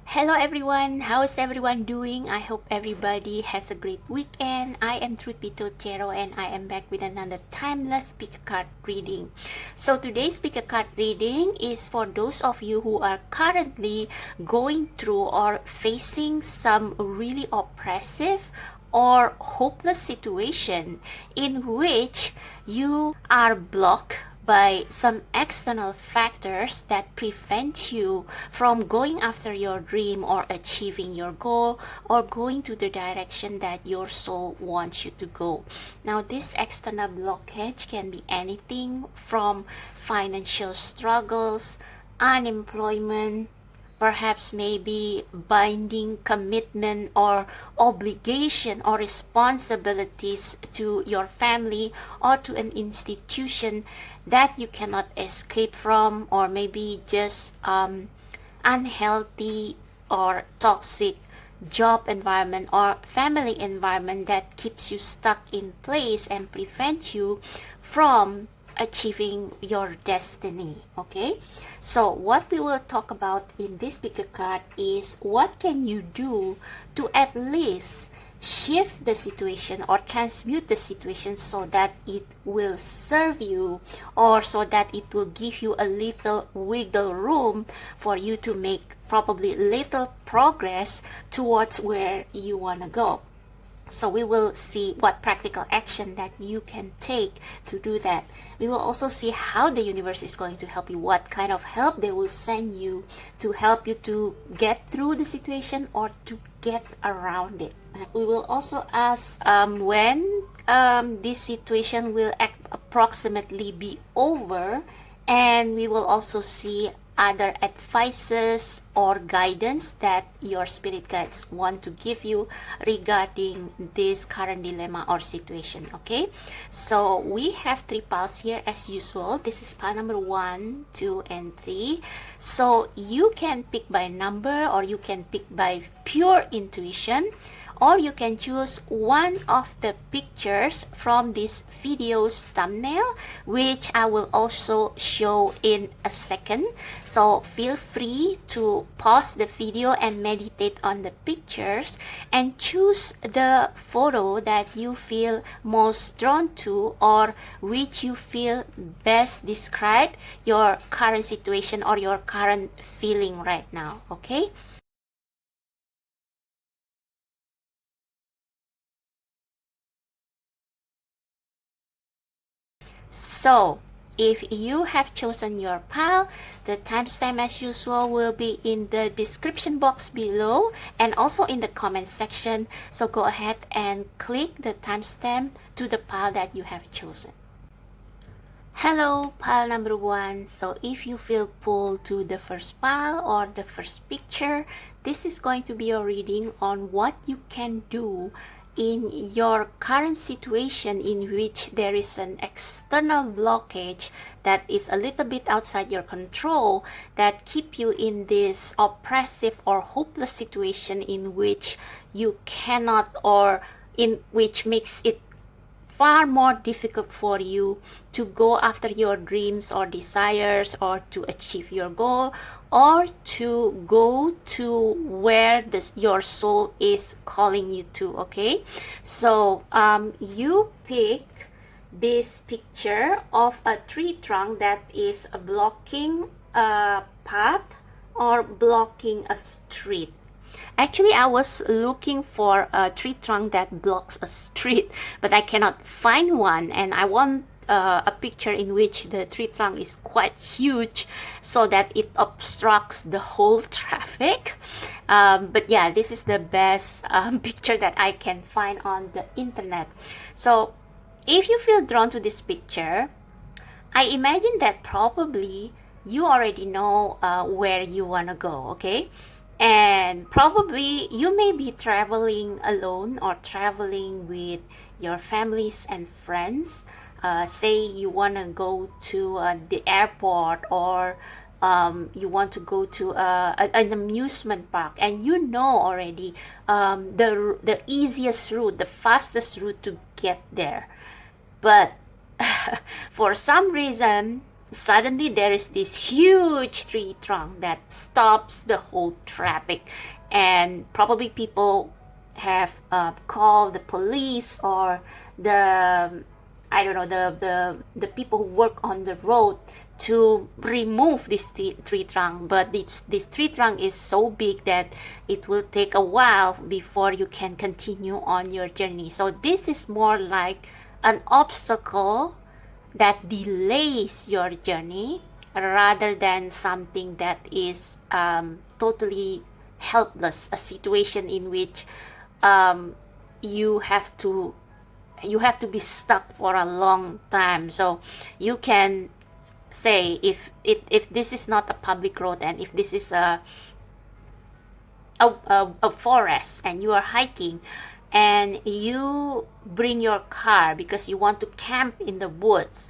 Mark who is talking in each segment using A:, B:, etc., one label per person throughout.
A: Hello everyone, how is everyone doing? I hope everybody has a great weekend. I am Truth Be Told Tarot and I am back with another timeless pick a card reading. So today's pick a card reading is for those of you who are currently going through or facing some really oppressive or hopeless situation in which you are blocked by some external factors that prevent you from going after your dream or achieving your goal or going to the direction that your soul wants you to go. Now, this external blockage can be anything from financial struggles, unemployment, perhaps maybe binding commitment or obligation or responsibilities to your family or to an institution that you cannot escape from, or maybe just unhealthy or toxic job environment or family environment that keeps you stuck in place and prevent you from achieving your destiny. Okay, so what we will talk about in this pick a card is what can you do to at least shift the situation or transmute the situation so that it will serve you, or so that it will give you a little wiggle room for you to make probably little progress towards where you want to go. So we will see what practical action that you can take to do that. We will also see how the universe is going to help you, what kind of help they will send you to help you to get through the situation or to get around it. We will also ask when this situation will approximately be over, and we will also see other advices or guidance that your spirit guides want to give you regarding this current dilemma or situation. Okay, so we have three piles here as usual. This is pile number 1, 2, and 3. So you can pick by number, or you can pick by pure intuition, or you can choose one of the pictures from this video's thumbnail, which I will also show in a second. So feel free to pause the video and meditate on the pictures and choose the photo that you feel most drawn to, or which you feel best describe your current situation or your current feeling right now. Okay, so if you have chosen your pile, the timestamp as usual will be in the description box below and also in the comment section. So go ahead and click the timestamp to the pile that you have chosen. Hello, pile number 1. So if you feel pulled to the first pile or the first picture, this is going to be your reading on what you can do in your current situation in which there is an external blockage that is a little bit outside your control, that keep you in this oppressive or hopeless situation in which you cannot, or in which makes it far more difficult for you to go after your dreams or desires, or to achieve your goal, or to go to where your soul is calling you to. Okay, so you pick this picture of a tree trunk that is blocking a path or blocking a street. Actually, I was looking for a tree trunk that blocks a street, but I cannot find one, and I want a picture in which the tree trunk is quite huge so that it obstructs the whole traffic. But yeah, this is the best picture that I can find on the internet. So if you feel drawn to this picture, I imagine that probably you already know where you want to go. Okay, and probably you may be traveling alone or traveling with your families and friends. Say you want to go to the airport, or you want to go to an amusement park, and you know already the easiest route, the fastest route to get there. But for some reason suddenly there is this huge tree trunk that stops the whole traffic, and probably people have called the police or the, I don't know, the people who work on the road to remove this tree trunk. But this tree trunk is so big that it will take a while before you can continue on your journey. So this is more like an obstacle that delays your journey rather than something that is totally helpless, a situation in which um, you have to be stuck for a long time. So you can say, if this is not a public road, and if this is a forest and you are hiking and you bring your car because you want to camp in the woods,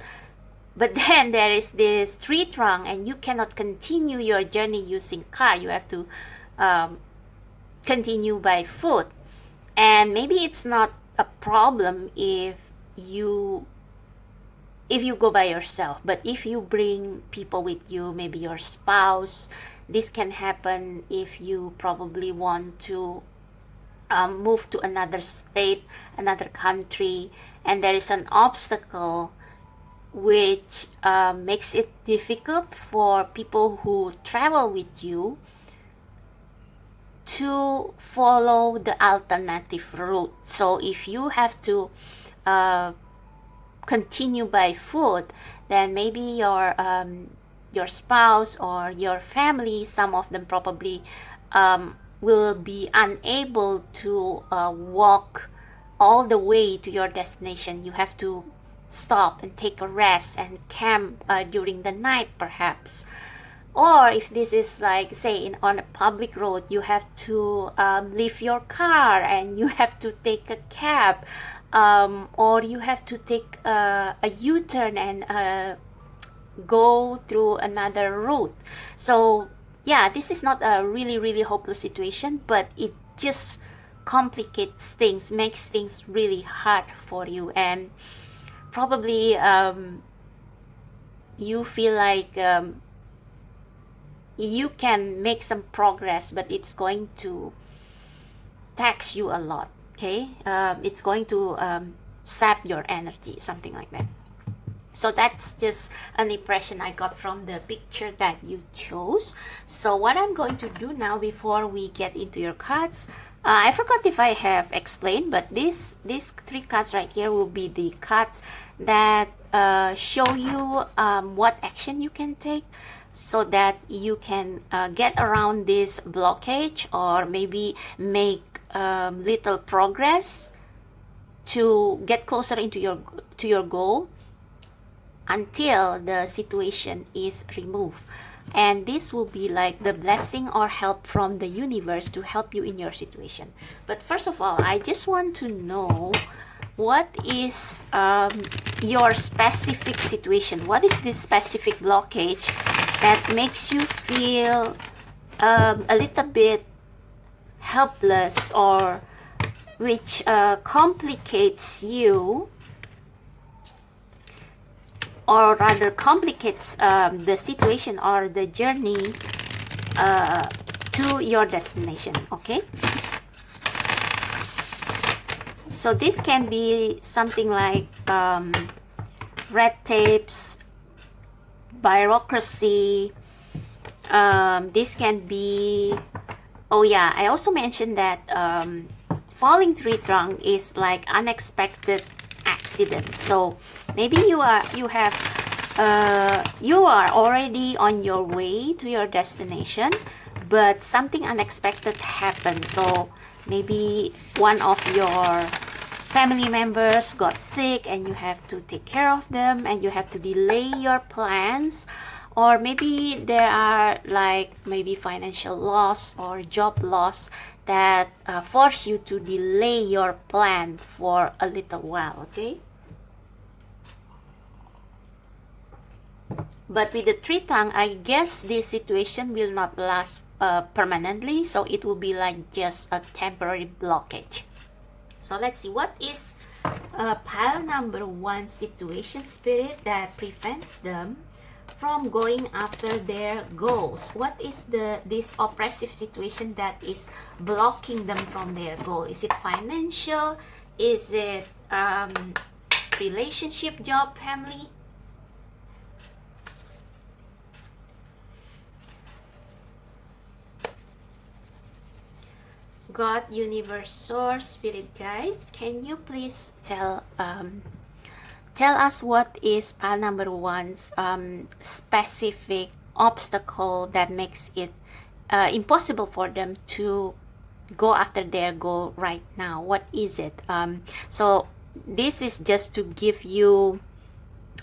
A: but then there is this tree trunk and you cannot continue your journey using car, you have to continue by foot. And maybe it's not a problem if you go by yourself, but if you bring people with you, maybe your spouse, this can happen if you probably want to move to another state, another country, and there is an obstacle which makes it difficult for people who travel with you to follow the alternative route. So if you have to continue by foot, then maybe your spouse or your family, some of them probably will be unable to walk all the way to your destination. You have to stop and take a rest and camp during the night perhaps. Or if this is like, say, on a public road, you have to leave your car and you have to take a cab, or you have to take a U-turn and go through another route. So yeah, this is not a really hopeless situation, but it just complicates things, makes things really hard for you, and probably you feel like you can make some progress, but it's going to tax you a lot. Okay, it's going to sap your energy, something like that. So that's just an impression I got from the picture that you chose. So what I'm going to do now, before we get into your cards, I forgot if I have explained, but these 3 cards right here will be the cards that show you what action you can take so that you can get around this blockage, or maybe make little progress to get closer into your goal until the situation is removed. And this will be like the blessing or help from the universe to help you in your situation. But first of all, I just want to know, what is your specific situation? What is this specific blockage that makes you feel a little bit helpless, or which complicates you, or rather complicates the situation or the journey to your destination? Okay, so this can be something like red tapes, bureaucracy. This can be, oh yeah, I also mentioned that falling tree trunk is like unexpected accident. So maybe you are already on your way to your destination, but something unexpected happened. So maybe one of your family members got sick and you have to take care of them, and you have to delay your plans. Or maybe there are like maybe financial loss or job loss that force you to delay your plan for a little while. Okay, but with the tree trunk, I guess this situation will not last permanently, so it will be like just a temporary blockage. So let's see, what is pile number 1 situation, Spirit, that prevents them from going after their goals? What is this oppressive situation that is blocking them from their goal? Is it financial? Is it relationship, job, family? God, universe, source, spirit guides, can you please tell us what is pile number one's specific obstacle that makes it impossible for them to go after their goal right now? What is it? So this is just to give you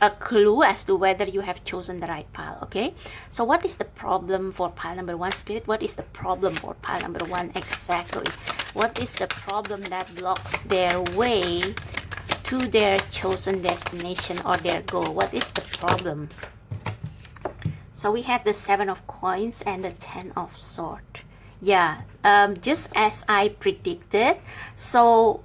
A: a clue as to whether you have chosen the right pile. Okay, so what is the problem for pile number one, spirit? What is the problem for pile number one exactly? What is the problem that blocks their way to their chosen destination or their goal? What is the problem? So we have the 7 of coins and the 10 of swords. Yeah, just as I predicted. So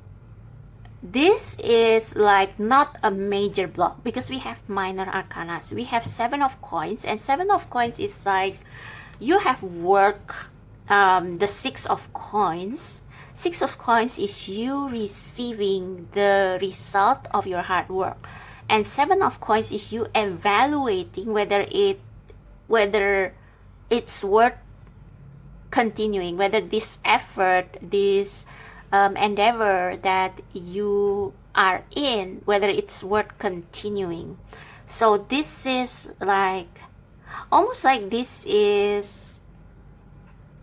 A: this is like not a major block because we have minor arcana. We have 7 of coins, and 7 of coins is like you have worked the 6 of coins. 6 of coins is you receiving the result of your hard work, and 7 of coins is you evaluating whether it's worth continuing, whether this effort, this endeavor that you are in, whether it's worth continuing. So this is like almost like this is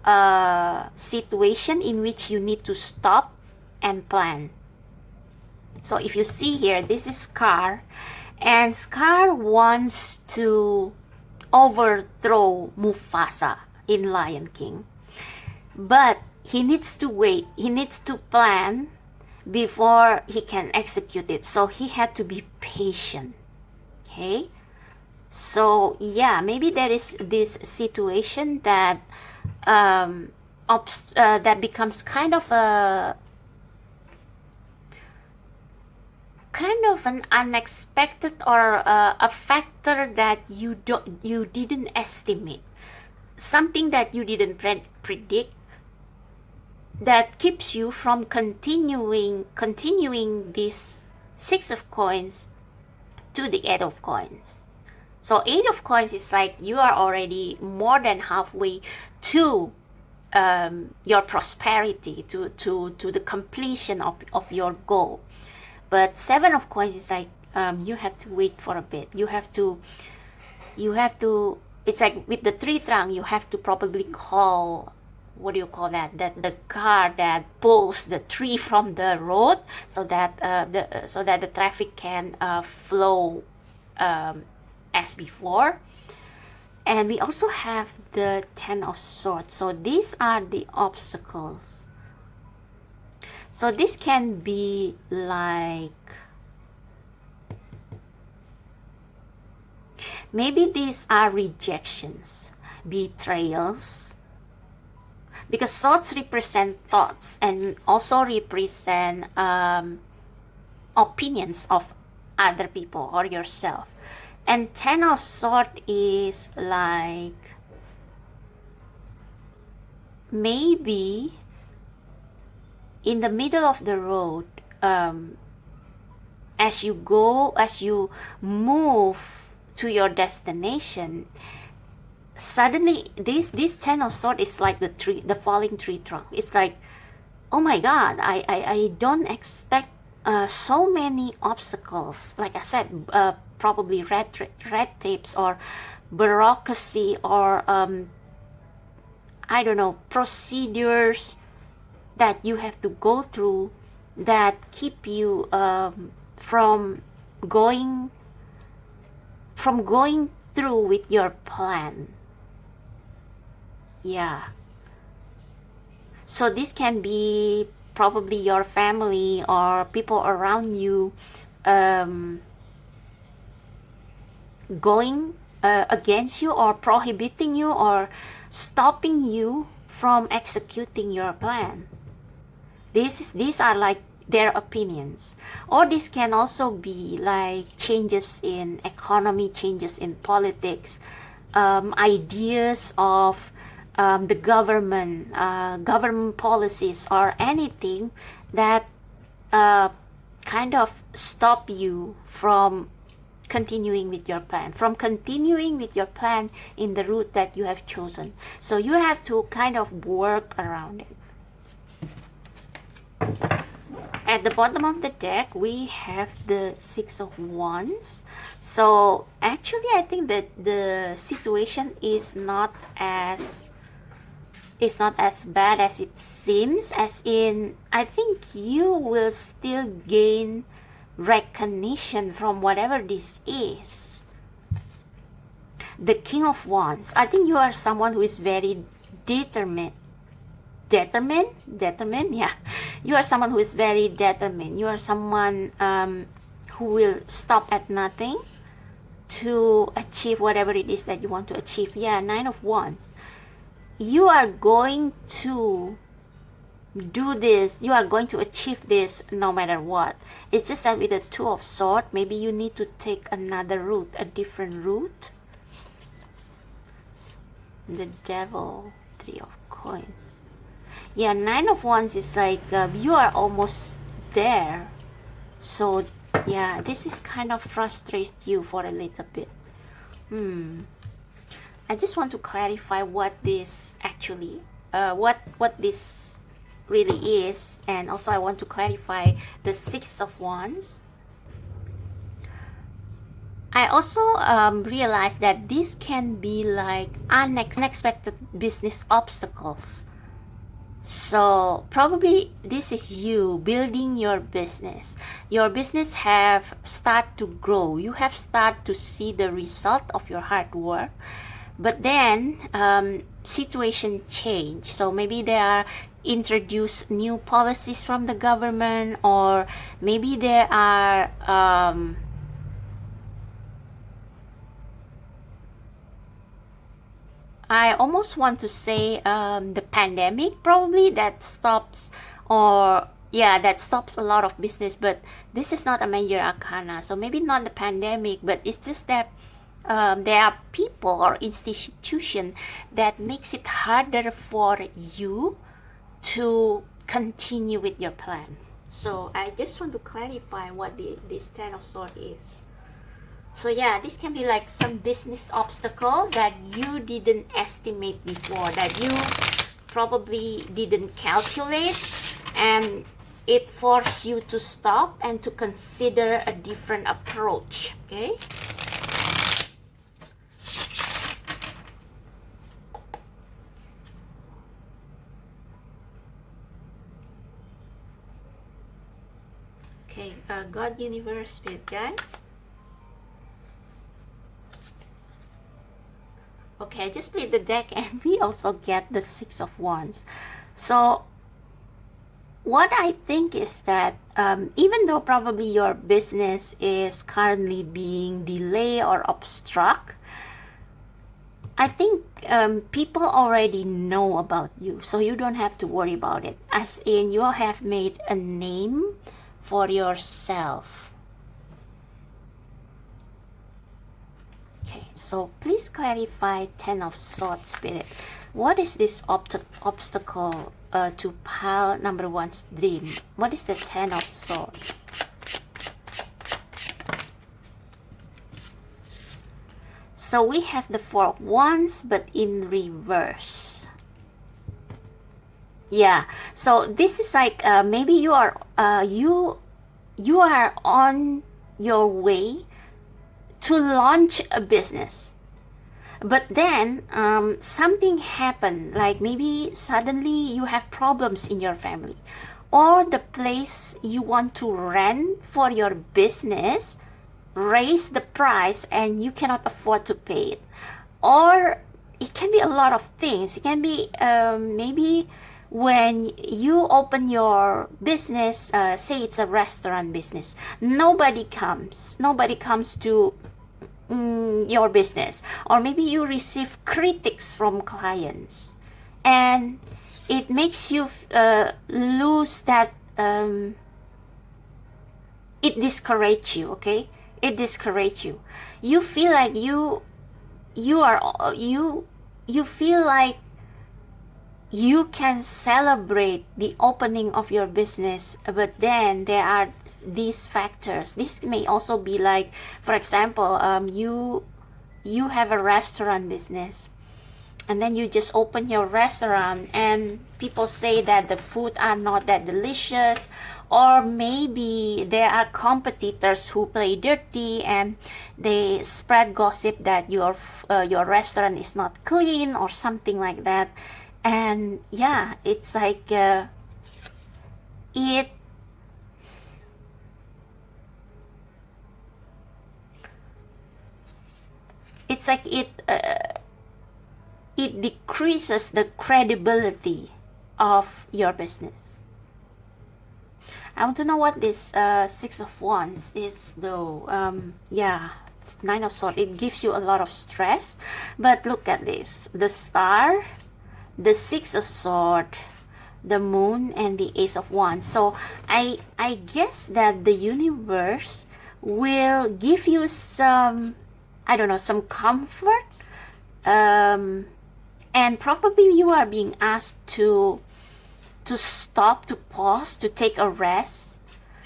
A: a situation in which you need to stop and plan. So if you see here, this is Scar, and Scar wants to overthrow Mufasa in Lion King, but he needs to wait, he needs to plan before he can execute it. So he had to be patient. Okay, so yeah, maybe there is this situation that that becomes kind of an unexpected or a factor that you didn't estimate, something that you didn't predict, that keeps you from continuing this 6 of coins to the 8 of coins. So 8 of coins is like you are already more than halfway to your prosperity, to the completion of your goal. But 7 of coins is like you have to wait for a bit. You have to it's like with the 3 trunk, you have to probably call, what do you call that, the car that pulls the tree from the road, so that the traffic can flow as before. And we also have the 10 of swords. So these are the obstacles. So this can be like, maybe these are rejections, betrayals, because swords represent thoughts and also represent opinions of other people or yourself. And 10 of swords is like maybe in the middle of the road, as you move to your destination, suddenly this 10 of swords is like the falling tree trunk. It's like, oh my god, I don't expect so many obstacles. Like I said, probably red tapes or bureaucracy or I don't know, procedures that you have to go through that keep you from going through with your plan. Yeah. So this can be probably your family or people around you going against you or prohibiting you or stopping you from executing your plan. These are like their opinions. Or this can also be like changes in economy, changes in politics, ideas of the government, government policies, or anything that kind of stop you from continuing with your plan, in the route that you have chosen. So you have to kind of work around it. At the bottom of the deck, we have the Six of Wands. So actually, I think that the situation is not as bad as it seems. As in, I think you will still gain recognition from whatever this is. The King of Wands. I think you are someone who is very determined. Yeah, you are someone who is very determined. You are someone who will stop at nothing to achieve whatever it is that you want to achieve. Yeah, Nine of Wands. You are going to do this, you are going to achieve this no matter what. It's just that with the Two of Swords, maybe you need to take another route, a different route. The Devil, Three of Coins. Yeah, Nine of Wands is like you are almost there. So yeah, this is kind of frustrate you for a little bit. I just want to clarify what this actually, what this really is, and also I want to clarify the Six of Wands. I also realized that this can be like unexpected business obstacles. So probably this is you building your business. Your business have start to grow. You have start to see the result of your hard work. But then situation change. So maybe they are introduce new policies from the government, or maybe there are I almost want to say the pandemic probably that stops, or yeah, that stops a lot of business. But this is not a major arcana, so maybe not the pandemic, but it's just that there are people or institution that makes it harder for you to continue with your plan. So I just want to clarify what this Ten of Swords is. So yeah, this can be like some business obstacle that you didn't estimate before, that you probably didn't calculate, and it forced you to stop and to consider a different approach. Okay. Okay, God, Universe, Spirit, guys. Okay, I just played the deck and we also get the Six of Wands. So what I think is that even though probably your business is currently being delayed or obstruct, I think people already know about you, so you don't have to worry about it. As in, you have made a name for yourself. Okay, so please clarify Ten of Swords, Spirit. What is this obstacle to pile number one's dream? What is the Ten of Swords? So we have the Four of Wands, but in reverse. Yeah, so this is like maybe you are you are on your way to launch a business, but then something happened, like maybe suddenly you have problems in your family, or the place you want to rent for your business raise the price and you cannot afford to pay it. Or it can be a lot of things. It can be maybe when you open your business, say it's a restaurant business, nobody comes to your business, or maybe you receive critics from clients and it makes you lose that it discourages you, okay? It discourages you. You feel like you feel like you can celebrate the opening of your business, but then there are these factors. This may also be like, for example, you have a restaurant business, and then you just open your restaurant and people say that the food are not that delicious, or maybe there are competitors who play dirty and they spread gossip that your restaurant is not clean or something like that. And yeah, it's like it it's like it decreases the credibility of your business. I want to know what this Six of Wands is though. Yeah, Nine of Swords. It gives you a lot of stress. But look at this. The Star, the Six of Swords, the Moon, and the Ace of Wands. So I guess that the universe will give you some, I don't know, some comfort. And probably you are being asked to stop, to pause, to take a rest.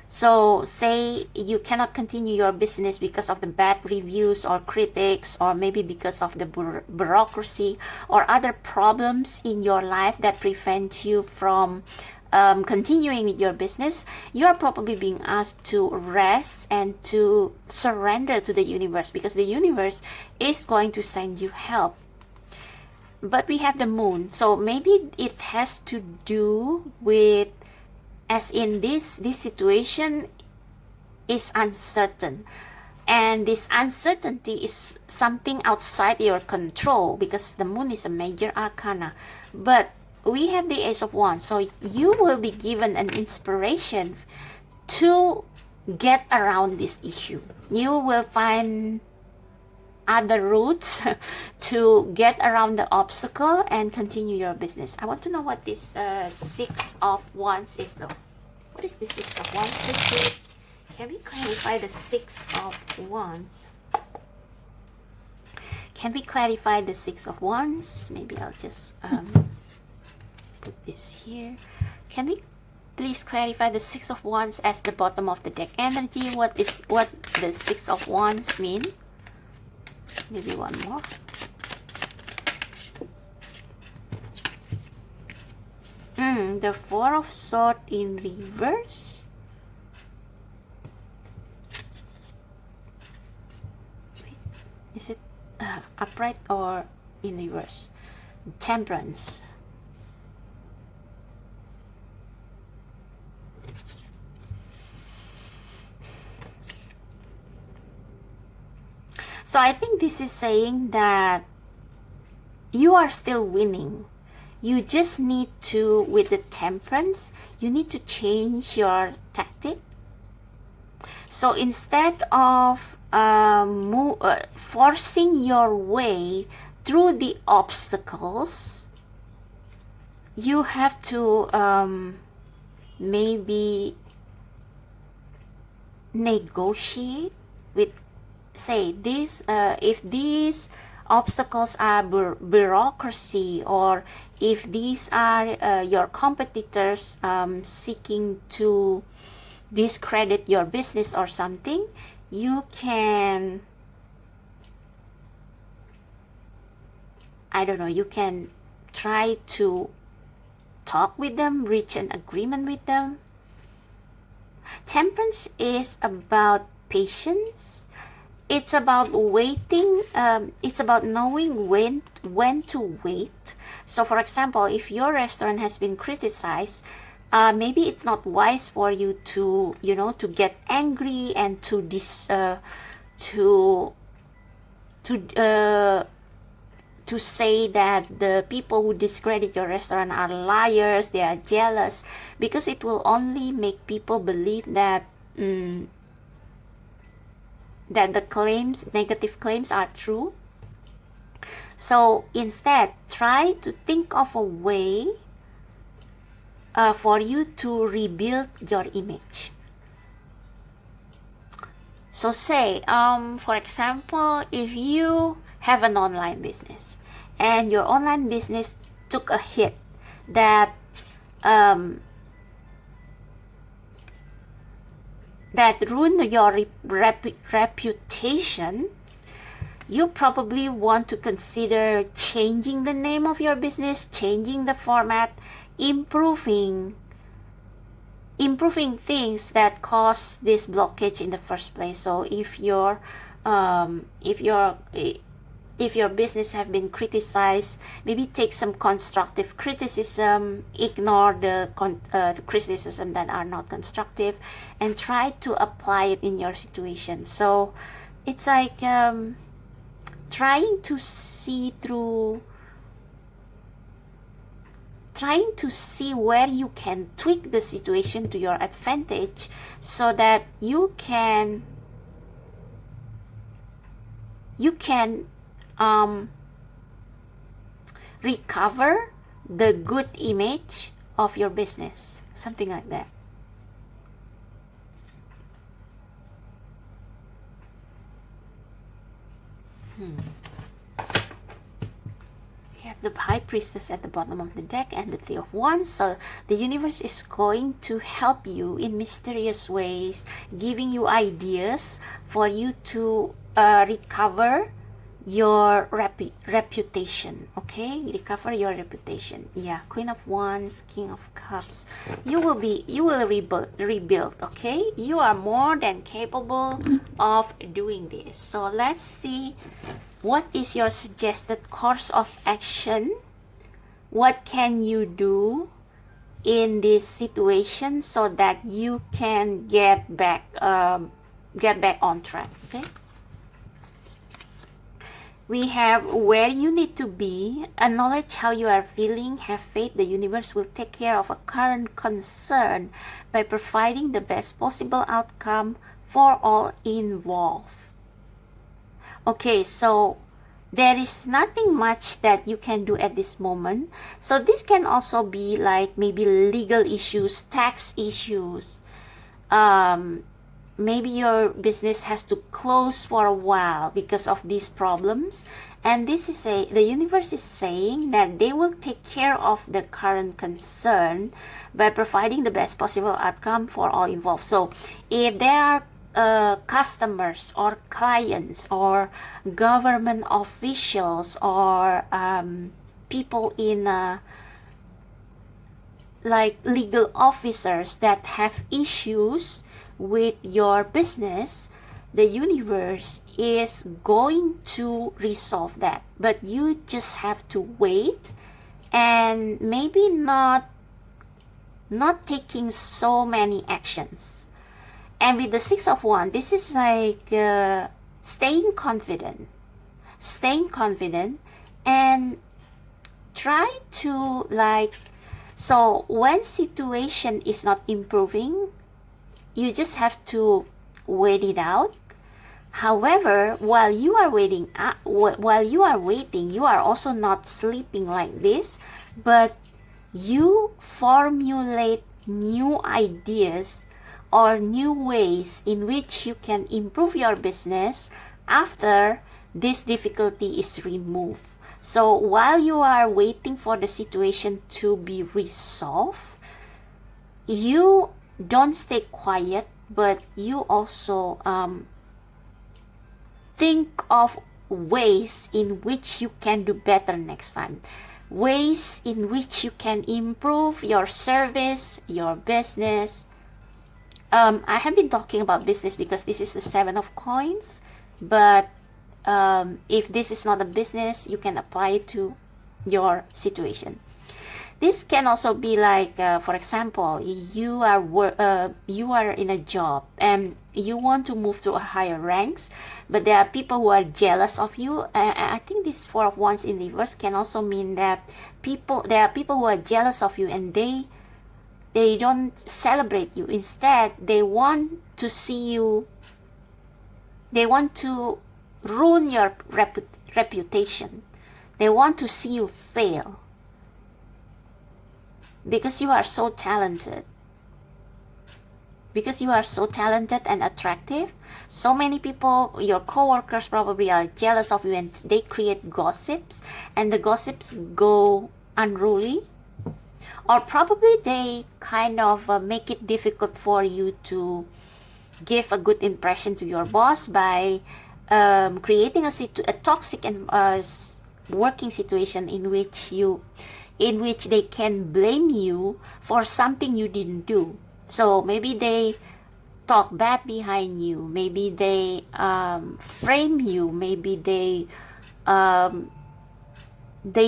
A: So say you cannot continue your business because of the bad reviews or critics, or maybe because of the bureaucracy or other problems in your life that prevent you from continuing with your business. You are probably being asked to rest and to surrender to the universe, because the universe is going to send you help. But we have the Moon, so maybe it has to do with, as in this situation is uncertain, and this uncertainty is something outside your control, because the Moon is a major arcana. But we have the Ace of Wands, so you will be given an inspiration to get around this issue. You will find other routes to get around the obstacle and continue your business. I want to know what this Six of Wands is though. What is the Six of Wands? Can we clarify the Six of Wands? Can we clarify the Six of Wands? Maybe I'll just put this here. Can we please clarify the Six of Wands as the bottom of the deck energy? What the Six of Wands mean? Maybe one more. The Four of Swords in reverse. Wait, is it upright or in reverse? Temperance. So I think this is saying that you are still winning. You just need to, with the Temperance, you need to change your tactic. So instead of forcing your way through the obstacles, you have to maybe negotiate with, say, this if these obstacles are bureaucracy, or if these are your competitors seeking to discredit your business or something, you can, I don't know, you can try to talk with them, reach an agreement with them. Temperance is about patience. It's about waiting. It's about knowing when to wait. So for example, if your restaurant has been criticized, maybe it's not wise for you to, to get angry and to say that the people who discredit your restaurant are liars, they are jealous, because it will only make people believe that that the negative claims are true. So instead, try to think of a way for you to rebuild your image. So say, for example, if you have an online business and your online business took a hit that ruined your reputation, you probably want to consider changing the name of your business, changing the format, improving things that cause this blockage in the first place. So if your business have been criticized, maybe take some constructive criticism, ignore the criticism that are not constructive, and try to apply it in your situation. So it's like trying to see where you can tweak the situation to your advantage so that you can recover the good image of your business, something like that. We have the High Priestess at the bottom of the deck and the Three of Wands. So the universe is going to help you in mysterious ways, giving you ideas for you to recover your reputation. Okay, recover your reputation. Yeah, Queen of Wands, King of Cups. You will rebuild. Okay, you are more than capable of doing this. So let's see, what is your suggested course of action? What can you do in this situation so that you can get back on track? Okay. We have where you need to be, acknowledge how you are feeling, have faith the universe will take care of a current concern by providing the best possible outcome for all involved. Okay, so there is nothing much that you can do at this moment. So this can also be like maybe legal issues, tax issues, maybe your business has to close for a while because of these problems, and the universe is saying that they will take care of the current concern by providing the best possible outcome for all involved. So if there are customers or clients or government officials or people in like legal officers that have issues with your business, the universe is going to resolve that, but you just have to wait and maybe not taking so many actions. And with the Six of Wands, this is like staying confident and try to like, so when situation is not improving, you just have to wait it out. However, while you are waiting, you are also not sleeping like this, but you formulate new ideas or new ways in which you can improve your business after this difficulty is removed. So while you are waiting for the situation to be resolved, you don't stay quiet, but you also think of ways in which you can do better next time, ways in which you can improve your service, your business. I have been talking about business because this is the Seven of Coins, but if this is not a business, you can apply it to your situation. This can also be like, for example, you are in a job and you want to move to a higher ranks, but there are people who are jealous of you. I think this Four of Wands in reverse can also mean that there are people who are jealous of you and they don't celebrate you. Instead, they want to see you. They want to ruin your reputation. They want to see you fail, because you are so talented. because you are so talented and attractive. So many people, your coworkers probably are jealous of you, and they create gossips, and the gossips go unruly, or probably they kind of make it difficult for you to give a good impression to your boss by creating a toxic and working situation in which they can blame you for something you didn't do. So maybe they talk bad behind you, maybe they frame you, maybe they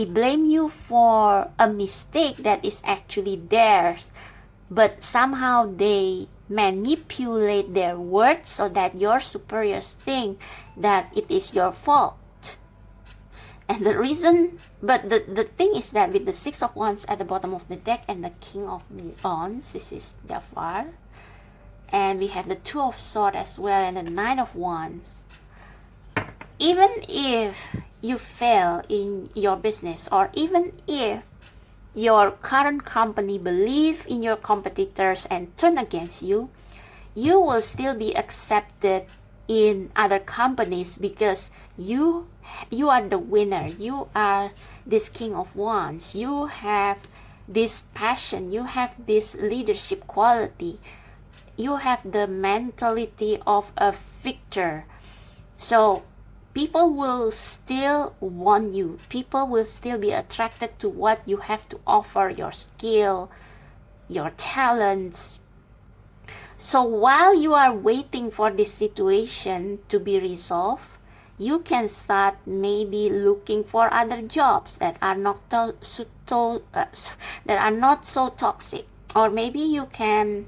A: blame you for a mistake that is actually theirs, but somehow they manipulate their words so that your superiors think that it is your fault. And the reason, but the thing is that with the Six of Wands at the bottom of the deck and the King of Wands, this is Jafar, and we have the Two of Swords as well and the Nine of Wands. Even if you fail in your business, or even if your current company believe in your competitors and turn against you, you will still be accepted in other companies because you are the winner. You are this King of Wands. You have this passion. You have this leadership quality. You have the mentality of a victor. So people will still want you. People will still be attracted to what you have to offer, your skill, your talents. So while you are waiting for this situation to be resolved, you can start maybe looking for other jobs that are not so toxic, or maybe you can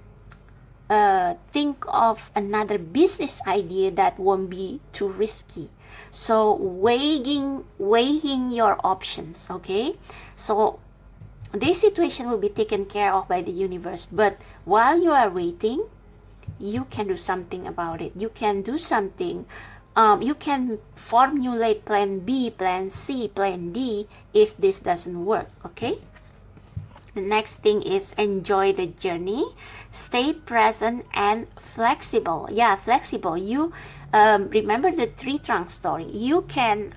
A: think of another business idea that won't be too risky. So weighing your options. Okay, so this situation will be taken care of by the universe, but while you are waiting, you can do something about it. You can do something. You can formulate plan B, plan C, plan D if this doesn't work. Okay, the next thing is enjoy the journey, stay present and flexible. Yeah, flexible. You remember the tree trunk story. You can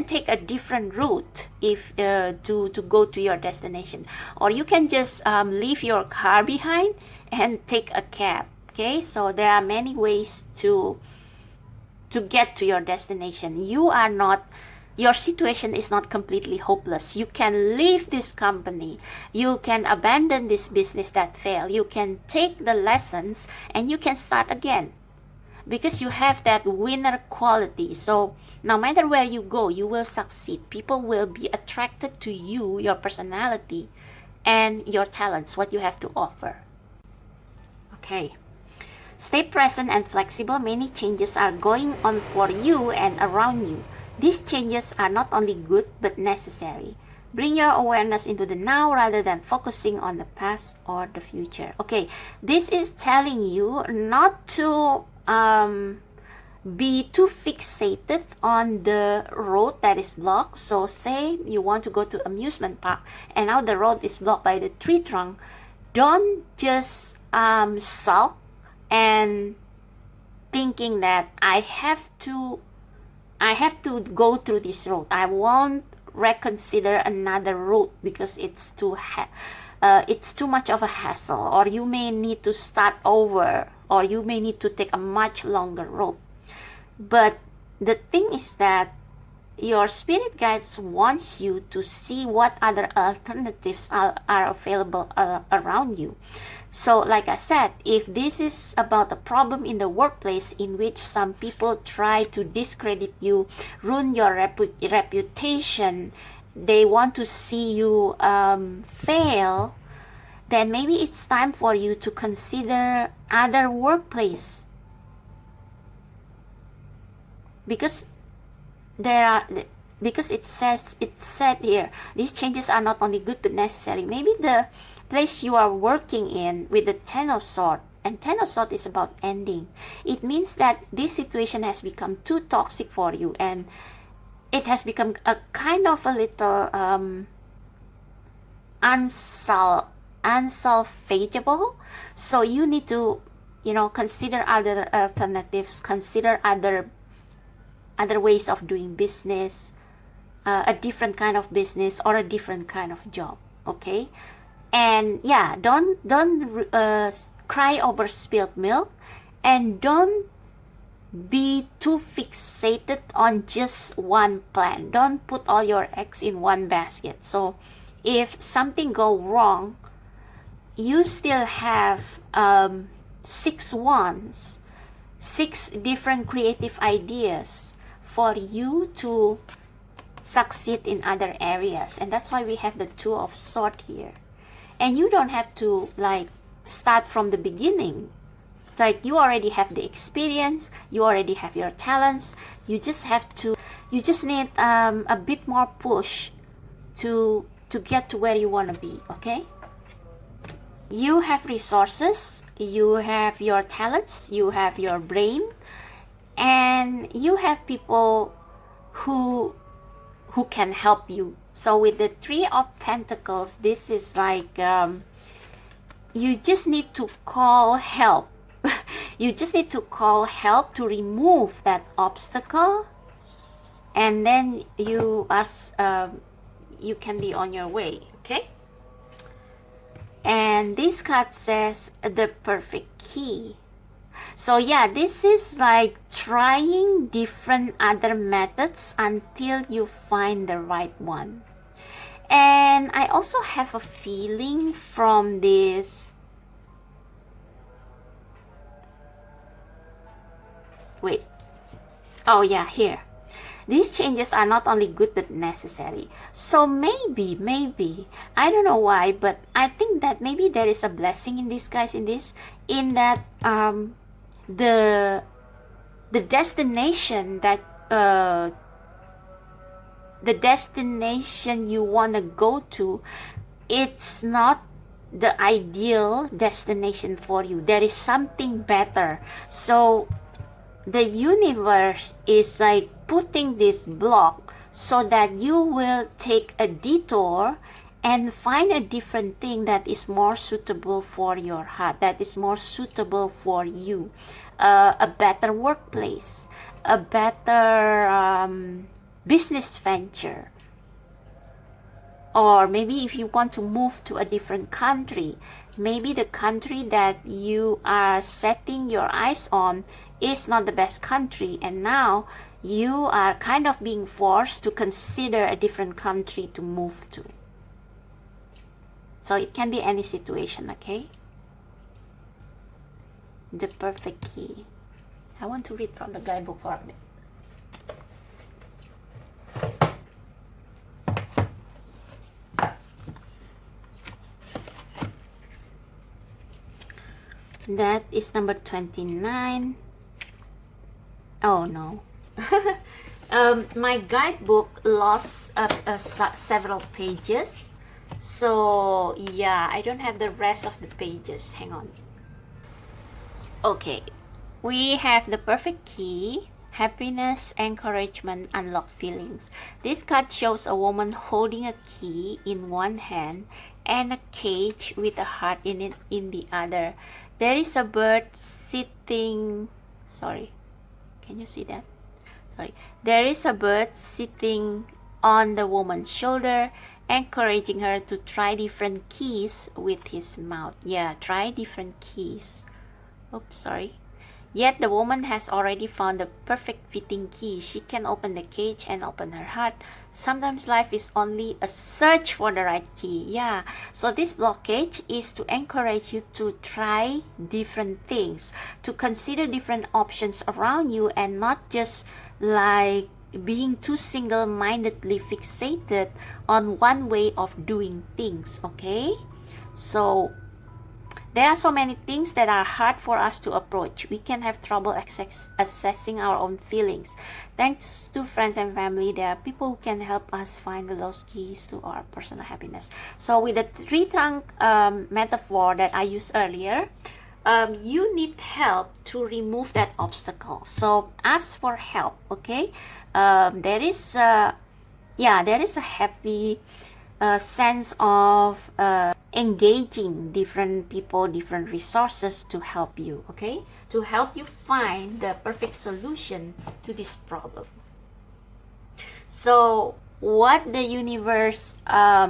A: take a different route if to go to your destination, or you can just leave your car behind and take a cab. Okay, so there are many ways to get to your destination. Your situation is not completely hopeless. You can leave this company. You can abandon this business that failed. You can take the lessons and you can start again, because you have that winner quality. So no matter where you go, you will succeed. People will be attracted to you, your personality, and your talents, what you have to offer. Okay. Stay present and flexible. Many changes are going on for you and around you. These changes are not only good but necessary. Bring your awareness into the now rather than focusing on the past or the future. Okay, this is telling you not to be too fixated on the road that is blocked. So say you want to go to amusement park and now the road is blocked by the tree trunk. Don't just sulk and thinking that I have to go through this road. I won't reconsider another route because it's too much of a hassle, or you may need to start over, or you may need to take a much longer road. But the thing is that your spirit guides wants you to see what other alternatives are available around you. So like I said, if this is about a problem in the workplace in which some people try to discredit you, ruin your reputation, they want to see you fail, then maybe it's time for you to consider other workplace. Because it said here, these changes are not only good but necessary. Maybe the place you are working in with the Ten of Swords, and Ten of Swords is about ending. It means that this situation has become too toxic for you, and it has become a kind of a little unsalvageable. So you need to, consider other alternatives, consider other ways of doing business, a different kind of business or a different kind of job. Okay, and yeah, don't cry over spilled milk, and don't be too fixated on just one plan. Don't put all your eggs in one basket. So if something go wrong, you still have 6 different creative ideas for you to succeed in other areas. And that's why we have the Two of Swords here. And you don't have to like start from the beginning. It's like you already have the experience, you already have your talents. You just need a bit more push to get to where you want to be. Okay, you have resources, you have your talents, you have your brain, and you have people who can help you. So with the Three of Pentacles, this is like you just need to call help. You just need to call help to remove that obstacle, and then you can be on your way. Okay, and this card says the perfect key. So yeah, this is like trying different other methods until you find the right one. And I also have a feeling from this. Wait. Oh yeah, here. These changes are not only good but necessary. So maybe, I don't know why, but I think that maybe there is a blessing in disguise in that the destination that the destination you want to go to, it's not the ideal destination for you. There is something better. So the universe is like putting this block so that you will take a detour and find a different thing that is more suitable for your heart, that is more suitable for you. A better workplace, a better business venture, or maybe if you want to move to a different country, maybe the country that you are setting your eyes on is not the best country, and now you are kind of being forced to consider a different country to move to. So it can be any situation. Okay, the perfect key. I want to read from the guidebook for a bit. That is number 29. Oh no. My guidebook lost several pages. So yeah, I don't have the rest of the pages. Hang on. Okay. We have the perfect key. Happiness, encouragement, unlock feelings. This card shows a woman holding a key in one hand and a cage with a heart in it in the other. There is a bird sitting. Sorry, can you see that? Sorry. There is a bird sitting on the woman's shoulder, encouraging her to try different keys with his mouth. Yeah, try different keys. Oops, sorry. Yet the woman has already found the perfect fitting key. She can open the cage and open her heart. Sometimes life is only a search for the right key. Yeah. So this blockage is to encourage you to try different things, to consider different options around you, and not just like being too single-mindedly fixated on one way of doing things. Okay. So there are so many things that are hard for us to approach. We can have trouble assessing our own feelings. Thanks to friends and family, there are people who can help us find the lost keys to our personal happiness. So with the three-trunk metaphor that I used earlier, you need help to remove that obstacle. So ask for help, okay? There is a heavy a sense of engaging different people, different resources to help you, okay? To help you find the perfect solution to this problem. So what the universe, how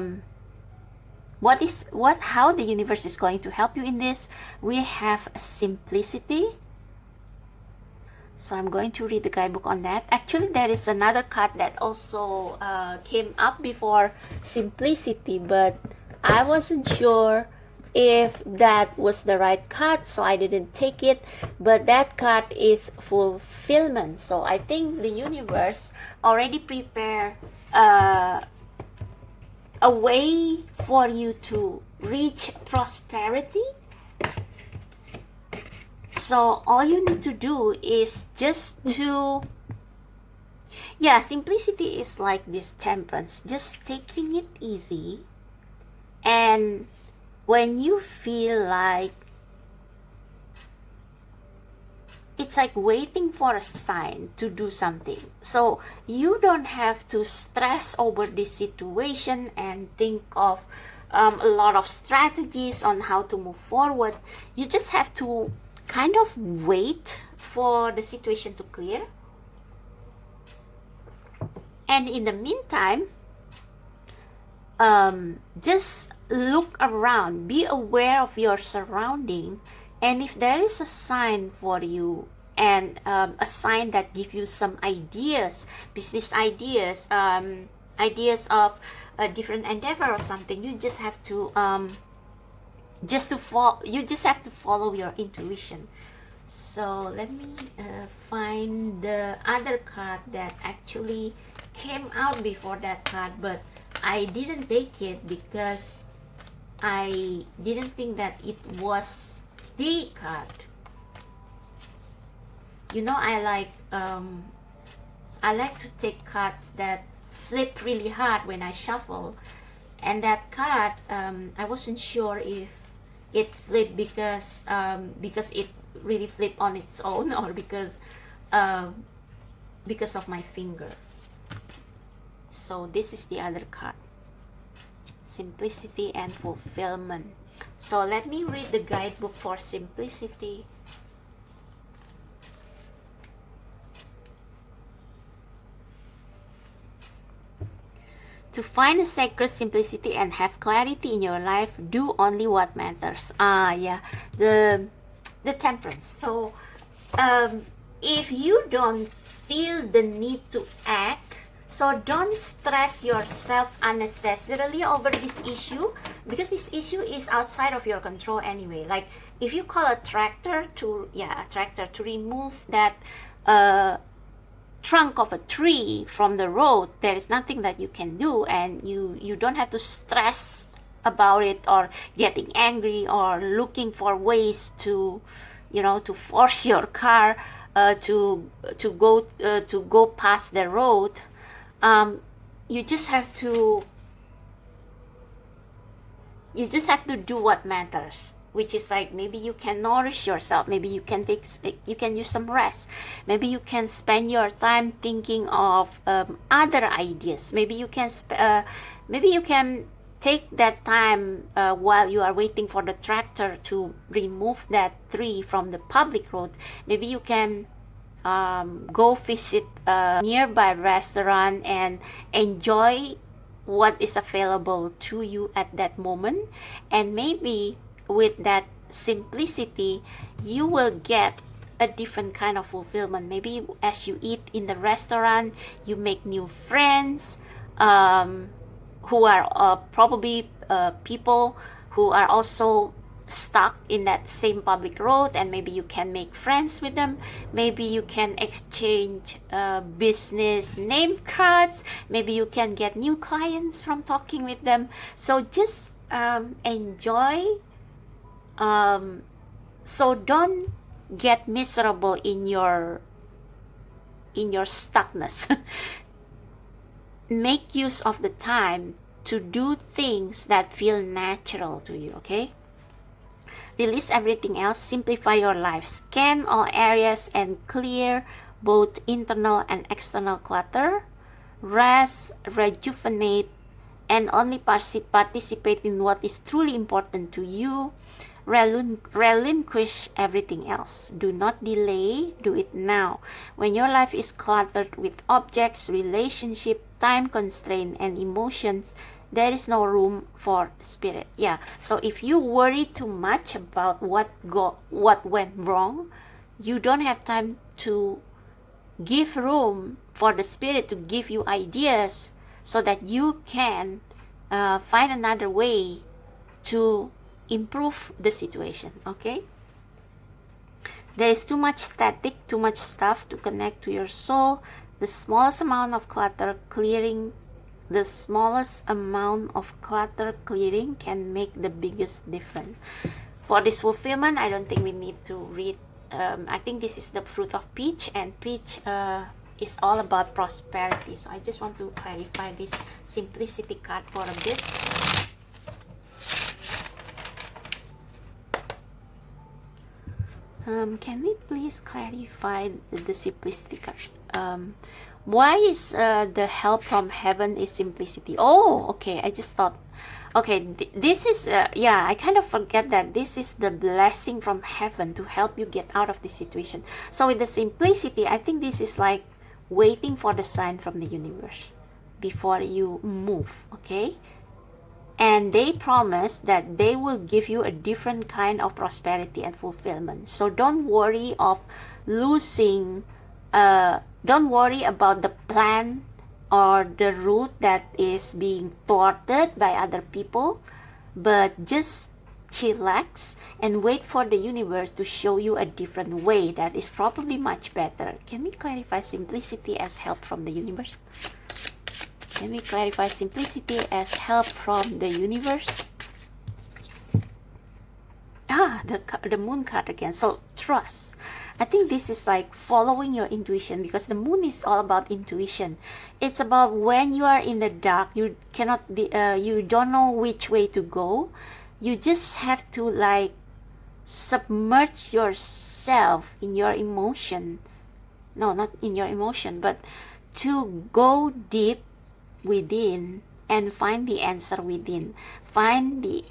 A: the universe is going to help you in this, we have simplicity. So I'm going to read the guidebook on that. Actually, there is another card that also came up before simplicity, but I wasn't sure if that was the right card, so I didn't take it. But that card is fulfillment. So I think the universe already prepared a way for you to reach prosperity. So all you need to do is just to, yeah, simplicity is like this temperance, just taking it easy. And when you feel like it's like waiting for a sign to do something, so you don't have to stress over this situation and think of a lot of strategies on how to move forward. You just have to kind of wait for the situation to clear, and in the meantime, just look around, be aware of your surrounding, and if there is a sign for you, and a sign that gives you some ideas, business ideas, ideas of a different endeavor or something, you just have to follow your intuition. So let me find the other card that actually came out before that card, but I didn't take it because I didn't think that it was the card. You know, I like to take cards that flip really hard when I shuffle, and that card, I wasn't sure if it flipped because it really flipped on its own, or because of my finger. So this is the other card, simplicity and fulfillment. So let me read the guidebook for simplicity. To find a sacred simplicity and have clarity in your life, do only what matters. Yeah, the temperance. So if you don't feel the need to act, so don't stress yourself unnecessarily over this issue, because this issue is outside of your control anyway. Like if you call a tractor to remove that trunk of a tree from the road, there is nothing that you can do, and you don't have to stress about it or getting angry or looking for ways to force your car to go past the road. You just have to do what matters, which is like maybe you can nourish yourself, maybe you can use some rest, maybe you can spend your time thinking of other ideas, maybe you can take that time while you are waiting for the tractor to remove that tree from the public road. Maybe you can go visit a nearby restaurant and enjoy what is available to you at that moment. And maybe with that simplicity, you will get a different kind of fulfillment. Maybe as you eat in the restaurant, you make new friends who are probably people who are also stuck in that same public road, and maybe you can make friends with them. Maybe you can exchange business name cards. Maybe you can get new clients from talking with them. So just enjoy. So don't get miserable in your stuckness. Make use of the time to do things that feel natural to you, okay? Release everything else, simplify your life, scan all areas and clear both internal and external clutter, rest, rejuvenate, and only participate in what is truly important to you. Relinquish everything else. Do not delay, do it now. When your life is cluttered with objects, relationship, time constraint, and emotions, there is no room for spirit. Yeah, so if you worry too much about what went wrong, you don't have time to give room for the spirit to give you ideas so that you can find another way to improve the situation. Okay, there is too much static, too much stuff to connect to your soul. The smallest amount of clutter clearing can make the biggest difference. For this fulfillment, I don't think we need to read. I think this is the fruit of peach, and peach is all about prosperity. So I just want to clarify this simplicity card for a bit. Can we please clarify the simplicity card? Why is the help from heaven is simplicity? Oh, okay. I just thought, okay, this is, yeah, I kind of forget that this is the blessing from heaven to help you get out of this situation. So with the simplicity, I think this is like waiting for the sign from the universe before you move, okay? And they promise that they will give you a different kind of prosperity and fulfillment. So don't worry of losing, don't worry about the plan or the route that is being thwarted by other people, but just chillax and wait for the universe to show you a different way that is probably much better. Can we clarify simplicity as help from the universe? Can we clarify simplicity as help from the universe? The moon card again. So trust. I think this is like following your intuition, because the moon is all about intuition. It's about when you are in the dark, you cannot, you don't know which way to go. You just have to like submerge yourself in your emotion. No, not in your emotion, but to go deep within and find the answer within. Find the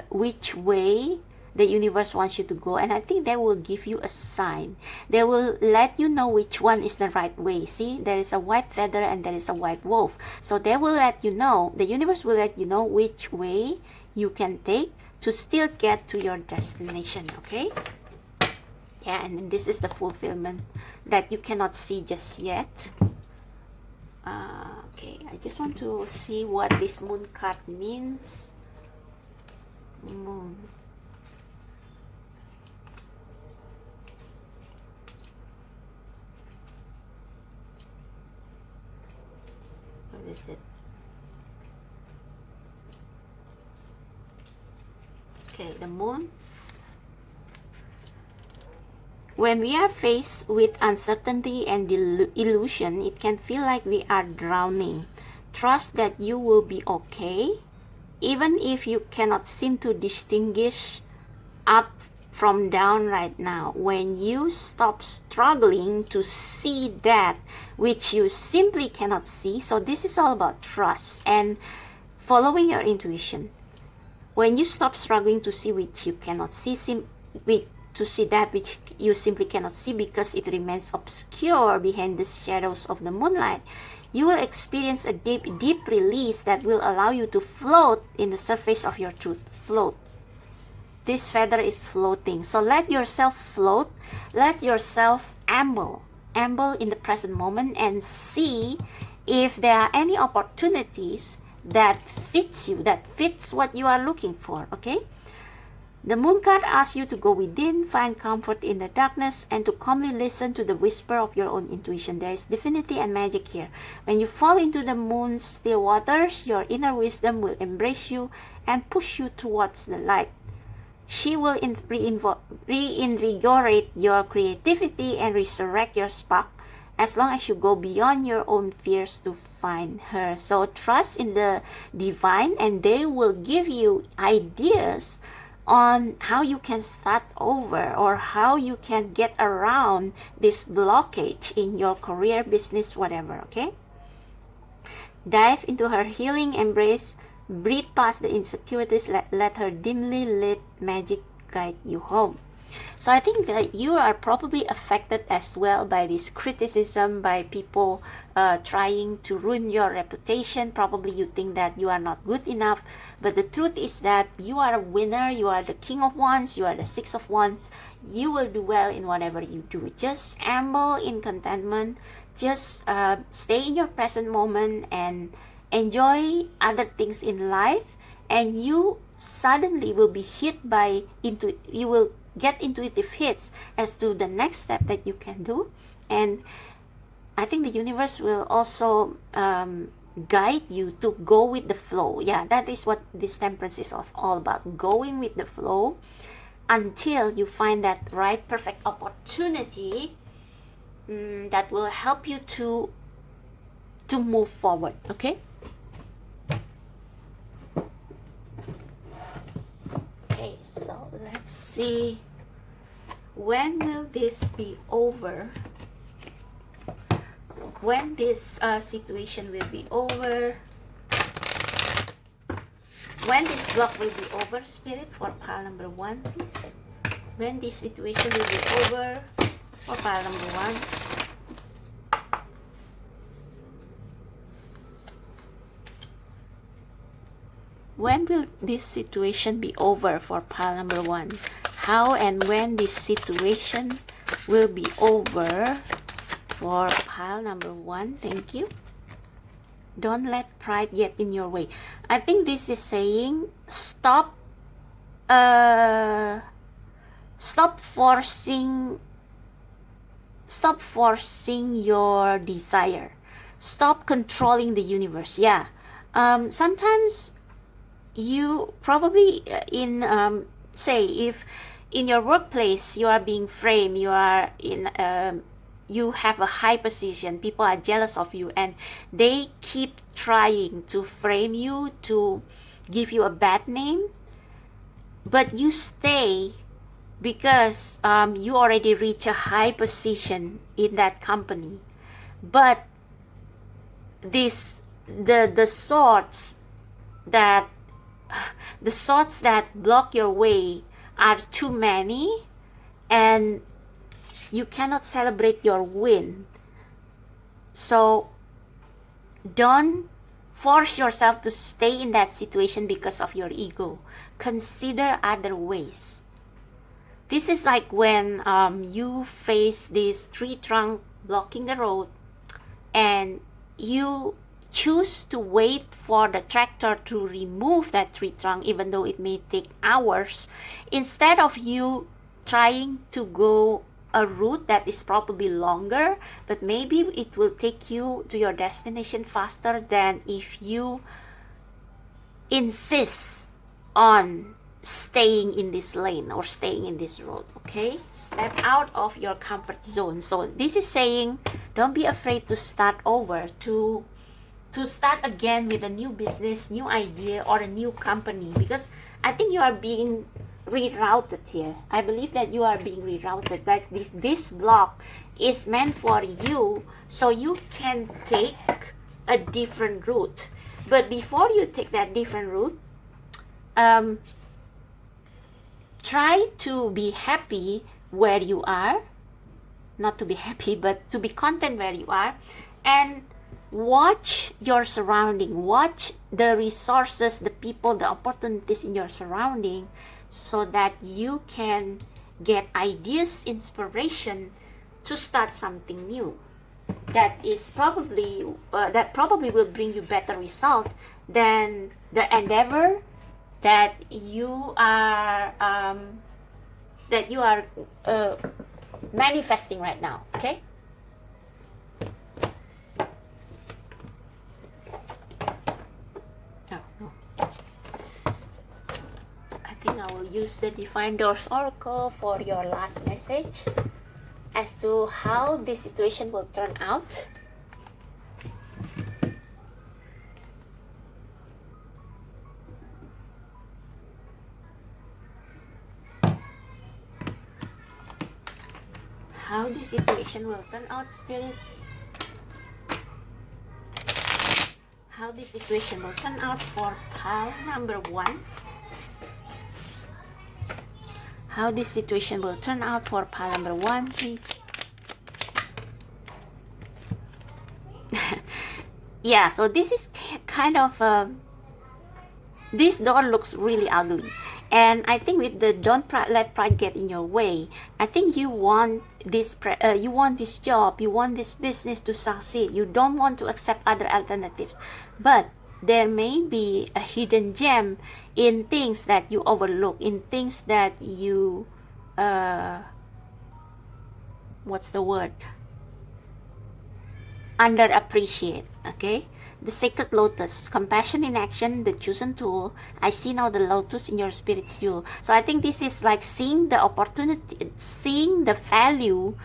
A: which way the universe wants you to go, and I think they will give you a sign. They will let you know which one is the right way. See, there is a white feather and there is a white wolf. So they will let you know, the universe will let you know which way you can take to still get to your destination. Okay, yeah, and this is the fulfillment that you cannot see just yet. Okay, I just want to see what this moon card means. Moon. What is it? Okay, the moon. When we are faced with uncertainty and illusion, it can feel like we are drowning. Trust that you will be okay, even if you cannot seem to distinguish up from down right now. When you stop struggling to see that which you simply cannot see. So this is all about trust and following your intuition. When you stop struggling to see which you cannot see, to see that which you simply cannot see because it remains obscure behind the shadows of the moonlight, you will experience a deep release that will allow you to float in the surface of your truth. Float. This feather is floating. So let yourself float. Let yourself amble in the present moment and see if there are any opportunities that fits you, that fits what you are looking for. Okay? The moon card asks you to go within, find comfort in the darkness, and to calmly listen to the whisper of your own intuition. There is divinity and magic here. When you fall into the moon's still waters, your inner wisdom will embrace you and push you towards the light. She will reinvigorate your creativity and resurrect your spark as long as you go beyond your own fears to find her. So trust in the divine, and they will give you ideas on how you can start over or how you can get around this blockage in your career, business, whatever. Okay, Dive into her healing embrace. Breathe past the insecurities. Let her dimly lit magic guide you home. So I think that you are probably affected as well by this criticism, by people trying to ruin your reputation. Probably you think that you are not good enough, but the truth is that you are a winner. You are the king of wands. You are the six of wands. You will do well in whatever you do. Just amble in contentment. Just stay in your present moment and enjoy other things in life, and you suddenly will be hit by you will get intuitive hits as to the next step that you can do. And I think the universe will also guide you to go with the flow. Yeah, that is what this temperance is all about, going with the flow until you find that right perfect opportunity that will help you to move forward. Okay. Okay, so let's see, when will this be over? When this situation will be over? When this block will be over, Spirit, for pile number 1, please? When this situation will be over for pile number 1? When will this situation be over for pile number 1? How and when this situation will be over for pile number 1? Thank you. Don't let pride get in your way. I think this is saying stop forcing your desire. Stop controlling the universe. Yeah. Sometimes you probably say if in your workplace you are being framed, you are in you have a high position, people are jealous of you, and they keep trying to frame you, to give you a bad name, but you stay because you already reach a high position in that company. But the swords that block your way are too many, and you cannot celebrate your win. So don't force yourself to stay in that situation because of your ego. Consider other ways. This is like when you face this tree trunk blocking the road, and you choose to wait for the tractor to remove that tree trunk, even though it may take hours, instead of you trying to go a route that is probably longer, but maybe it will take you to your destination faster than if you insist on staying in this lane or staying in this road. Okay, step out of your comfort zone. So this is saying don't be afraid to start over, to start again with a new business, new idea, or a new company, because I think you are being rerouted here. I believe that you are being rerouted, that this block is meant for you so you can take a different route. But before you take that different route, try to be happy where you are, not to be happy, but to be content where you are, and watch your surrounding, watch the resources, the people, the opportunities in your surrounding, so that you can get ideas, inspiration to start something new that is probably will bring you better result than the endeavor that you are manifesting right now. Okay. I will use the Divine Doors Oracle for your last message as to how this situation will turn out. How the situation will turn out, Spirit. how this situation will turn out for pile number 1. How this situation will turn out for pile number 1, please. Yeah, so this is kind of this door looks really ugly, and I think with the don't let pride get in your way, I think you want this you want this job, you want this business to succeed, you don't want to accept other alternatives, but there may be a hidden gem in things that you overlook, in things that you what's the word, underappreciate. Okay, the sacred lotus, compassion in action, the chosen tool. I see now the lotus in your spirit's jewel. So I think this is like seeing the opportunity, seeing the value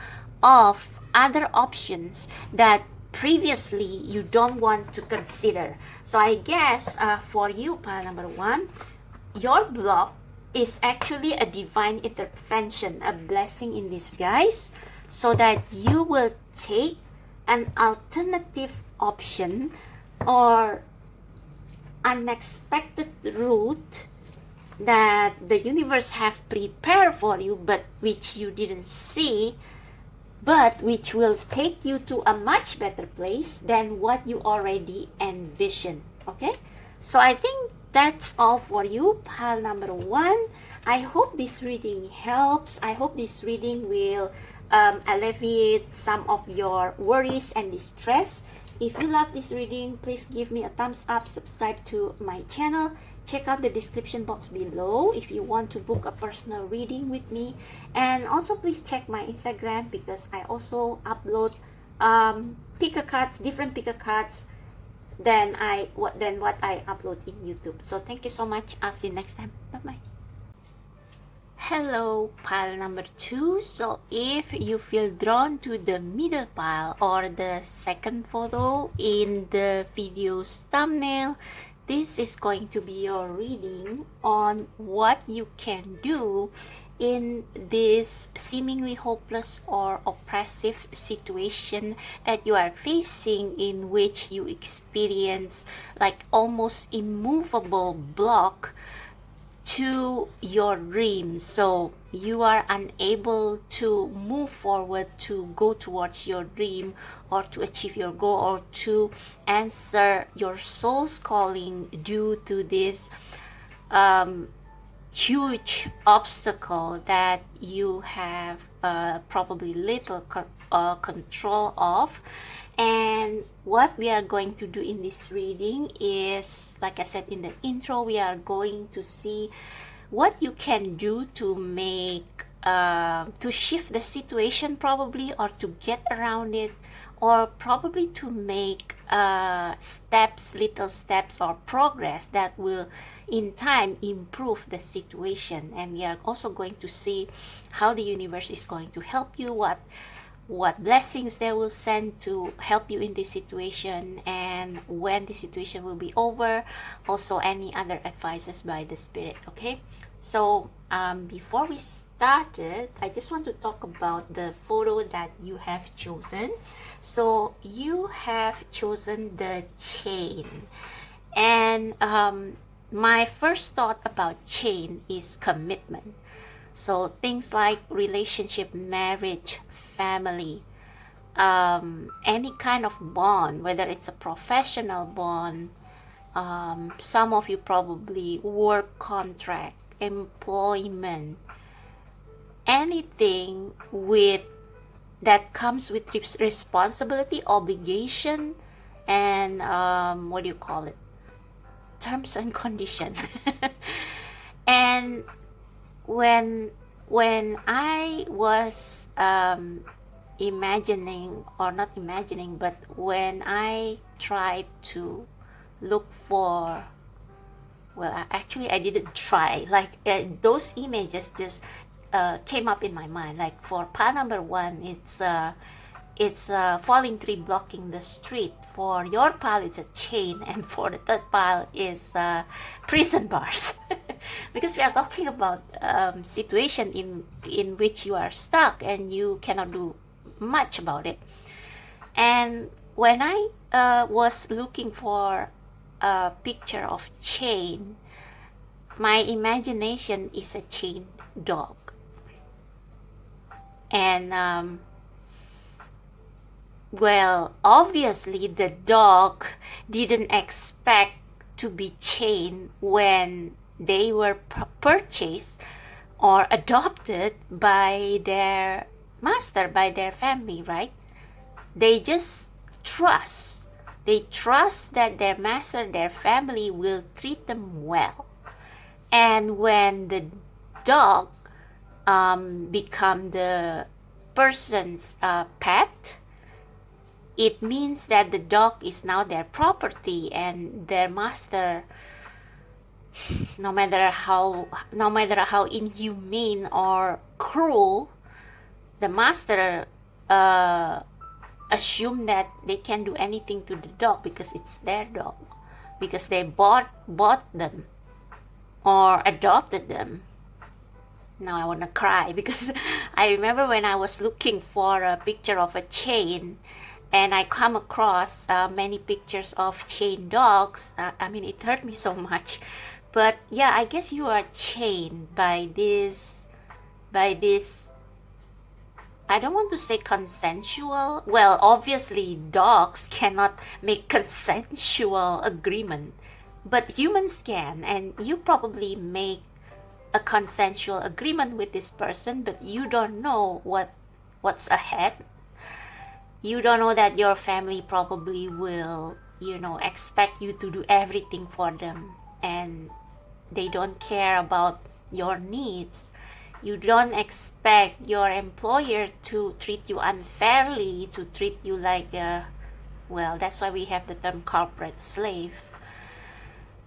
A: of other options that previously you don't want to consider. So I guess for you, pile number 1, your block is actually a divine intervention, a blessing in disguise, so that you will take an alternative option or unexpected route that the universe have prepared for you, but which you didn't see, but which will take you to a much better place than what you already envisioned. Okay, so I think that's all for you, pile number 1. I hope this reading helps. I hope this reading will alleviate some of your worries and distress. If you love this reading, please give me a thumbs up, subscribe to my channel, check out the description box below if you want to book a personal reading with me, and also please check my Instagram because I also upload picker cards, different picker cards than what I upload in YouTube. So thank you so much. I'll see you next time. Bye bye. Hello, pile number 2. So if you feel drawn to the middle pile or the second photo in the video's thumbnail, this is going to be your reading on what you can do in this seemingly hopeless or oppressive situation that you are facing, in which you experience like almost immovable block to your dreams. So you are unable to move forward, to go towards your dream, or to achieve your goal, or to answer your soul's calling due to this huge obstacle that you have probably little control of. And what we are going to do in this reading is, like I said in the intro, we are going to see what you can do to make to shift the situation, probably, or to get around it, or probably to make little steps or progress that will in time improve the situation. And we are also going to see how the universe is going to help you, what blessings they will send to help you in this situation, and when the situation will be over. Also any other advices by the spirit. Okay, so before we started, I just want to talk about the photo that you have chosen. So you have chosen the chain, and my first thought about chain is commitment. So things like relationship, marriage, family, any kind of bond, whether it's a professional bond, some of you probably work contract, employment, anything with that comes with responsibility, obligation, and what do you call it? Terms and conditions. And when I was imagining, or not imagining, but when I tried to look for, well, actually I didn't try, like those images just came up in my mind. Like for pile number 1, it's a falling tree blocking the street. For your pile, it's a chain, and for the third pile is prison bars. Because we are talking about situation in which you are stuck and you cannot do much about it. And when I was looking for a picture of chain, my imagination is a chained dog. And well, obviously the dog didn't expect to be chained when they were purchased or adopted by their master, by their family, right? They just trust. They trust that their master, their family will treat them well. And when the dog become the person's pet, it means that the dog is now their property, and their master, no matter how inhumane or cruel, the master assume that they can do anything to the dog because it's their dog, because they bought them or adopted them. Now I want to cry because I remember when I was looking for a picture of a chain, and I come across many pictures of chained dogs. I mean, it hurt me so much. But yeah, I guess you are chained by this, I don't want to say consensual. Well, obviously dogs cannot make consensual agreement, but humans can, and you probably make a consensual agreement with this person, but you don't know what's ahead. You don't know that your family probably will, expect you to do everything for them, and they don't care about your needs. You don't expect your employer to treat you unfairly, to treat you like well, that's why we have the term corporate slave.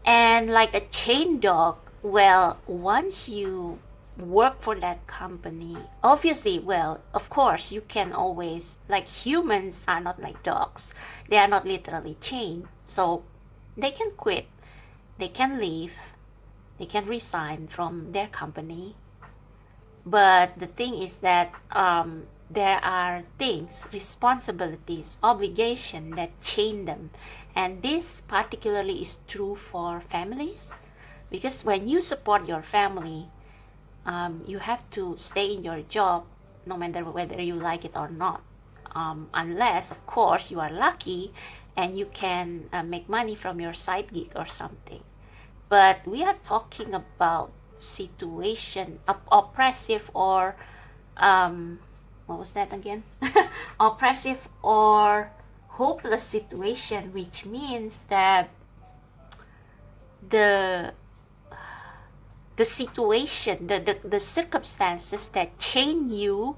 A: And like a chain dog, well, once you work for that company, obviously, well, of course, you can always, like, humans are not like dogs. They are not literally chained. So they can quit, they can leave, they can resign from their company. But the thing is that there are things, responsibilities, obligation that chain them. And this particularly is true for families, because when you support your family, you have to stay in your job no matter whether you like it or not, unless, of course, you are lucky and you can make money from your side gig or something. But we are talking about situation, oppressive or what was that again? Oppressive or hopeless situation, which means that the situation, the circumstances that chain you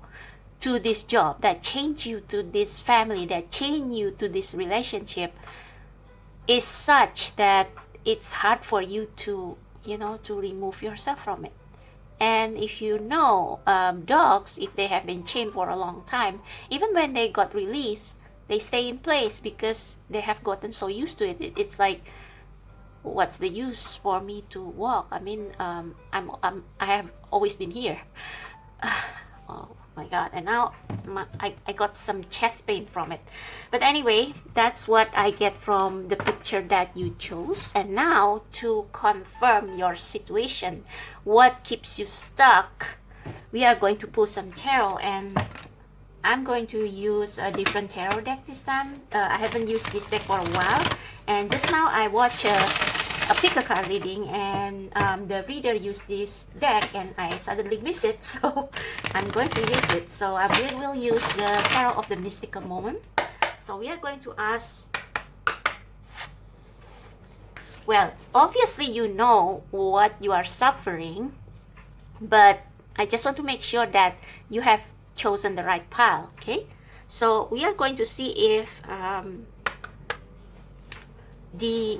A: to this job, that change you to this family, that chain you to this relationship, is such that it's hard for you to remove yourself from it. And if dogs, if they have been chained for a long time, even when they got released, they stay in place because they have gotten so used to it. It's like, what's the use for me to walk? I mean, I have always been here. Oh my god, and now I got some chest pain from it. But anyway, that's what I get from the picture that you chose. And now, to confirm your situation, what keeps you stuck, we are going to pull some tarot, and I'm going to use a different tarot deck this time. I haven't used this deck for a while, and just now I watched a pick a card reading, and the reader used this deck, and I suddenly miss it, so I'm going to use it. So I will use the Tarot of the Mystical Moment. So we are going to ask, well, obviously you know what you are suffering, but I just want to make sure that you have chosen the right pile, okay? So we are going to see if the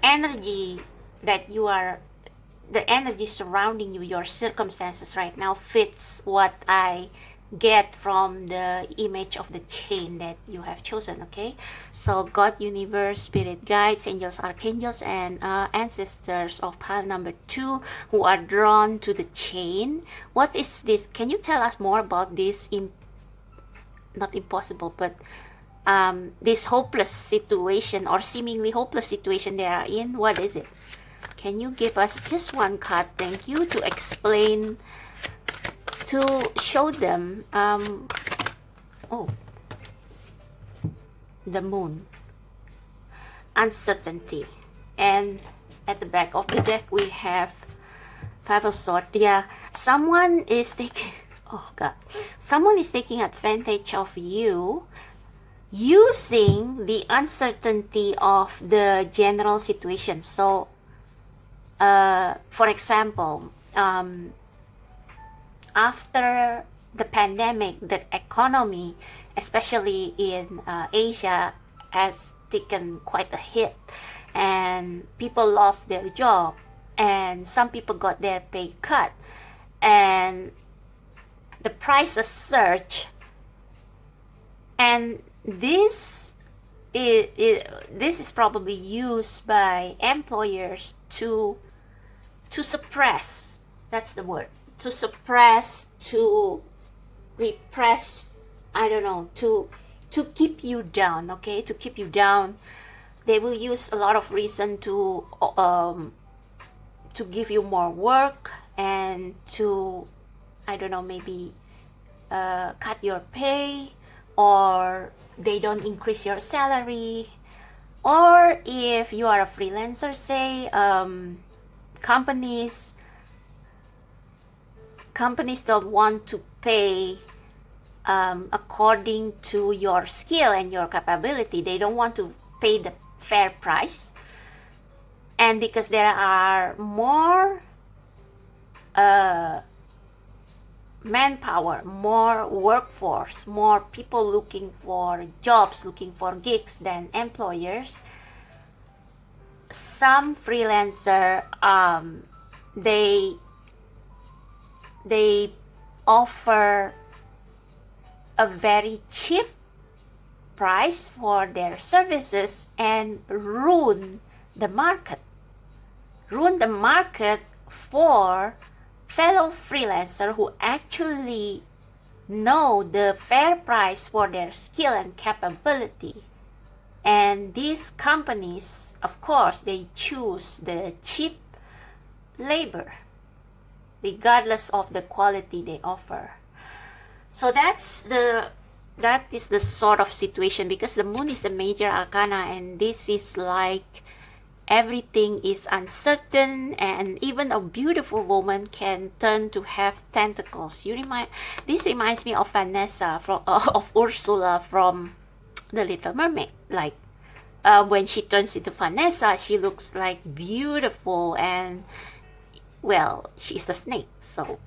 A: energy the energy surrounding you, your circumstances right now, fits what I get from the image of the chain that you have chosen, okay? So God, universe, spirit guides, angels, archangels, and ancestors of pile number 2 who are drawn to the chain, what is this? Can you tell us more about this not impossible, but this hopeless situation or seemingly hopeless situation they are in. What is it? Can you give us just one card, thank you, to explain, to show them? Oh, the moon, uncertainty, and at the back of the deck we have Five of Swords. Yeah, someone is taking, oh god, someone is taking advantage of you using the uncertainty of the general situation. So for example, after the pandemic, the economy, especially in Asia, has taken quite a hit, and people lost their job, and some people got their pay cut, and the prices surge, and this is probably used by employers to suppress, that's the word, to suppress, to repress, I don't know, to keep you down, okay, to keep you down. They will use a lot of reason to give you more work and to, I don't know, maybe cut your pay, or they don't increase your salary, or if you are a freelancer, say, companies don't want to pay according to your skill and your capability. They don't want to pay the fair price, and because there are more manpower, more workforce, more people looking for jobs, looking for gigs than employers, some freelancer they offer a very cheap price for their services and ruin the market for fellow freelancer who actually know the fair price for their skill and capability. And these companies, of course, they choose the cheap labor regardless of the quality they offer. So that is the sort of situation, because the moon is the major arcana, and this is like everything is uncertain, and even a beautiful woman can turn to have tentacles. This reminds me of Vanessa of Ursula from The Little Mermaid. Like when she turns into Vanessa, she looks like beautiful, and well, she's a snake. So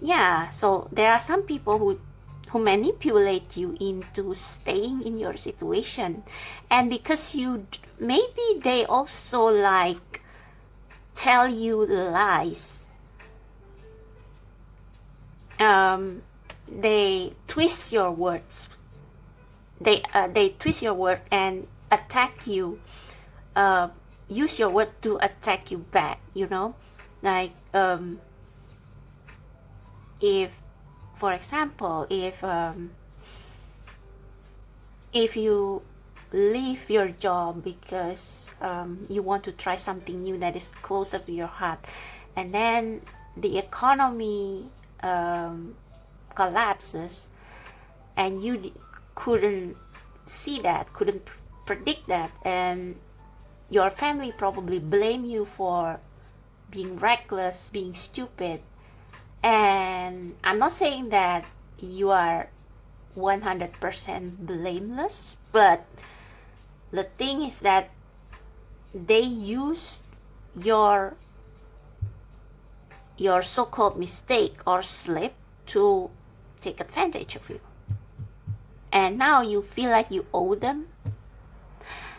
A: yeah, so there are some people who manipulate you into staying in your situation, and because maybe they also like tell you lies. They twist your words. They twist your word and attack you. Use your word to attack you back. You know, like if, for example, if you leave your job because you want to try something new that is closer to your heart, and then the economy collapses, and you couldn't see that, couldn't predict that, and your family probably blame you for being reckless, being stupid. And I'm not saying that you are 100% blameless, but the thing is that they use your so-called mistake or slip to take advantage of you, and now you feel like you owe them.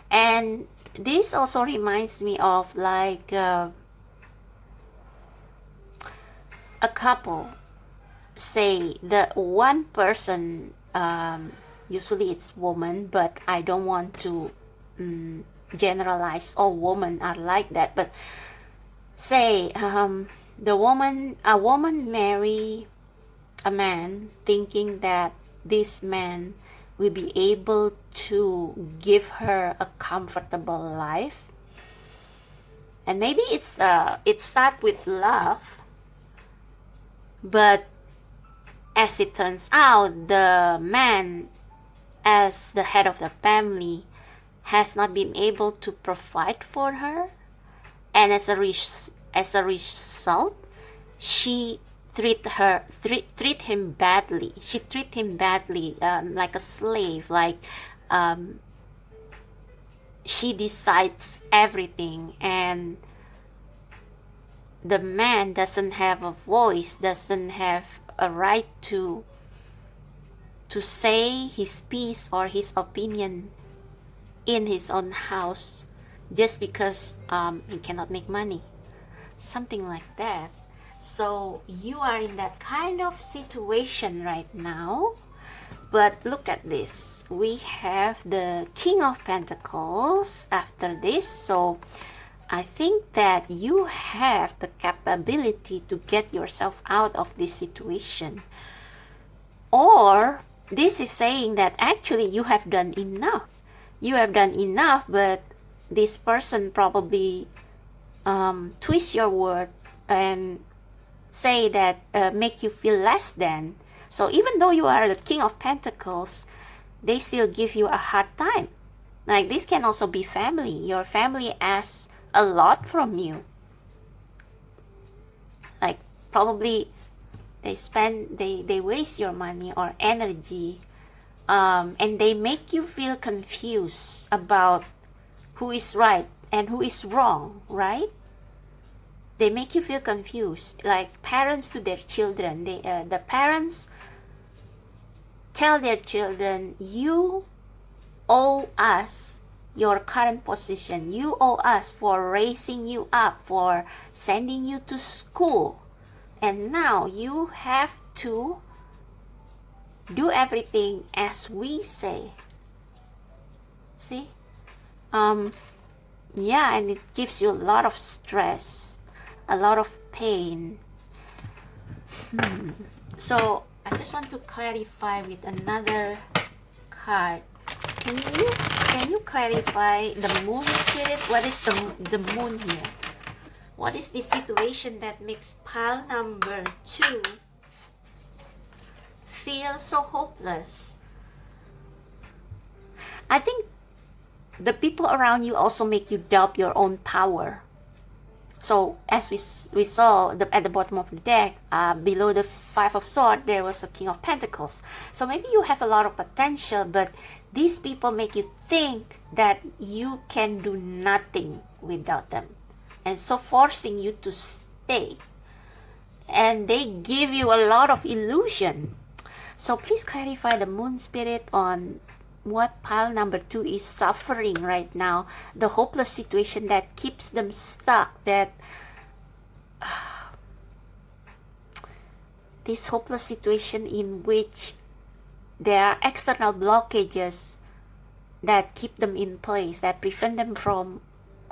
A: And this also reminds me of like a couple, say the one person, usually it's woman, but I don't want to generalize all women are like that, but say a woman marry a man thinking that this man will be able to give her a comfortable life. And maybe it starts with love, but as it turns out, the man, as the head of the family, has not been able to provide for her, and as a result, she treat him badly. She treat him badly, like a slave. Like she decides everything, and the man doesn't have a voice, doesn't have a right to say his piece or his opinion in his own house, just because he cannot make money, something like that. So you are in that kind of situation right now. But look at this, we have the King of Pentacles after this. So I think that you have the capability to get yourself out of this situation. Or this is saying that actually you have done enough. You have done enough, but this person probably twist your word and say that make you feel less than. So even though you are the King of Pentacles, they still give you a hard time. Like this can also be family. Your family asks a lot from you. Like probably they waste your money or energy, and they make you feel confused about who is right and who is wrong, right? They make you feel confused, like parents to their children. The parents tell their children, you owe us your current position. You owe us for raising you up, for sending you to school. And now you have to do everything as we say. See? Yeah, and it gives you a lot of stress, a lot of pain. So I just want to clarify with another card. Can you clarify the moon spirit? What is the moon here? What is the situation that makes pile number 2 feel so hopeless? I think the people around you also make you doubt your own power. So as we saw at the bottom of the deck, below the 5 of Swords, there was a King of Pentacles. So maybe you have a lot of potential, but these people make you think that you can do nothing without them, and so forcing you to stay. And they give you a lot of illusion. So please clarify the moon spirit on what pile number 2 is suffering right now, the hopeless situation that keeps them stuck, that this hopeless situation in which there are external blockages that keep them in place, that prevent them from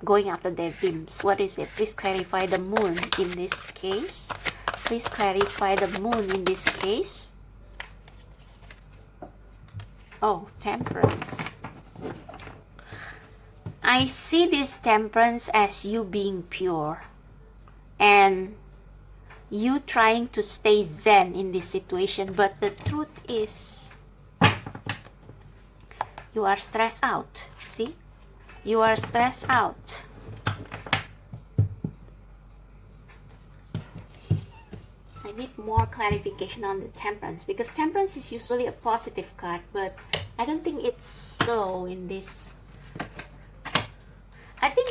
A: going after their dreams. What is it? Please clarify the moon in this case. Please clarify the moon in this case. Oh, Temperance. I see this Temperance as you being pure and you trying to stay zen in this situation, but the truth is you are stressed out. See? You are stressed out. I need more clarification on the Temperance, because Temperance is usually a positive card, but I don't think it's so in this. I think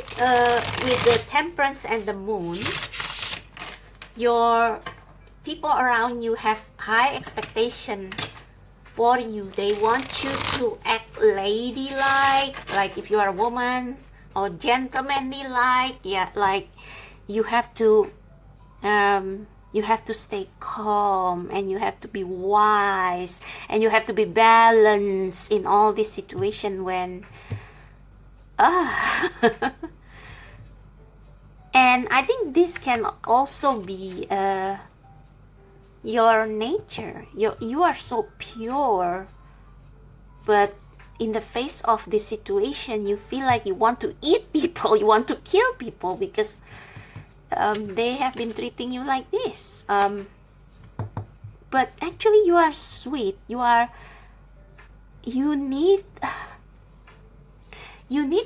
A: with the Temperance and the Moon, your people around you have high expectation for you. They want you to act ladylike, like if you are a woman, or gentlemanly like. Yeah, like you have to stay calm, and you have to be wise, and you have to be balanced in all this situation when and I think this can also be your nature. You are so pure, but in the face of this situation, you feel like you want to eat people, you want to kill people because they have been treating you like this. But actually, you are sweet. You need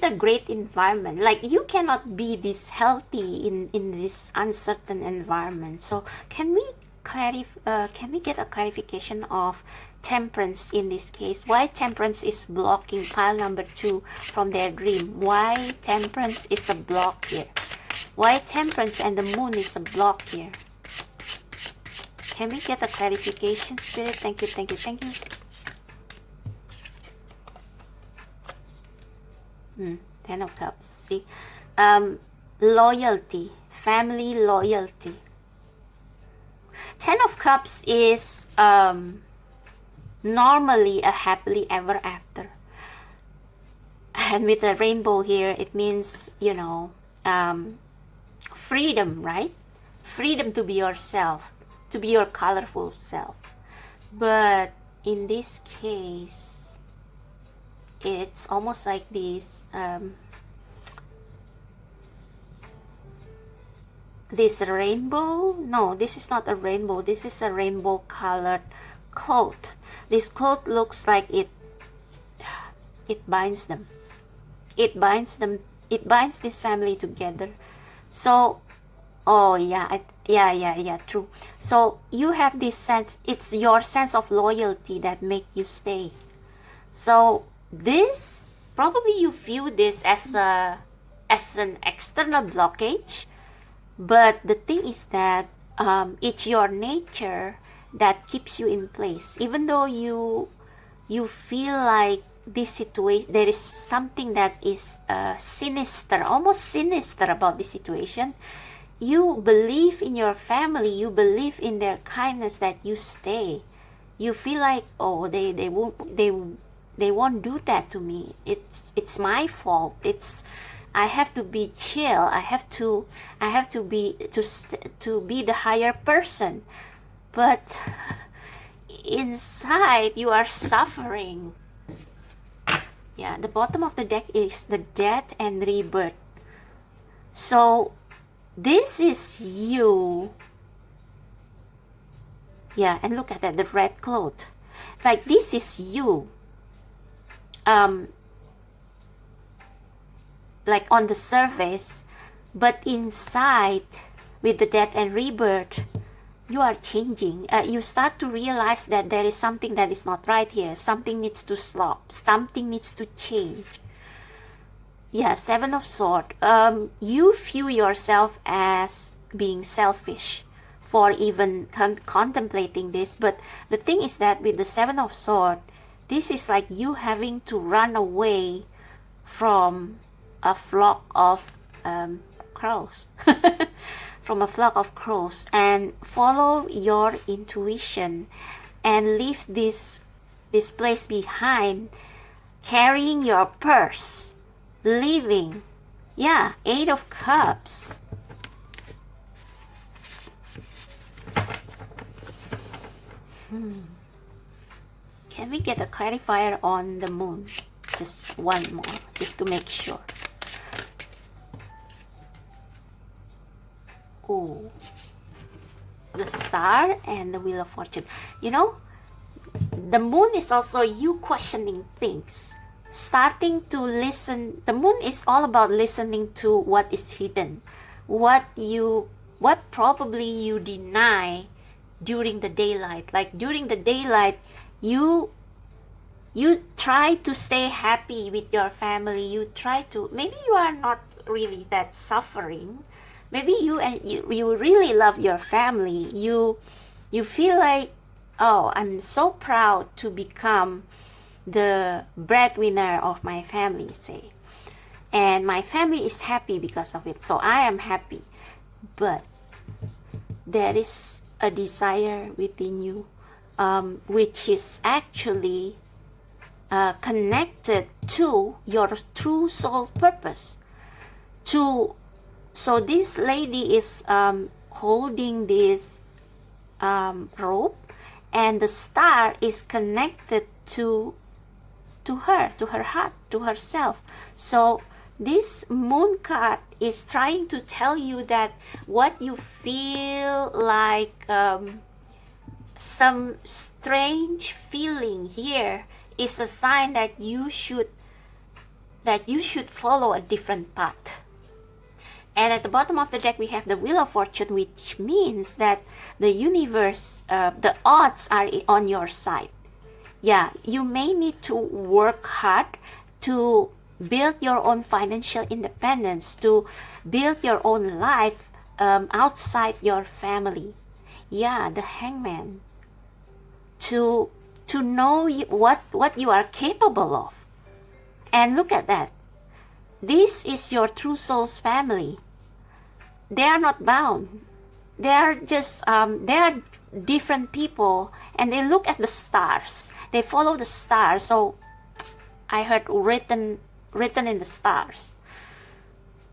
A: a great environment. Like, you cannot be this healthy in this uncertain environment. So can we get a clarification of temperance in this case? Why temperance is blocking pile number 2 from their dream? Why temperance is a block here? Why temperance and the moon is a block here? Can we get a clarification, Spirit? Thank you, thank you, thank you. 10 of Cups. See, loyalty, family loyalty. 10 of Cups is normally a happily ever after. And with the rainbow here, it means, you know, freedom, right? Freedom to be yourself, to be your colorful self. But in this case, it's almost like this this rainbow. No, this is not a rainbow. This is a rainbow colored cloth. This cloth looks like it binds them. It binds them. It binds this family together. So, oh yeah, yeah, true. So you have this sense. It's your sense of loyalty that make you stay. So this, probably you view this as an external blockage, but the thing is that it's your nature that keeps you in place. Even though you feel like this situation, there is something that is sinister, almost sinister about this situation, you believe in your family, you believe in their kindness, that you stay. You feel like, oh, they won't do that to me. It's my fault. I have to be chill. I have to be the higher person. But inside you are suffering. Yeah, the bottom of the deck is the death and rebirth. So this is you. Yeah, and look at that, the red cloth. Like, this is you. Like on the surface, but inside, with the death and rebirth, you are changing. You start to realize that there is something that is not right here. Something needs to stop. Something needs to change. Yeah, 7 of Swords. You view yourself as being selfish for even contemplating this. But the thing is that with the 7 of Swords, this is like you having to run away from a flock of crows. From a flock of crows, and follow your intuition and leave this place behind, carrying your purse, leaving. Yeah, 8 of Cups. Can we get a clarifier on the moon? Just one more, just to make sure. Oh, the Star and the Wheel of Fortune. You know, the moon is also you questioning things, starting to listen. The moon is all about listening to what is hidden, what probably you deny during the daylight. Like during the daylight, you try to stay happy with your family. You try to, maybe you are not really that suffering. Maybe you really love your family. You feel like, oh, I'm so proud to become the breadwinner of my family, say. And my family is happy because of it. So I am happy. But there is a desire within you, which is actually connected to your true soul purpose. So this lady is holding this rope, and the star is connected to her heart, to herself. So this moon card is trying to tell you that what you feel like, some strange feeling here, is a sign that you should follow a different path. And at the bottom of the deck, we have the Wheel of Fortune, which means that the universe, the odds are on your side. Yeah, you may need to work hard to build your own financial independence, to build your own life outside your family. Yeah, the Hangman. To know what you are capable of. And look at that. This is your true soul's family. They are not bound. They are just they are different people, and they look at the stars. They follow the stars. So I heard written in the stars.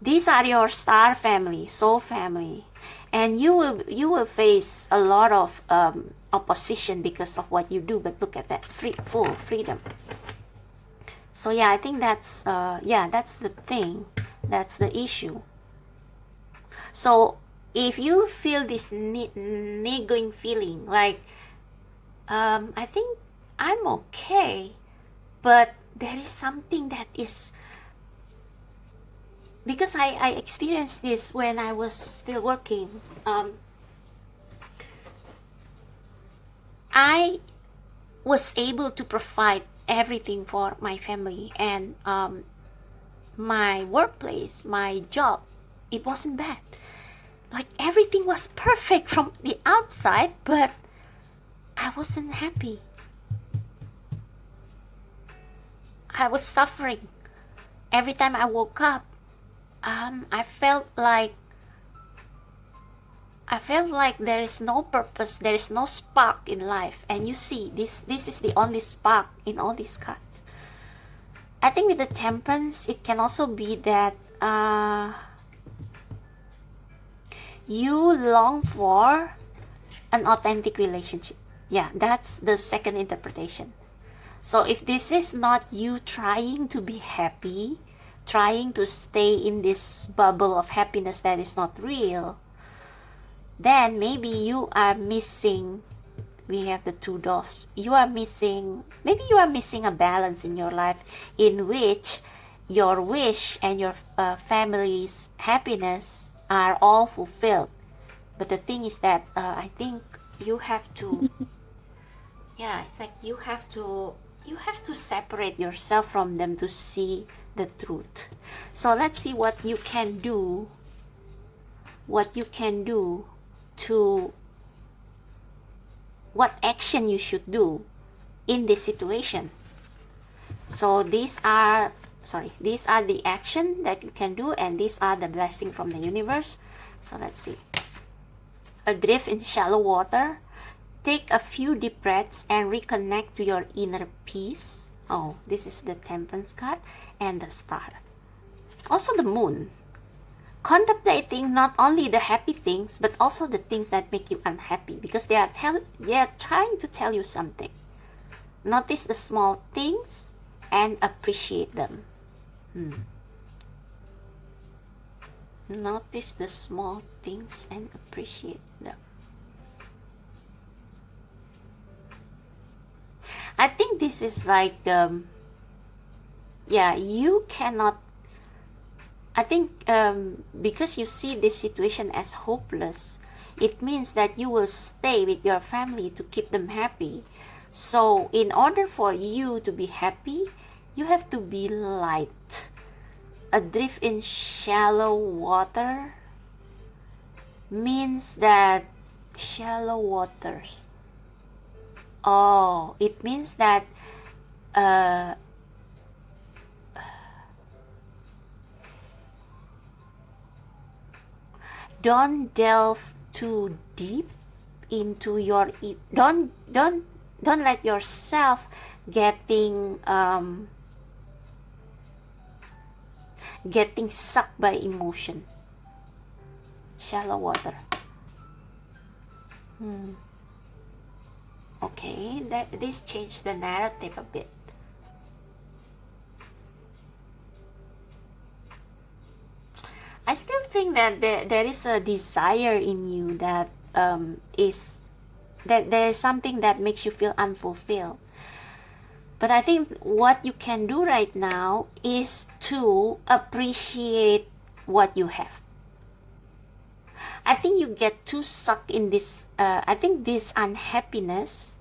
A: These are your star family, soul family, and you will face a lot of opposition because of what you do. But look at that, full freedom. So yeah, I think that's that's the thing, that's the issue. So if you feel this niggling feeling like, I think I'm okay, but there is something that is, because I experienced this when I was still working. I was able to provide everything for my family, and my workplace, my job, it wasn't bad. Like everything was perfect from the outside, but I wasn't happy. I was suffering. Every time I woke up, I felt like there is no purpose, there is no spark in life. And you see, this is the only spark in all these cards. I think with the Temperance, it can also be that you long for an authentic relationship. Yeah, that's the second interpretation. So if this is not you trying to be happy, trying to stay in this bubble of happiness that is not real, then maybe you are missing, we have the two doves, maybe you are missing a balance in your life in which your wish and your family's happiness are all fulfilled. But the thing is that I think you have to yeah, it's like you have to separate yourself from them to see the truth. So let's see what you can do to, what action you should do in this situation. So these are the action that you can do, and these are the blessing from the universe. So let's see. Adrift in shallow water. Take a few deep breaths and reconnect to your inner peace. Oh, this is the Temperance card and the Star. Also the Moon. Contemplating not only the happy things, but also the things that make you unhappy, because they are trying to tell you something. Notice the small things and appreciate them. Notice the small things and appreciate them. I think this is like, you cannot, I think because you see this situation as hopeless, it means that you will stay with your family to keep them happy. So in order for you to be happy, you have to be light. Adrift in shallow water means that shallow waters. Oh, it means that don't delve too deep into your don't let yourself getting sucked by emotion. Shallow water. Okay, this changed the narrative a bit. I still think that there is a desire in you that there is something that makes you feel unfulfilled. But I think what you can do right now is to appreciate what you have. I think you get too sucked in this, I think this unhappiness,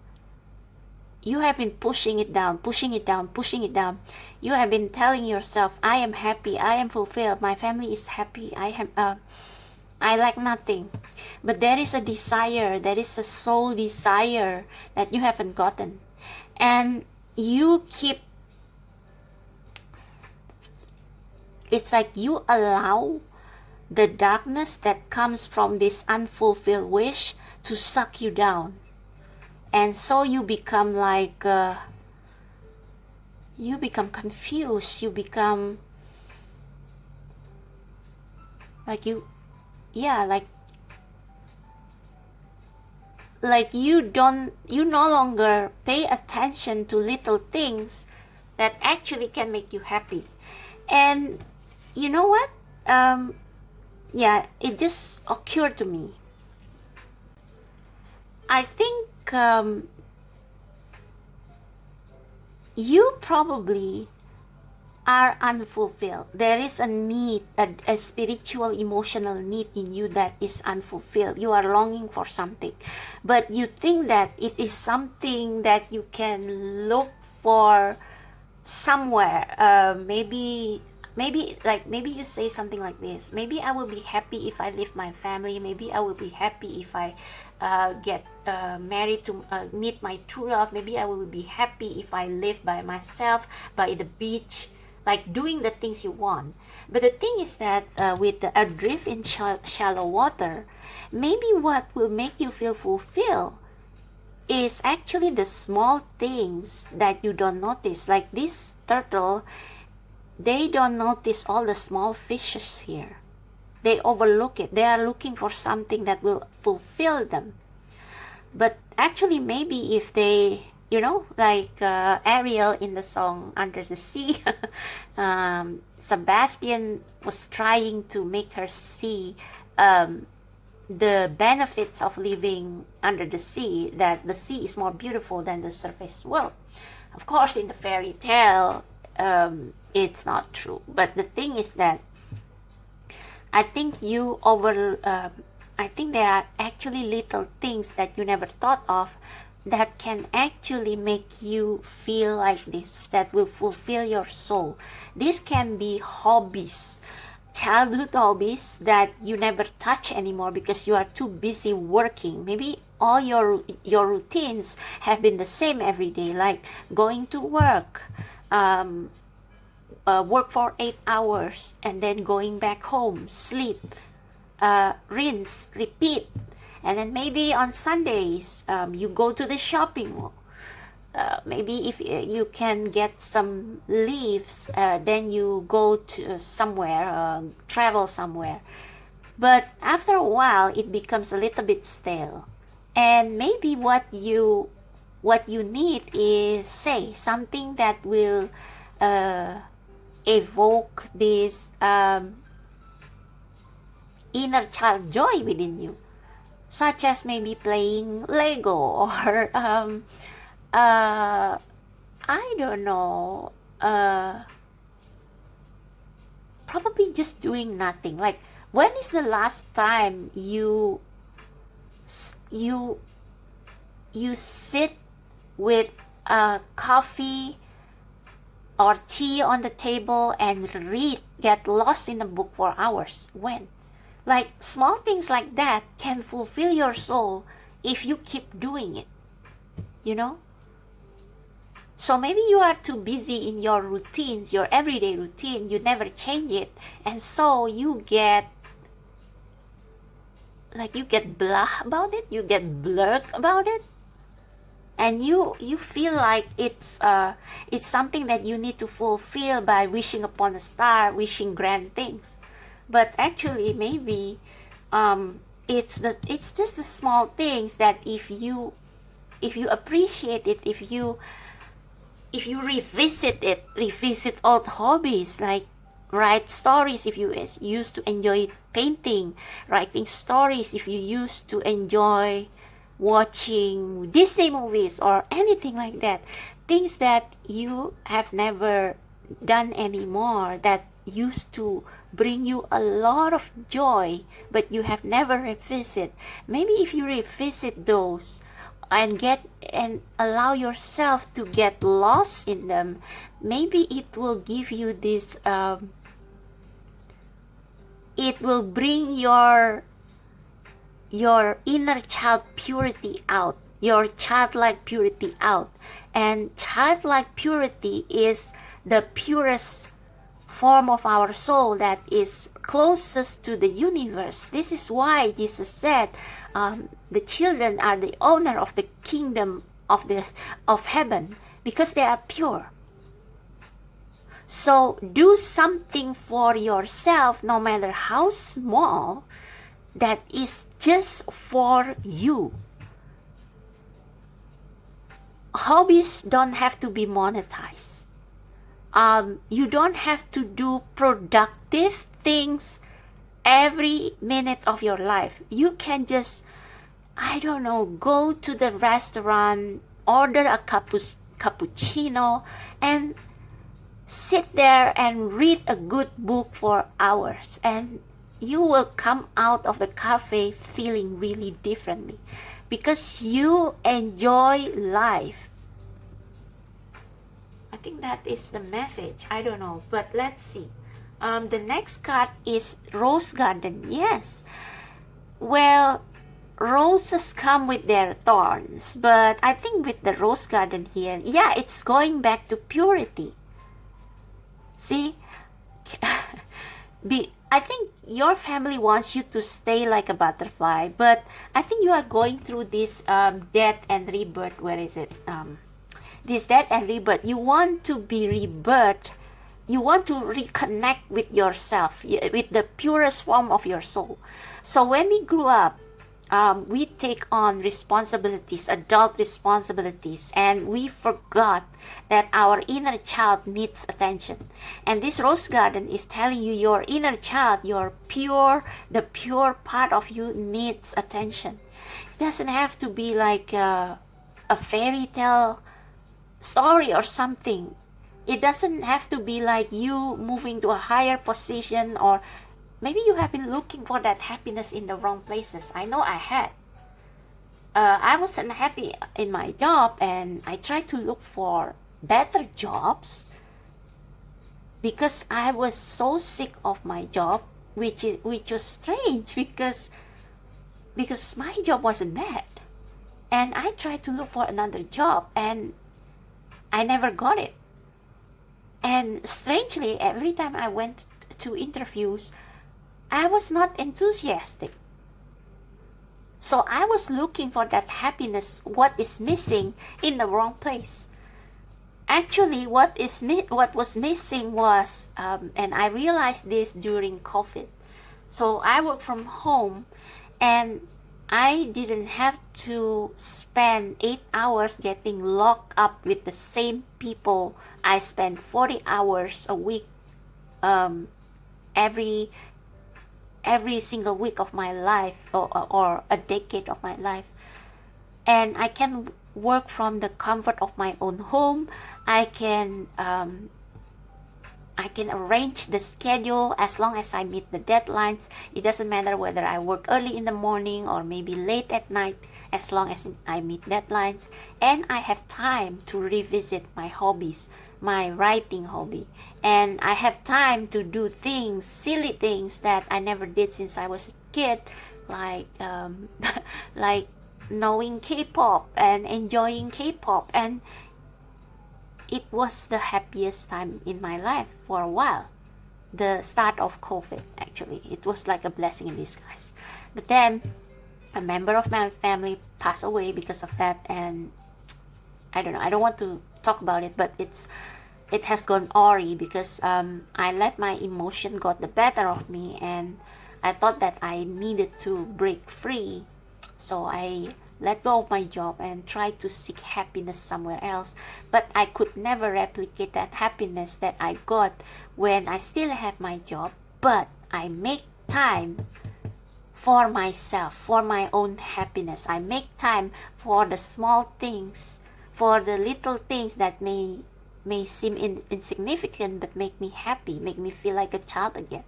A: you have been pushing it down, pushing it down, pushing it down. You have been telling yourself, I am happy, I am fulfilled, my family is happy, I lack nothing. But there is a desire, there is a soul desire that you haven't gotten. And you keep, it's like you allow the darkness that comes from this unfulfilled wish to suck you down. And so you become like, you become confused, you become like like you no longer pay attention to little things that actually can make you happy. And you know what, yeah, it just occurred to me. I think you probably are unfulfilled. There is a need, a spiritual, emotional need in you that is unfulfilled. You are longing for something, but you think that it is something that you can look for somewhere. Maybe you say something like this: maybe I will be happy if I leave my family, maybe I will be happy if I get married to meet my true love, maybe I will be happy if I live by myself by the beach, like doing the things you want. But the thing is that with the adrift in shallow water, maybe what will make you feel fulfilled is actually the small things that you don't notice. Like this turtle, they don't notice all the small fishes here. They overlook it. They are looking for something that will fulfill them. But actually, maybe if they, like Ariel in the song Under the Sea, Sebastian was trying to make her see the benefits of living under the sea, that the sea is more beautiful than the surface world. Of course, in the fairy tale, it's not true. But the thing is that I think I think there are actually little things that you never thought of that can actually make you feel like this, that will fulfill your soul. This can be hobbies, childhood hobbies that you never touch anymore because you are too busy working. Maybe all your routines have been the same every day, like going to work, work for 8 hours and then going back home, sleep, rinse, repeat. And then maybe on Sundays you go to the shopping mall. Maybe if you can get some leaves, then you go to somewhere, travel somewhere. But after a while it becomes a little bit stale, and maybe what you need is, say, something that will evoke this inner child joy within you, such as maybe playing Lego or I don't know, probably just doing nothing. Like, when is the last time you sit with coffee or tea on the table and read, get lost in a book for hours? When? Like, small things like that can fulfill your soul if you keep doing it, So maybe you are too busy in your routines, your everyday routine, you never change it, and so you get blah about it, you get blurred about it, and you feel like it's something that you need to fulfill by wishing upon a star, wishing grand things. But actually, maybe it's just the small things that if you if you appreciate it, if you revisit old hobbies, like write stories if you used to enjoy painting, writing stories if you used to enjoy watching Disney movies or anything like that, things that you have never done anymore that used to bring you a lot of joy but you have never revisit. Maybe if you revisit those and allow yourself to get lost in them, maybe it will give you this it will bring your inner child purity out, your childlike purity out. And childlike purity is the purest form of our soul that is closest to the universe. This is why Jesus said the children are the owner of the kingdom of heaven, because they are pure. So do something for yourself, no matter how small, that is just for you. Hobbies don't have to be monetized. You don't have to do productive things every minute of your life. You can just, I don't know, go to the restaurant, order a cappuccino, and sit there and read a good book for hours, and you will come out of the cafe feeling really differently because you enjoy life. I think that is the message. I don't know, but let's see. The next card is Rose Garden. Yes. Well, roses come with their thorns, but I think with the Rose Garden here, yeah, it's going back to purity. See? I think your family wants you to stay like a butterfly, but I think you are going through this death and rebirth. Where is it? This death and rebirth. You want to be rebirth. You want to reconnect with yourself, with the purest form of your soul. So when we grew up, we take on responsibilities, adult responsibilities, and we forgot that our inner child needs attention. And this Rose Garden is telling you your inner child, the pure part of you needs attention. It doesn't have to be like a fairy tale story or something. It doesn't have to be like you moving to a higher position, or maybe you have been looking for that happiness in the wrong places. I know I had. I was unhappy in my job, and I tried to look for better jobs because I was so sick of my job, which was strange because my job wasn't bad, and I tried to look for another job, and I never got it. And strangely, every time I went to interviews, I was not enthusiastic. So I was looking for that happiness, what is missing, in the wrong place. Actually, what was missing was, and I realized this during COVID. So I work from home, and I didn't have to spend 8 hours getting locked up with the same people. I spend 40 hours a week, every single week of my life, or a decade of my life. And I can work from the comfort of my own home. I can arrange the schedule as long as I meet the deadlines. It doesn't matter whether I work early in the morning or maybe late at night, as long as I meet deadlines. And I have time to revisit my hobbies, my writing hobby. And I have time to do things, silly things that I never did since I was a kid, like like knowing K-pop and enjoying K-pop. And it was the happiest time in my life for a while. The start of COVID, actually. It was like a blessing in disguise. But then a member of my family passed away because of that, and I don't know, I don't want to talk about it, but it has gone awry because I let my emotion got the better of me, and I thought that I needed to break free. So I let go of my job and try to seek happiness somewhere else. But I could never replicate that happiness that I got when I still have my job, but I make time for myself, for my own happiness. I make time for the small things, for the little things that may seem insignificant but make me happy, make me feel like a child again,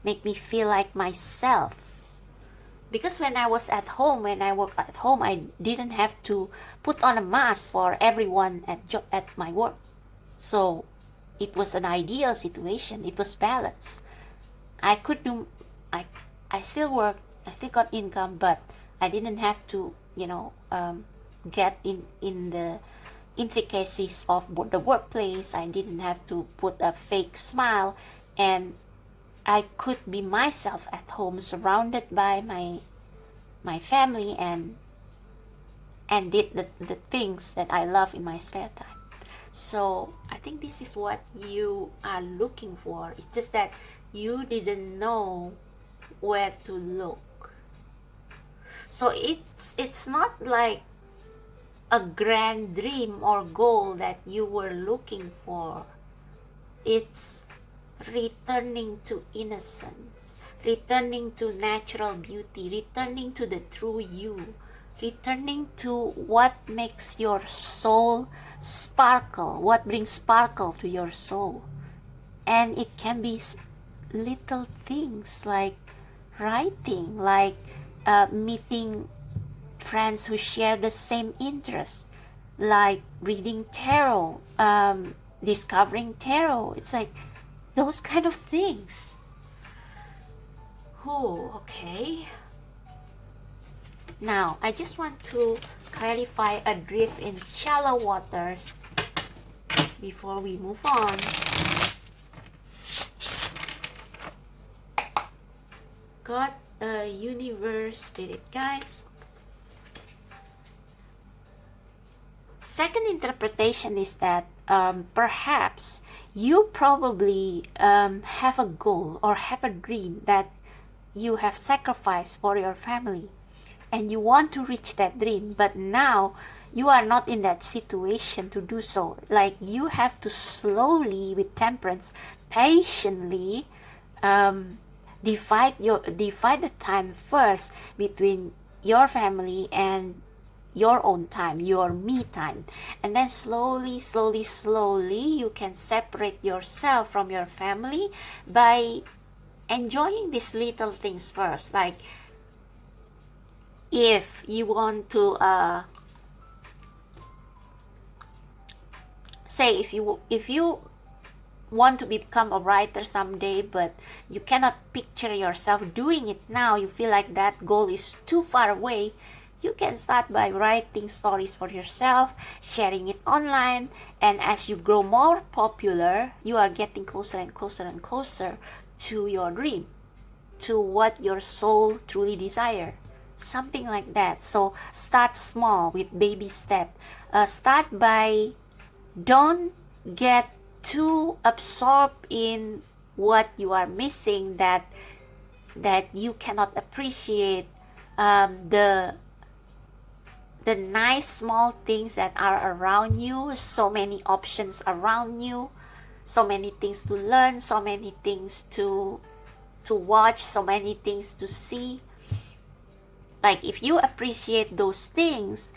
A: make me feel like myself. Because when I was at home, when I work at home, I didn't have to put on a mask for everyone at my work. So it was an ideal situation. It was balanced. I could do, I still work, I still got income, but I didn't have to, get in the intricacies of the workplace. I didn't have to put a fake smile, and I could be myself at home, surrounded by my family, and did the things that I love in my spare time. So I think this is what you are looking for. It's just that you didn't know where to look. So it's not like a grand dream or goal that you were looking for. It's returning to innocence, returning to natural beauty, returning to the true you, returning to what makes your soul sparkle, what brings sparkle to your soul. And it can be little things like writing, like meeting friends who share the same interests, like reading tarot, discovering tarot. It's like those kind of things. Oh, okay. Now, I just want to clarify a drift in shallow waters before we move on. God, universe, spirit guides. Second interpretation is that perhaps you probably have a goal or have a dream that you have sacrificed for your family, and you want to reach that dream, but now you are not in that situation to do so. Like, you have to slowly, with temperance, patiently divide the time first between your family and your own time, your me time, and then slowly you can separate yourself from your family by enjoying these little things first. Like, if you want to say, if you want to become a writer someday, but you cannot picture yourself doing it now, you feel like that goal is too far away, you can start by writing stories for yourself, sharing it online, and as you grow more popular, you are getting closer and closer to your dream, to what your soul truly desires. Something like that. So start small with baby step. Start by, don't get too absorbed in what you are missing, that you cannot appreciate the nice small things that are around you. So many options around you, so many things to learn, so many things to watch, so many things to see. Like, if you appreciate those things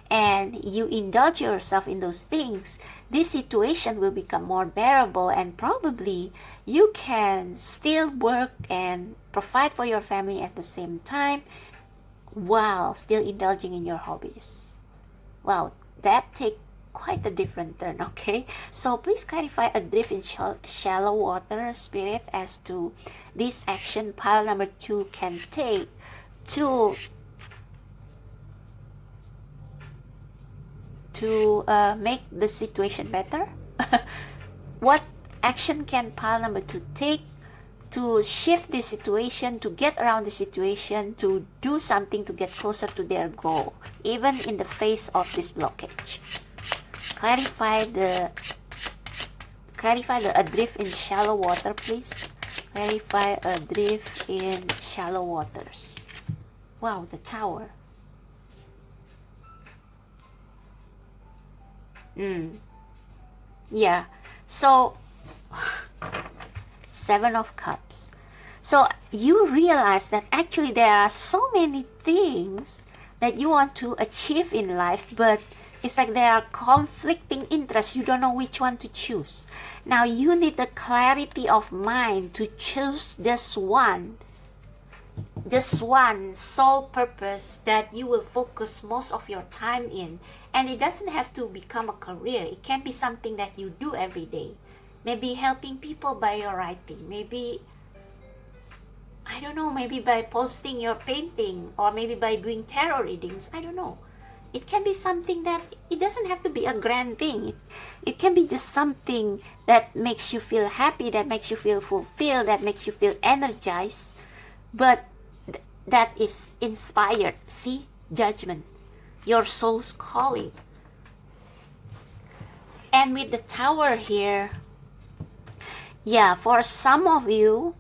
A: and you indulge yourself in those things, this situation will become more bearable, and probably you can still work and provide for your family at the same time while still indulging in your hobbies. Wow, that takes quite a different turn, okay? So please clarify a drift in shallow water, spirit, as to this action pile number 2 can take to make the situation better. What action can pile number 2 take to shift the situation, to get around the situation, to do something to get closer to their goal, even in the face of this blockage? Clarify the adrift in shallow water, please. Clarify adrift in shallow waters. Wow, the Tower. Mm. Yeah. So, Seven of Cups. So you realize that actually there are so many things that you want to achieve in life, but it's like there are conflicting interests. You don't know which one to choose. Now you need the clarity of mind to choose just one sole purpose that you will focus most of your time in. And it doesn't have to become a career. It can be something that you do every day. Maybe helping people by your writing. Maybe, I don't know, maybe by posting your painting, or maybe by doing tarot readings. I don't know. It can be something that, it doesn't have to be a grand thing. It can be just something that makes you feel happy, that makes you feel fulfilled, that makes you feel energized. But that is inspired. See? Judgment. Your soul's calling. And with the Tower here, yeah, for some of you,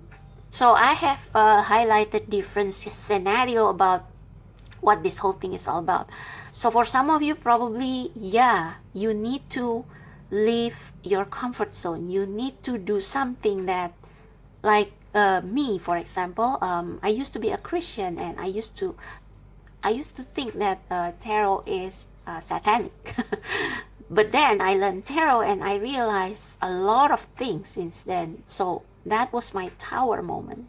A: so I have highlighted different scenario about what this whole thing is all about. So for some of you, probably, yeah, you need to leave your comfort zone. You need to do something that, like me, for example, I used to be a Christian, and I used to think that tarot is satanic. But then I learned tarot, and I realized a lot of things since then. So that was my Tower moment.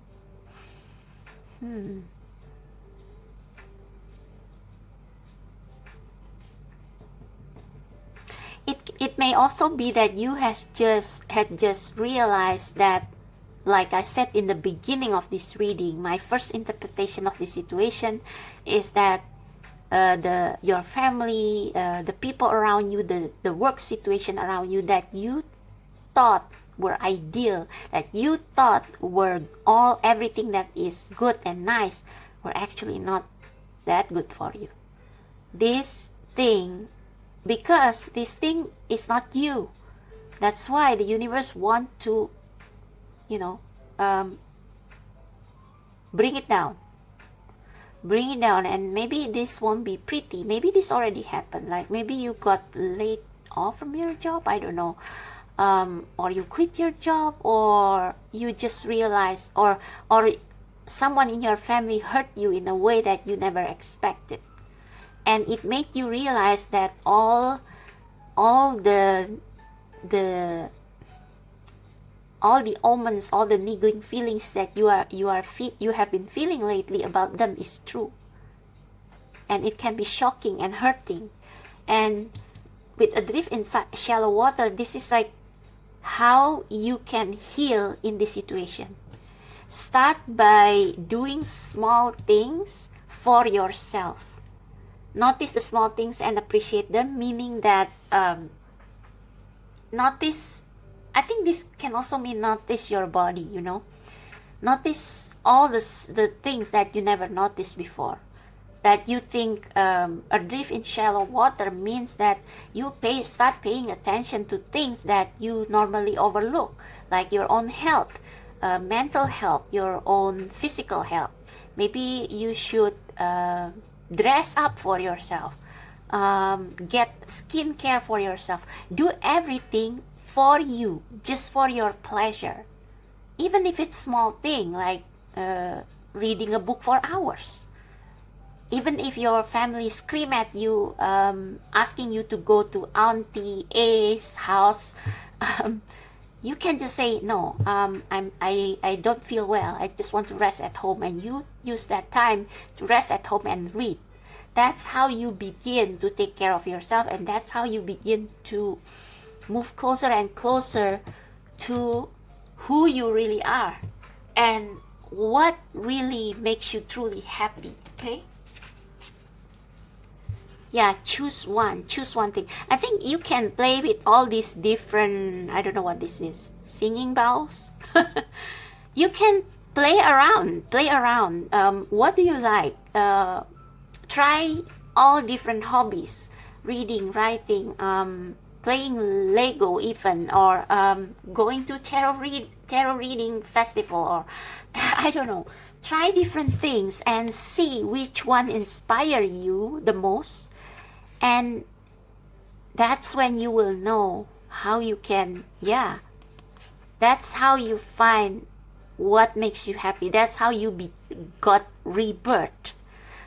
A: It may also be that you had just realized that, like I said in the beginning of this reading, my first interpretation of the situation is that your family, the people around you, the work situation around you that you thought were ideal, that you thought were everything that is good and nice, were actually not that good for you. This thing, because this thing is not you, that's why the universe want to, you know, bring it down. And maybe this won't be pretty. Maybe this already happened. Like maybe you got laid off from your job, I don't know, or you quit your job, or you just realized, or someone in your family hurt you in a way that you never expected, and it made you realize that all the omens, all the niggling feelings that you have been feeling lately about them is true. And it can be shocking and hurting. And with Adrift in Shallow Water, this is like how you can heal in this situation. Start by doing small things for yourself. Notice the small things and appreciate them, meaning that notice, I think this can also mean notice your body, you know. Notice all the things that you never noticed before. That you think Adrift in Shallow Water means that you start paying attention to things that you normally overlook, like your own health, mental health, your own physical health. Maybe you should dress up for yourself, get skincare for yourself, do everything for you, just for your pleasure. Even if it's small thing, like reading a book for hours. Even if your family scream at you, asking you to go to Auntie A's house, you can just say no. I don't feel well. I just want to rest at home, and you use that time to rest at home and read. That's how you begin to take care of yourself, and that's how you begin to move closer and closer to who you really are and what really makes you truly happy. Okay? Yeah, choose one thing. I think you can play with all these different, I don't know what this is, singing bowls. You can play around. What do you like? Try all different hobbies, reading, writing, playing Lego even, or going to tarot reading festival, or I don't know. Try different things and see which one inspire you the most, and that's when you will know how you can, that's how you find what makes you happy. That's how you got rebirth.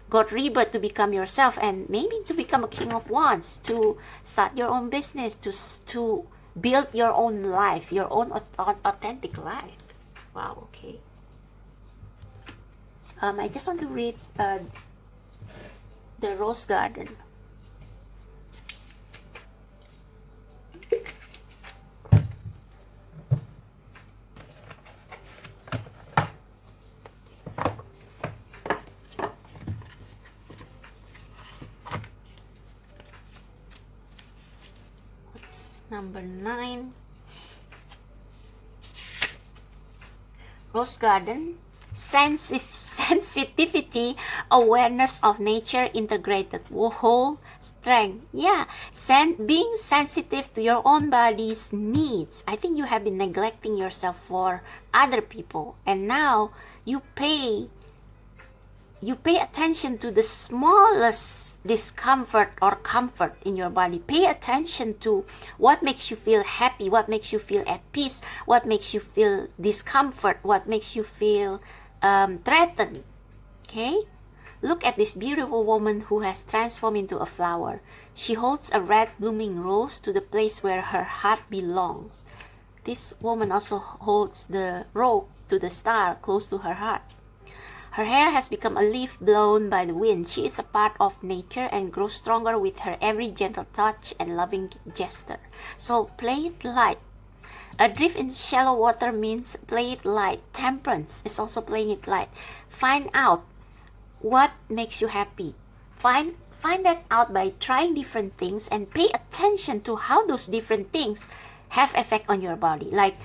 A: Got rebirth to become yourself, and maybe to become a king of wands, to start your own business, to build your own life, your own authentic life. Wow, okay. I just want to read the Rose Garden. Number 9, Rose Garden. Sensitivity, awareness of nature, integrated whole, strength. Being sensitive to your own body's needs. I think you have been neglecting yourself for other people, and now you pay attention to the smallest discomfort or comfort in your body. Pay attention to what makes you feel happy, what makes you feel at peace, what makes you feel discomfort, what makes you feel threatened. Okay, look at this beautiful woman who has transformed into a flower. She holds a red blooming rose to the place where her heart belongs. This woman also holds the rope to the star close to her heart. Her hair has become a leaf blown by the wind. She is a part of nature and grows stronger with her every gentle touch and loving gesture. So play it light. Adrift in shallow water means play it light. Temperance is also playing it light. Find out what makes you happy. Find that out by trying different things, and pay attention to how those different things have effect on your body. Like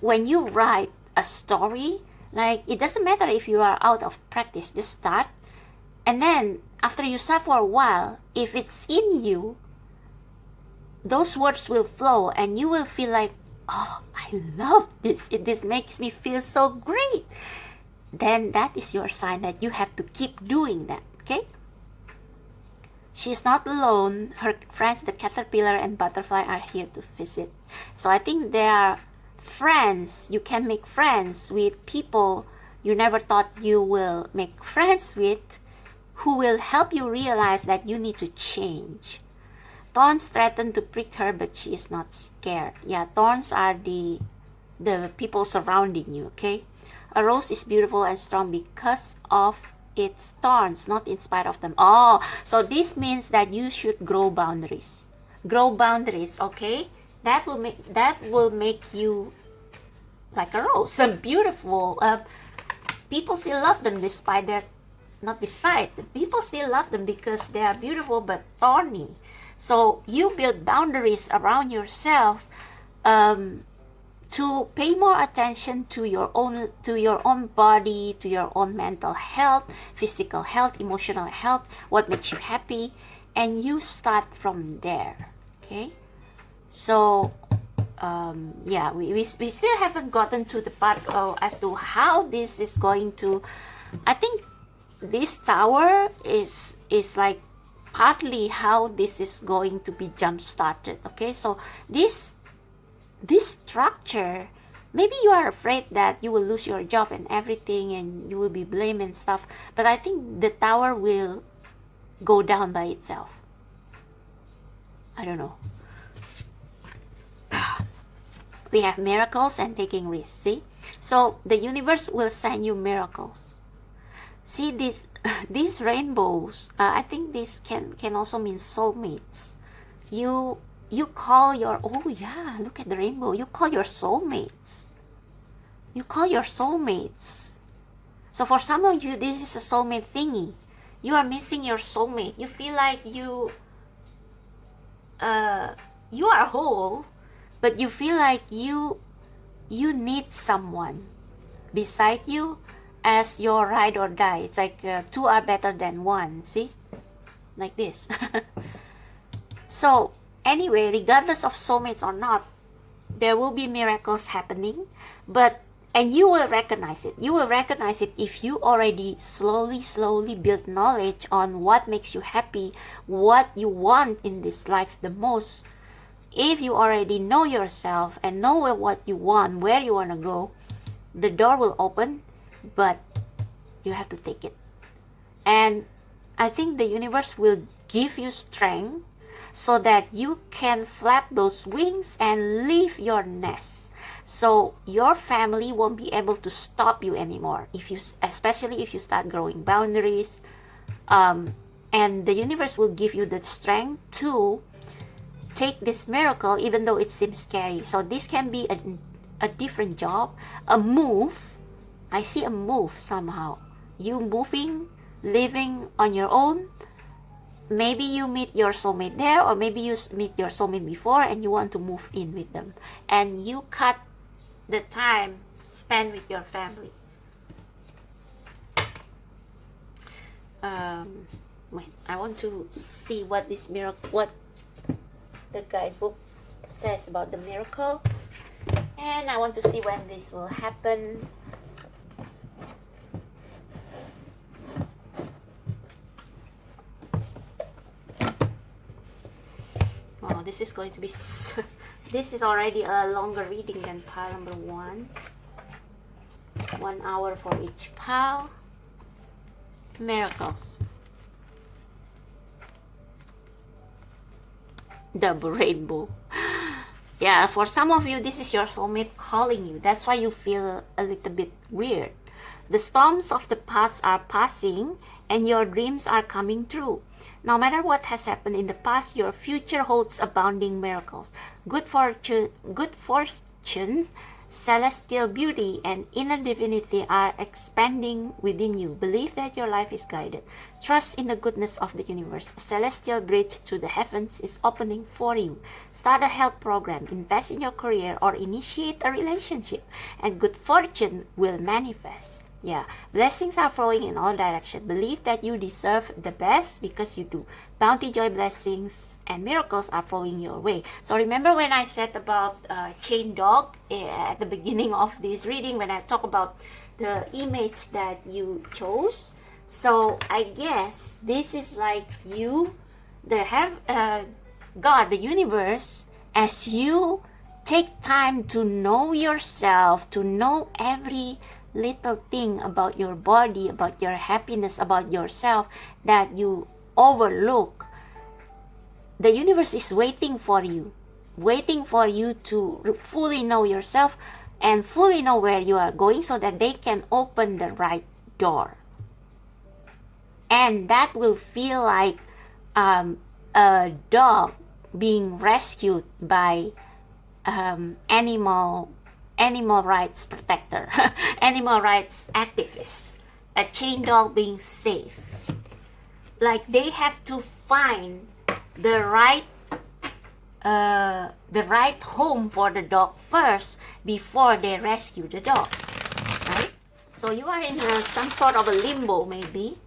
A: when you write a story, like it doesn't matter if you are out of practice, just start, and then after you start for a while, if it's in you, those words will flow and you will feel like, oh, I love this, this makes me feel so great. Then that is your sign that you have to keep doing that. Okay, she is not alone. Her friends, the caterpillar and butterfly, are here to visit. So I think there are friends. You can make friends with people you never thought you will make friends with, who will help you realize that you need to change. Thorns threaten to prick her, but she is not scared. Thorns are the people surrounding you. Okay, a rose is beautiful and strong because of its thorns, not in spite of them. Oh, so this means that you should grow boundaries. Okay, that will make you like a rose. So beautiful. People still love them people still love them because they are beautiful but thorny. So you build boundaries around yourself to pay more attention to your own body, to your own mental health, physical health, emotional health, what makes you happy, and you start from there. Okay, so we still haven't gotten to the part as to how this is going to. I think this tower is like partly how this is going to be jump started. Okay, so this structure, maybe you are afraid that you will lose your job and everything and you will be blamed and stuff, but I think the tower will go down by itself. I don't know. We have miracles and taking risks. See, so the universe will send you miracles. See these rainbows. I think this can also mean soulmates. You call your, oh yeah, look at the rainbow. You call your soulmates. So for some of you, this is a soulmate thingy. You are missing your soulmate. You feel like you are whole, but you feel like you need someone beside you as your ride or die. It's like two are better than one. See, like this. So anyway, regardless of soulmates or not, there will be miracles happening. But And you will recognize it. You will recognize it if you already slowly build knowledge on what makes you happy, what you want in this life the most. If you already know yourself and know what you want, where you want to go, the door will open, but you have to take it. And I think the universe will give you strength so that you can flap those wings and leave your nest. So your family won't be able to stop you anymore, especially if you start growing boundaries. And the universe will give you the strength to take this miracle, even though it seems scary. So this can be a different job, a move. I see a move somehow. You moving, living on your own. Maybe you meet your soulmate there, or maybe you meet your soulmate before and you want to move in with them. And you cut the time spent with your family. Wait, I want to see what this miracle, what the guidebook says about the miracle. And I want to see when this will happen. Wow, this is going to be this is already a longer reading than pile number 1. 1 hour for each pile. Miracles. Double rainbow. Yeah, for some of you, this is your soulmate calling you. That's why you feel a little bit weird. The storms of the past are passing and your dreams are coming true. No matter what has happened in the past, your future holds abounding miracles. Good fortune, celestial beauty, and inner divinity are expanding within you. Believe that your life is guided. Trust in the goodness of the universe. A celestial bridge to the heavens is opening for you. Start a health program, invest in your career, or initiate a relationship, and good fortune will manifest. Yeah, blessings are flowing in all directions. Believe that you deserve the best because you do. Bounty, joy, blessings, and miracles are flowing your way. So remember when I said about chain dog at the beginning of this reading, when I talk about the image that you chose. So I guess this is like you, God, the universe, as you take time to know yourself, to know every little thing about your body, about your happiness, about yourself that you overlook. The universe is waiting for you to fully know yourself and fully know where you are going so that they can open the right door. And that will feel like a dog being rescued by animal rights protector, animal rights activist, a chain dog being safe. Like they have to find the right home for the dog first before they rescue the dog, right? So you are in some sort of a limbo maybe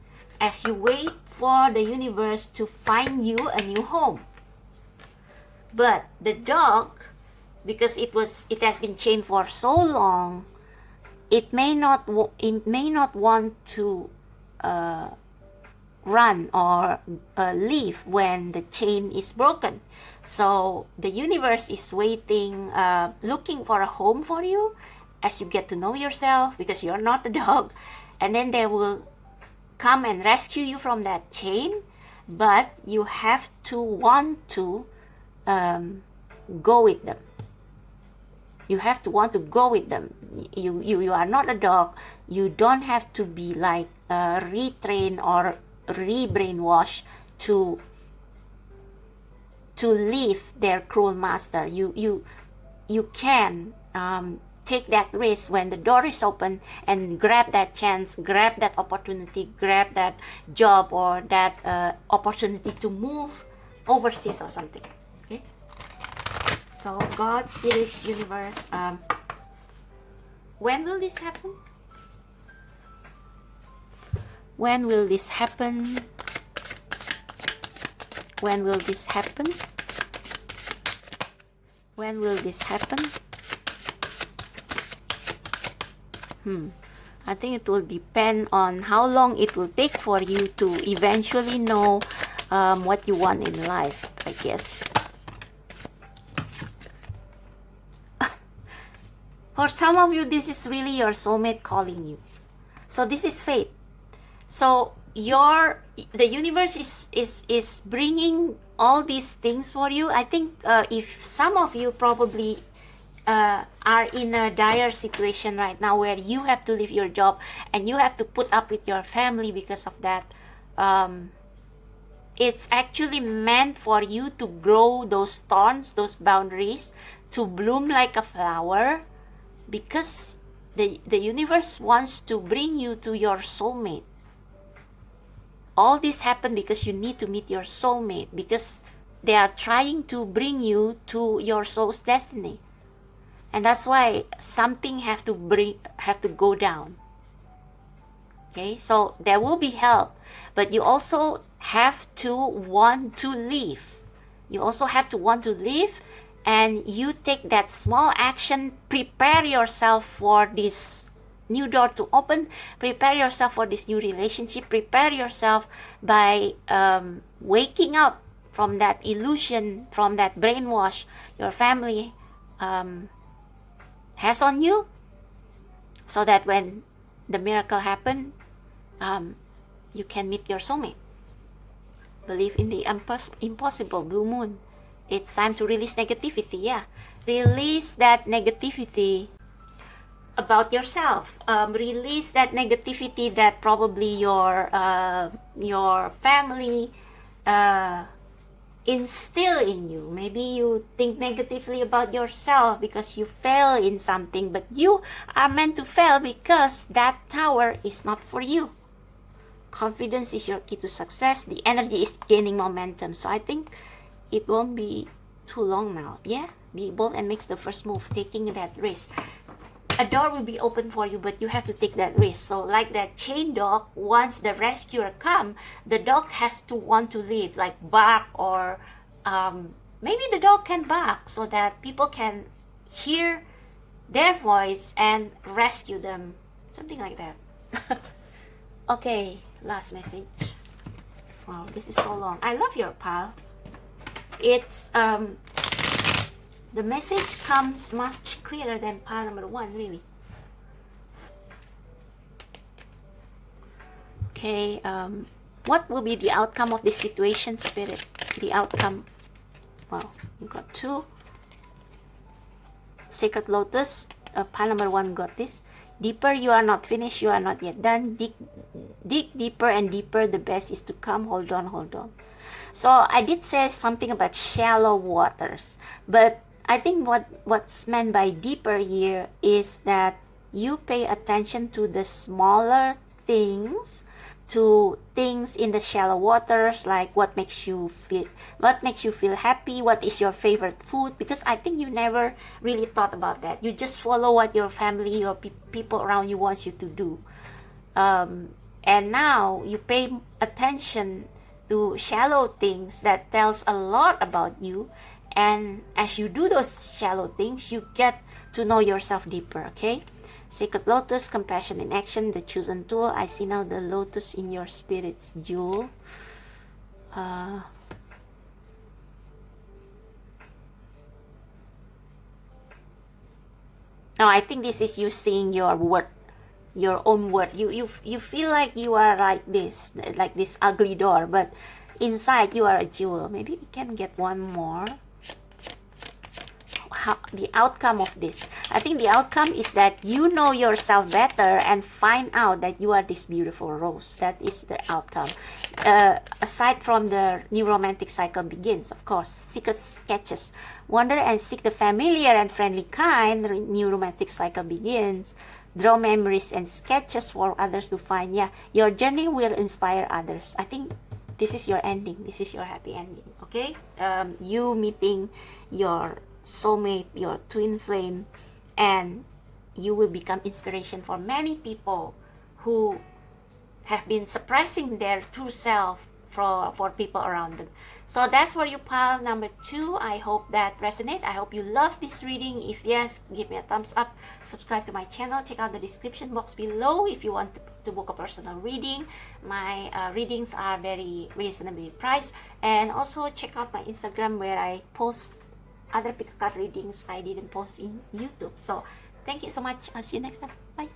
A: as you wait for the universe to find you a new home. But the dog, because it has been chained for so long, it may not want to run or leave when the chain is broken. So the universe is waiting, looking for a home for you as you get to know yourself, because you're not a dog, and then they will come and rescue you from that chain. But you have to want to go with them. You have to want to go with them. You are not a dog. You don't have to be like retrained or re-brainwashed to leave their cruel master. You can take that risk when the door is open and grab that chance, grab that opportunity, grab that job or that opportunity to move overseas or something. Okay. So God, Spirit, Universe, when will this happen? When will this happen? When will this happen? When will this happen? I think it will depend on how long it will take for you to eventually know what you want in life, I guess. For some of you, this is really your soulmate calling you. So this is fate. So the universe is bringing all these things for you. I think if some of you probably are in a dire situation right now where you have to leave your job and you have to put up with your family because of that, it's actually meant for you to grow those thorns, those boundaries, to bloom like a flower, because the universe wants to bring you to your soulmate. All this happened because you need to meet your soulmate, because they are trying to bring you to your soul's destiny. And that's why something have to go down. Okay, so there will be help, but you also have to want to leave. You also have to want to leave, and you take that small action. Prepare yourself for this new door to open. Prepare yourself for this new relationship. Prepare yourself by waking up from that illusion, from that brainwash your family has on you, so that when the miracle happens, you can meet your soulmate. Believe in the impossible. Blue moon. It's time to release negativity. Yeah, release that negativity about yourself. Release that negativity that probably your family instill in you. Maybe you think negatively about yourself because you fail in something, but you are meant to fail because that tower is not for you. Confidence is your key to success. The energy is gaining momentum. So I think it won't be too long now. Yeah, be bold and make the first move, taking that risk. A door will be open for you, but you have to take that risk. So like that chain dog, once the rescuer come, the dog has to want to leave, like bark, or maybe the dog can bark so that people can hear their voice and rescue them. Something like that. Okay, last message. Wow, this is so long. I love your pile. It's the message comes much clearer than pile number 1, really. Okay, what will be the outcome of this situation, Spirit? The outcome. Wow, you got 2. Sacred Lotus, pile number 1 got this. Deeper, you are not finished, you are not yet done. Dig deeper and deeper, the best is to come. Hold on, hold on. So I did say something about shallow waters, but I think what's meant by deeper here is that you pay attention to the smaller things, to things in the shallow waters, like what makes you feel happy, what is your favorite food, because I think you never really thought about that. You just follow what your family or people around you wants you to do, and now you pay attention to shallow things that tells a lot about you. And as you do those shallow things, you get to know yourself deeper. Okay, Sacred Lotus, compassion in action, the chosen tool. I see now the lotus in your spirit's jewel. No, I think this is you seeing your word, your own word. You feel like you are like this ugly door, but inside you are a jewel. Maybe we can get one more. The outcome of this, I think the outcome is that you know yourself better and find out that you are this beautiful rose. That is the outcome. Aside from the new romantic cycle begins, of course, secret sketches. Wander and seek the familiar and friendly kind. The new romantic cycle begins. Draw memories and sketches for others to find. Yeah, your journey will inspire others. I think this is your ending. This is your happy ending. Okay, you meeting your soulmate, your twin flame, and you will become inspiration for many people who have been suppressing their true self for people around them. So that's for you, pile number 2. I hope that resonates. I hope you love this reading. If yes, give me a thumbs up. Subscribe to my channel. Check out the description box below if you want to book a personal reading. My readings are very reasonably priced. And also check out my Instagram where I post other pick a card readings I didn't post in YouTube. So thank you so much. I'll see you next time. Bye.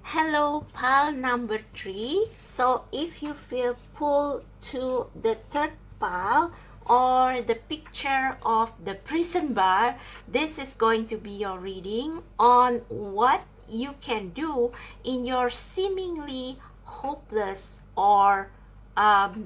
A: Hello, pile number 3. So if you feel pulled to the third pile or the picture of the prison bar, this is going to be your reading on what you can do in your seemingly hopeless or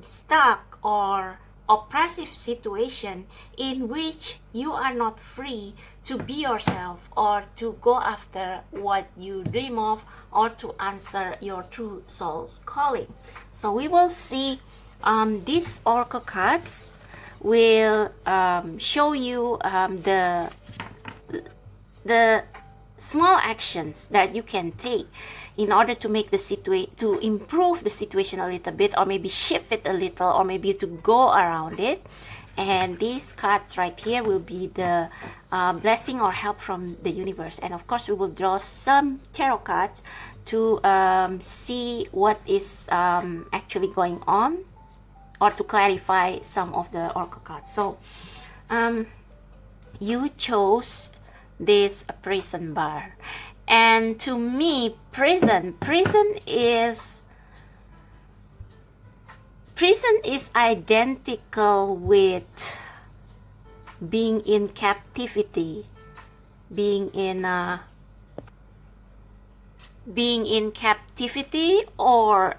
A: stuck or oppressive situation in which you are not free to be yourself or to go after what you dream of or to answer your true soul's calling. So we will see these oracle cards will show you the small actions that you can take in order to make the to improve the situation a little bit, or maybe shift it a little, or maybe to go around it. And these cards right here will be the blessing or help from the universe. And of course we will draw some tarot cards to see what is actually going on, or to clarify some of the oracle cards. So you chose this prison bar, and to me prison is identical with being in captivity, being in captivity, or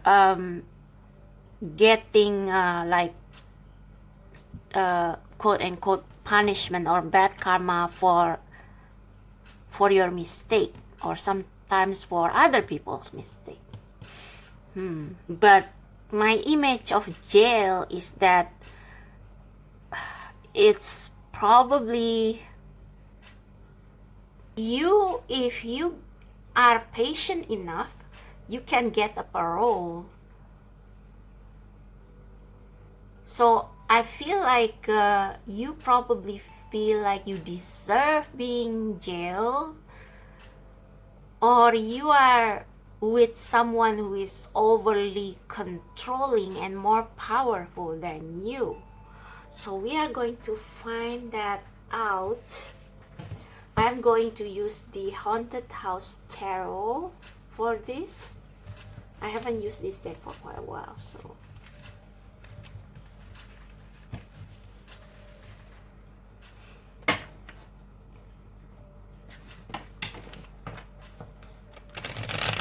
A: getting like quote unquote punishment or bad karma for your mistake, or sometimes for other people's mistake. But my image of jail is that it's probably you, if you are patient enough, you can get a parole. So I feel like you probably feel like you deserve being jailed, or you are with someone who is overly controlling and more powerful than you. So we are going to find that out. I'm going to use the Haunted House Tarot for this. I haven't used this deck for quite a while, so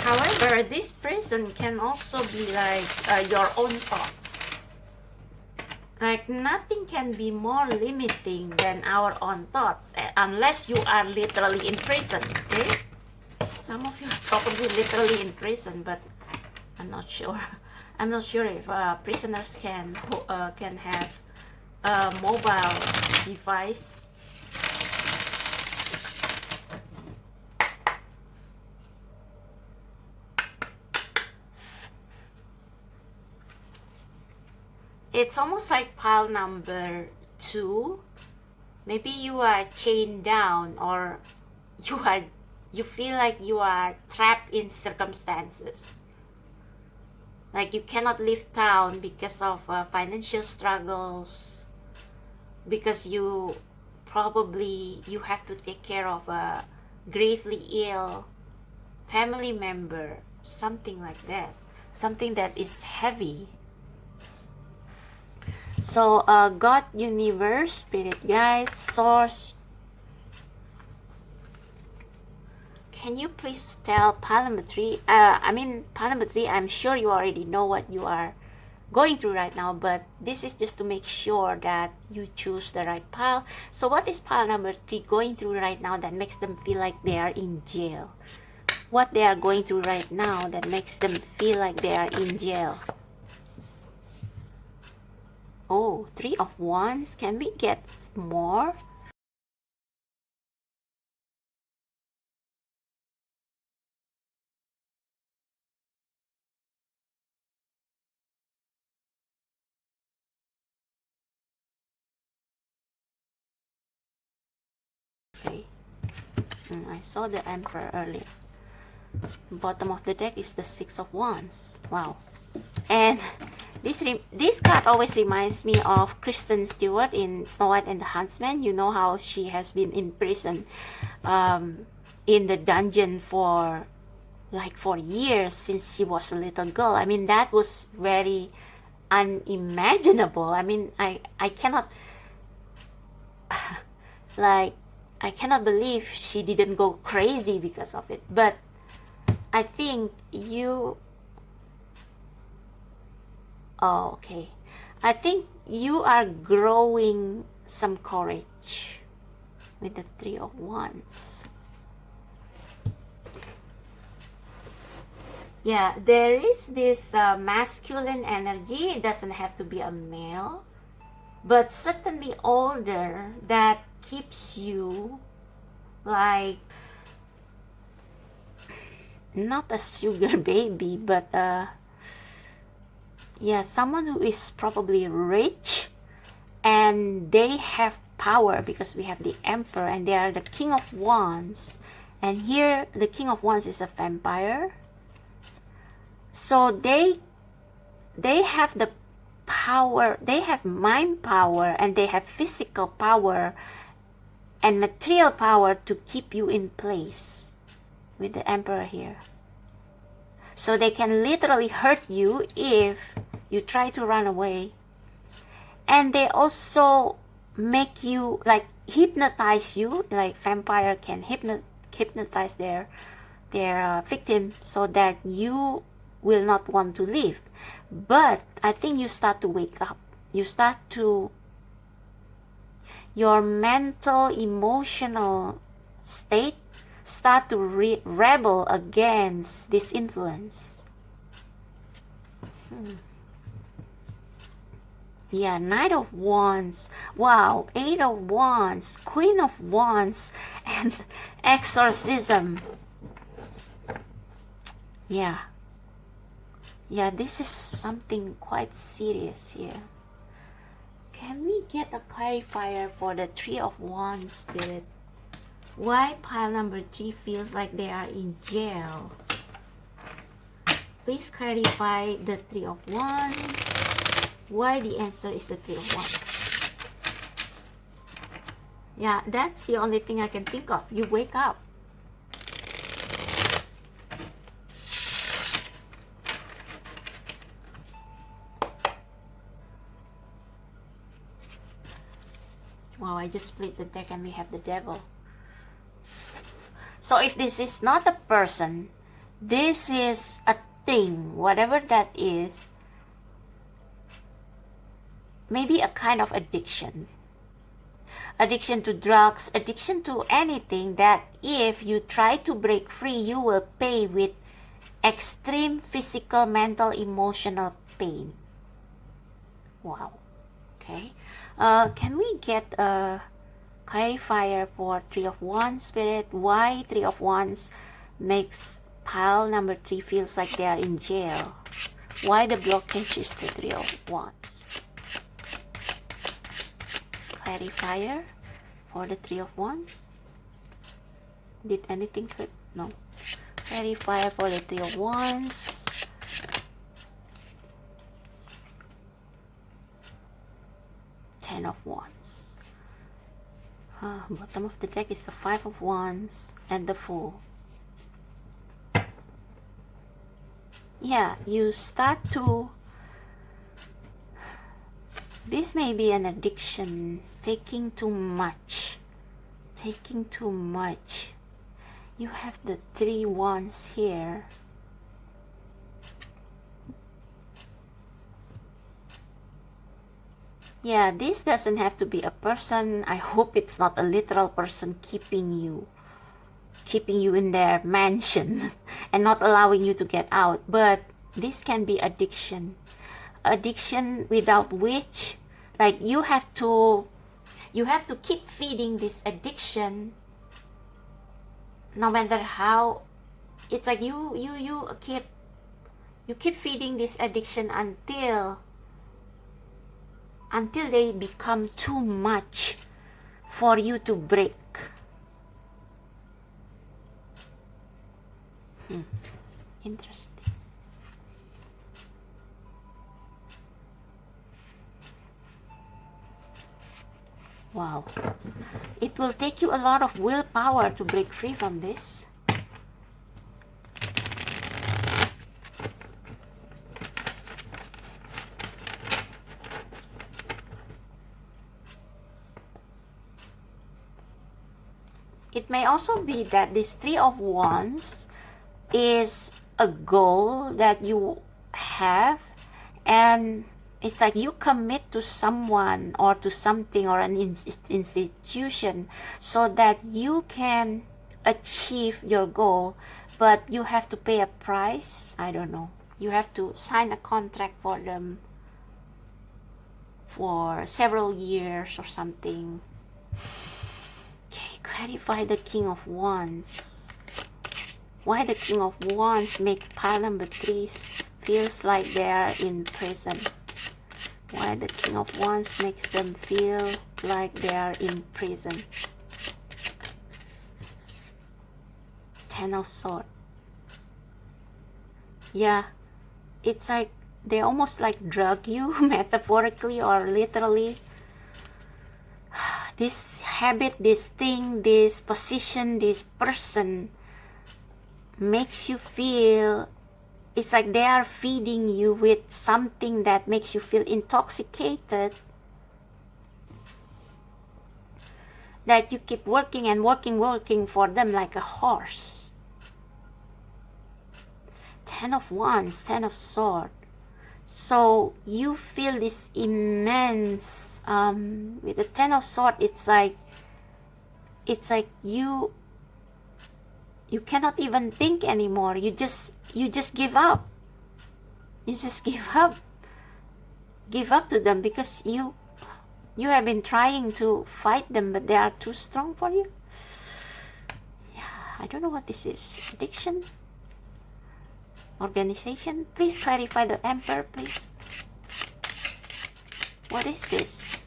A: however, this prison can also be like your own thoughts. Like nothing can be more limiting than our own thoughts, unless you are literally in prison, okay? Some of you are probably literally in prison, but I'm not sure. I'm not sure if prisoners can have a mobile device. It's almost like pile number 2. Maybe you are chained down, or you feel like you are trapped in circumstances. Like you cannot leave town because of financial struggles, because you have to take care of a gravely ill family member, something like that, something that is heavy. So God, universe, spirit guides, source, can you please tell pile number 3, I'm sure you already know what you are going through right now, but this is just to make sure that you choose the right pile. So what is pile number 3 going through right now that makes them feel like they are in jail? What they are going through right now that makes them feel like they are in jail? Oh, 3 of Wands. Can we get more? I saw the Emperor earlier. Bottom of the deck is the Six of Wands. Wow. And this card always reminds me of Kristen Stewart in Snow White and the Huntsman. You know how she has been in prison, in the dungeon for years since she was a little girl. I mean, that was very unimaginable. I mean, I cannot I cannot believe she didn't go crazy because of it. But I think okay. I think you are growing some courage with the Three of Wands. Yeah, there is this masculine energy. It doesn't have to be a male, but certainly older, that keeps you like not a sugar baby, but yeah, someone who is probably rich and they have power, because we have the Emperor and they are the King of Wands, and here the King of Wands is a vampire. So they have the power, they have mind power, and they have physical power and material power to keep you in place with the Emperor here. So they can literally hurt you if you try to run away. And they also make you, like, hypnotize you, like vampire can hypnotize their victim so that you will not want to leave. But I think you start to wake up. Your mental, emotional state start to rebel against this influence. Yeah, Knight of Wands. Wow, Eight of Wands, Queen of Wands, and Exorcism. Yeah. Yeah, this is something quite serious here. Can we get a clarifier for the Three of Wands, Spirit? Why pile number 3 feels like they are in jail? Please clarify the Three of Wands. Why the answer is the Three of Wands. Yeah, that's the only thing I can think of. You wake up. Wow, I just split the deck and we have the Devil. So if this is not a person, this is a thing, whatever that is, maybe a kind of addiction. Addiction to drugs, addiction to anything that if you try to break free, you will pay with extreme physical, mental, emotional pain. Wow. Okay. Can we get a clarifier for Three of Wands, Spirit? Why Three of Wands makes pile number 3 feels like they are in jail? Why the blockage is the Three of Wands? Clarifier for the Three of Wands. Did anything flip? No. Clarifier for the Three of Wands. Ten of Wands. Bottom of the deck is the Five of Wands and the Fool. Yeah, you start to... This may be an addiction. Taking too much. Taking too much. You have the Three Wands here. Yeah, this doesn't have to be a person. I hope it's not a literal person keeping you in their mansion and not allowing you to get out. But this can be addiction. Addiction without which, like, you have to keep feeding this addiction no matter how. It's like you keep feeding this addiction until they become too much for you to break. Interesting. Wow. It will take you a lot of willpower to break free from this. It may also be that this Three of Wands is a goal that you have, and it's like you commit to someone or to something or an institution so that you can achieve your goal, but you have to pay a price. I don't know. You have to sign a contract for them for several years or something. Okay, clarify the King of Wands. Why the King of Wands make pile number 3 feels like they are in prison. Why the King of Wands makes them feel like they are in prison. Ten of Swords. Yeah, it's like they almost like drug you metaphorically or literally. This habit, this thing, this position, this person makes you feel, it's like they are feeding you with something that makes you feel intoxicated, that you keep working and working for them like a horse. Ten of Wands, Ten of Swords. So you feel this immense, with the Ten of Swords, it's like you cannot even think anymore. You just give up. You just give up to them because you have been trying to fight them, but they are too strong for you. Yeah, I don't know what this is. Addiction? Organization? Please clarify the Emperor, please. What is this?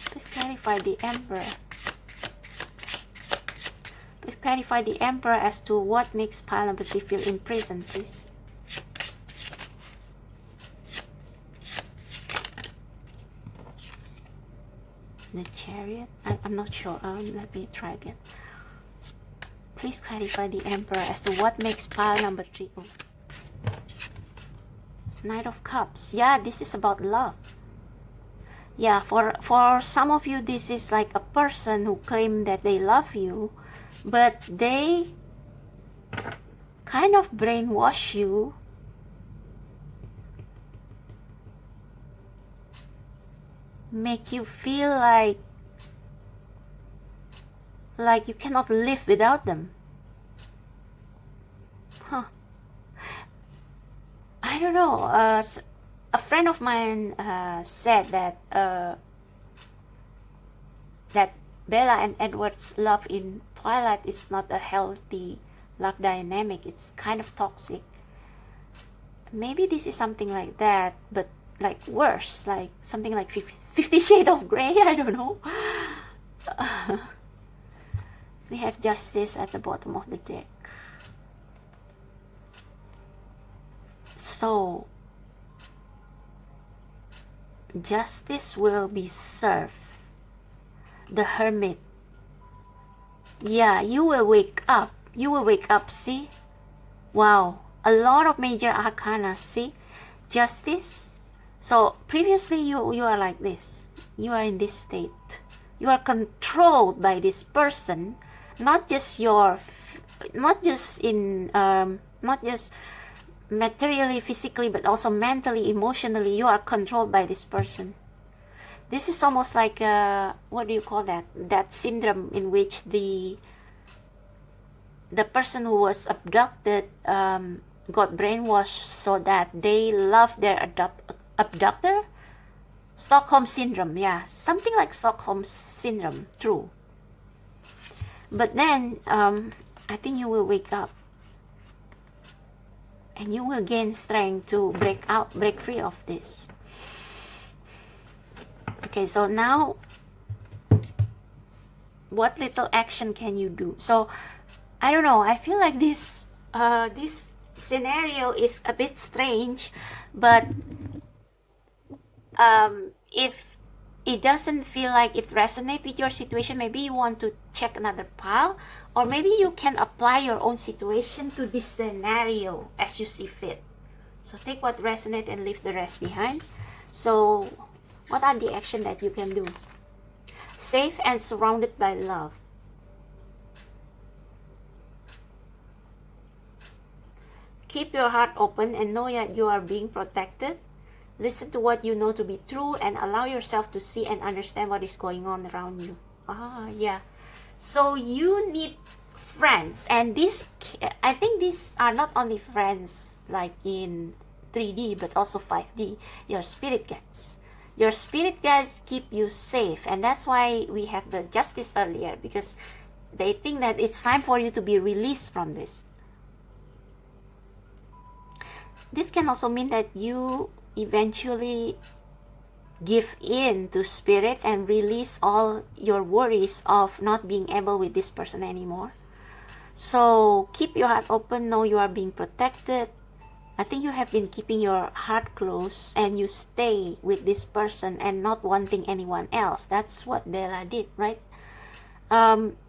A: Please clarify the Emperor. Please clarify the Emperor as to what makes pile number 3 feel in prison, please. The Chariot? I'm not sure. Let me try again. Please clarify the Emperor as to what makes pile number 3. Oh. Knight of Cups. Yeah, this is about love. Yeah, for some of you, this is like a person who claim that they love you, but they kind of brainwash you. Make you feel like you cannot live without them. Huh. I don't know. A friend of mine said that that Bella and Edward's love in Twilight is not a healthy love dynamic. It's kind of toxic. Maybe this is something like that, but like worse, like something like 50 Shades of Grey. I don't know. We have Justice at the bottom of the deck. So justice will be served. The Hermit. Yeah, you will wake up. You will wake up, see? Wow, a lot of major arcana, see? Justice. So previously you are like this. You are in this state. You are controlled by this person, not just materially, physically, but also mentally, emotionally. You are controlled by this person. This is almost like what do you call that? That syndrome in which the person who was abducted got brainwashed so that they love their abductor. Stockholm syndrome, yeah, something like Stockholm syndrome, true. But then I think you will wake up and you will gain strength to break free of this. Okay, so now what little action can you do? So I don't know. I feel like this scenario is a bit strange, but if it doesn't feel like it resonates with your situation, maybe you want to check another pile, or maybe you can apply your own situation to this scenario as you see fit. So take what resonates and leave the rest behind. So what are the actions that you can do? Safe and surrounded by love. Keep your heart open and know that you are being protected. Listen to what you know to be true and allow yourself to see and understand what is going on around you. Yeah. So you need friends, and I think these are not only friends like in 3D but also 5D. Your spirit guides. Your spirit guides keep you safe, and that's why we have the justice earlier, because they think that it's time for you to be released from this. This can also mean that you eventually give in to spirit and release all your worries of not being able with this person anymore. So keep your heart open, know you are being protected. I think you have been keeping your heart closed and you stay with this person and not wanting anyone else. That's what Bella did, right?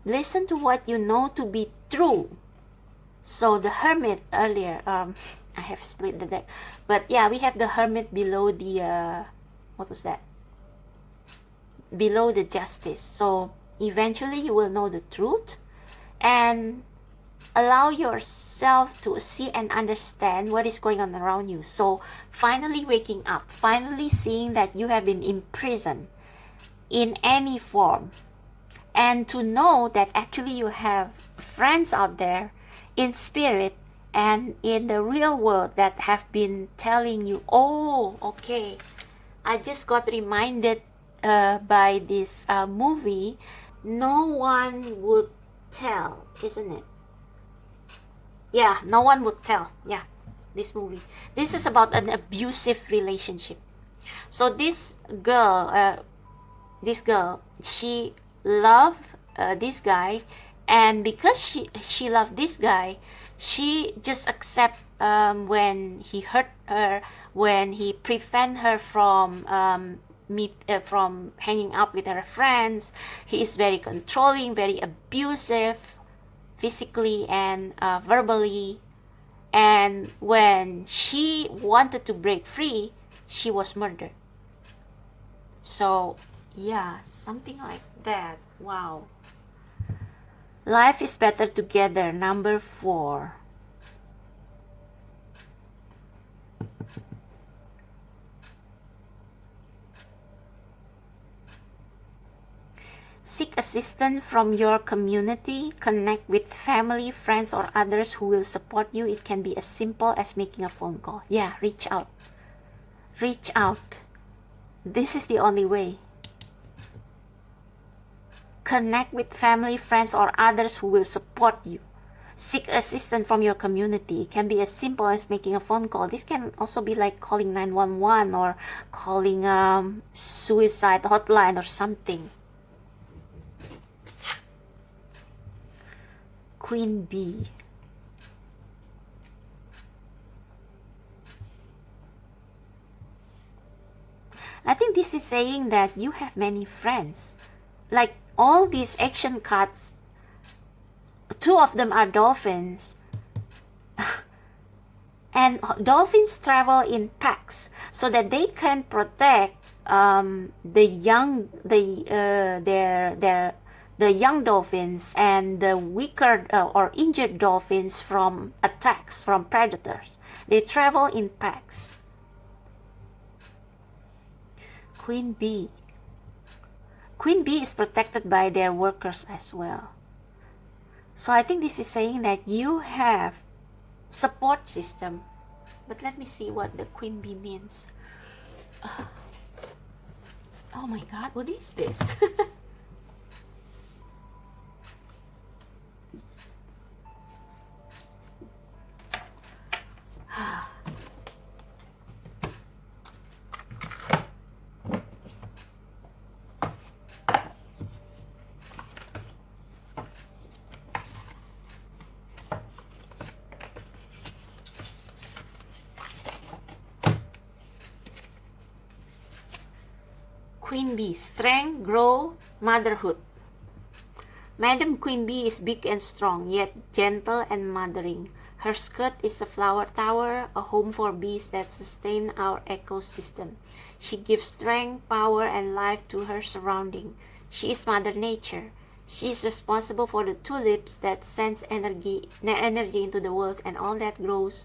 A: Listen to what you know to be true. So the hermit earlier, I have split the deck, but yeah, we have the hermit below the what was that? Below the justice. So eventually you will know the truth and allow yourself to see and understand what is going on around you. So finally waking up, finally seeing that you have been imprisoned in any form, and to know that actually you have friends out there in spirit and in the real world that have been telling you, oh, okay, I just got reminded by this movie, no one would tell, isn't it? Yeah, no one would tell. Yeah, this movie. This is about an abusive relationship. So this girl, she loved this guy, and because she loved this guy, she just accept when he hurt her, when he prevent her from from hanging out with her friends. He is very controlling, very abusive, physically and verbally. And when she wanted to break free, she was murdered. So yeah, something like that. Wow. Life is better together, number 4. Seek assistance from your community. Connect with family, friends, or others who will support you. It can be as simple as making a phone call. Yeah, reach out. Reach out. This is the only way. Connect with family, friends, or others who will support you. Seek assistance from your community. It can be as simple as making a phone call. This can also be like calling 911 or calling suicide hotline or something. Queen Bee. I think this is saying that you have many friends. Like all these action cards, 2 of them are dolphins. And dolphins travel in packs so that they can protect the young dolphins and the weaker or injured dolphins from attacks from predators. They travel in packs. Queen Bee. Queen Bee is protected by their workers as well. So I think this is saying that you have support system. But let me see what the Queen Bee means. Oh my God, what is this? Queen Bee, strength, grow, motherhood. Madam Queen Bee is big and strong, yet gentle and mothering. Her skirt is a flower tower, a home for bees that sustain our ecosystem. She gives strength, power, and life to her surrounding. She is Mother Nature. She is responsible for the tulips that sends energy into the world and all that grows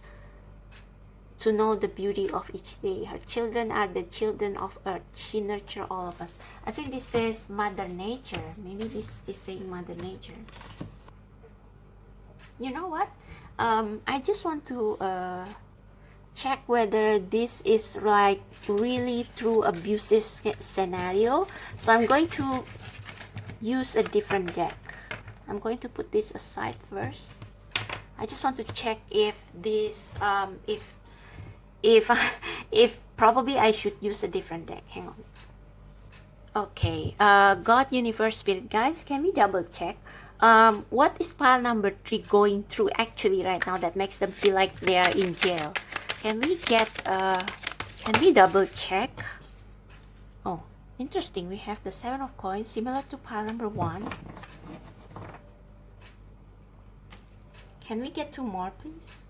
A: to know the beauty of each day. Her children are the children of earth. She nurtures all of us. I think this says Mother Nature. Maybe this is saying Mother Nature. You know what? I just want to check whether this is like really true abusive scenario. So I'm going to use a different deck. I'm going to put this aside first. I just want to check if this if probably I should use a different deck. Hang on. Okay, God, Universe, Spirit, guys, can we double check what is pile number 3 going through actually right now that makes them feel like they are in jail? Can we get can we double check? Oh, interesting. We have the 7 of coins similar to pile number 1. Can we get 2 more, please?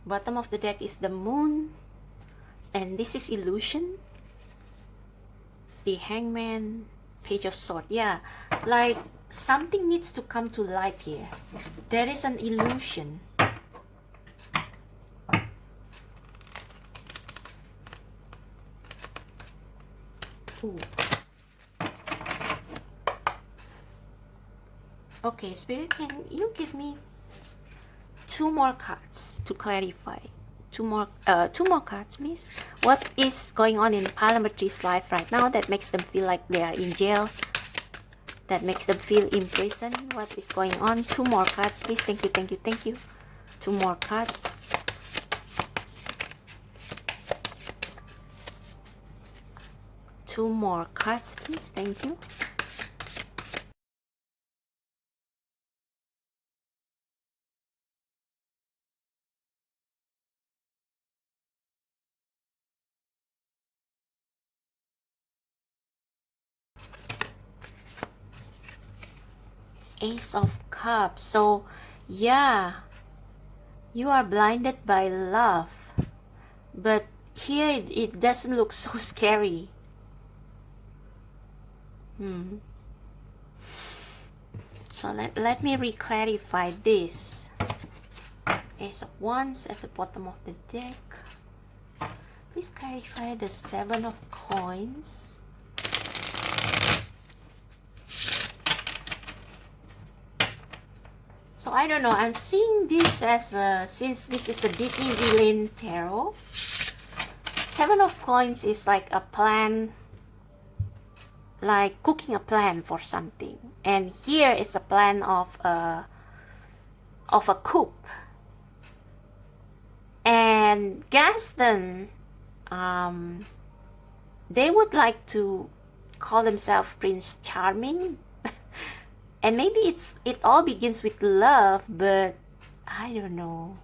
A: Bottom of the deck is the moon, and this is illusion. The hangman, page of sword. Yeah, like something needs to come to light here. There is an illusion. Ooh. Okay, Spirit, can you give me 2 more cards to clarify? Two more cards, please. What is going on in pile number 3's life right now that makes them feel like they are in jail? That makes them feel imprisoned? What is going on? 2 more cards, please. Thank you, thank you, thank you. 2 more cards. Two more cards, please. Thank you. Ace of Cups. So yeah, you are blinded by love, but here it doesn't look so scary. So let me re-clarify this. Ace of Wands at the bottom of the deck. Please clarify the 7 of Coins. So I don't know, I'm seeing this as since this is a Disney Villain Tarot, 7 of Coins is like a plan, like cooking a plan for something. And here it's a plan of a coup. And Gaston, they would like to call themselves Prince Charming. And maybe it all begins with love, but I don't know.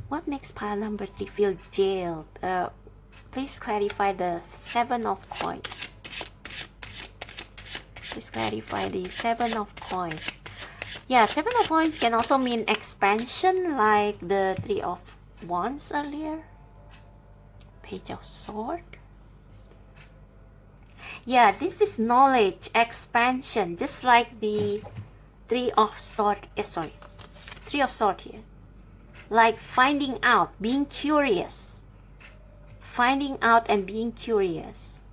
A: What makes pile number 3 feel jailed? Please clarify the 7 of Coins. Please clarify the 7 of Coins. Yeah, 7 of Coins can also mean expansion, like the 3 of Wands earlier. Page of Swords. Yeah, this is knowledge, expansion, just like the 3 of Swords. 3 of Swords here. Like finding out, being curious. Finding out and being curious.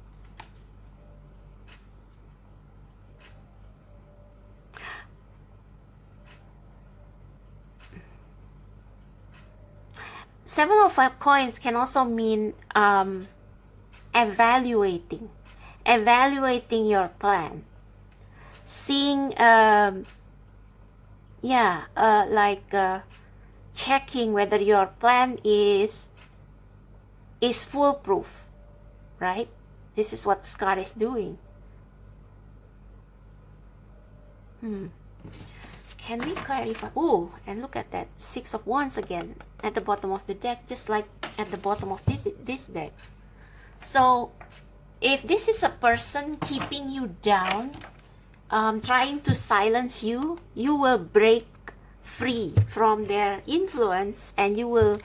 A: Seven of Coins can also mean evaluating your plan, seeing checking whether your plan is foolproof, right? This is what Scott is doing. can we clarify? Oh, and look at that, 6 of Wands again at the bottom of the deck, just like at the bottom of this deck. So if this is a person keeping you down, trying to silence you, you will break free from their influence, and you will,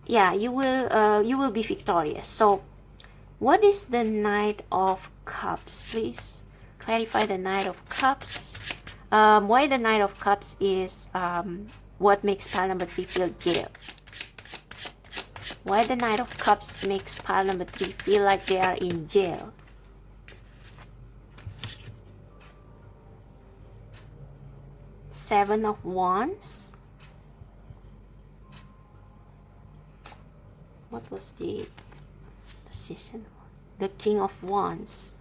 A: yeah, you will be victorious. So what is the Knight of Cups? Please clarify the Knight of Cups. Why the Knight of Cups is what makes pile number 3 feel jail. Why the Knight of Cups makes pile number 3 feel like they are in jail. Seven of Wands. What was the position? The King of Wands.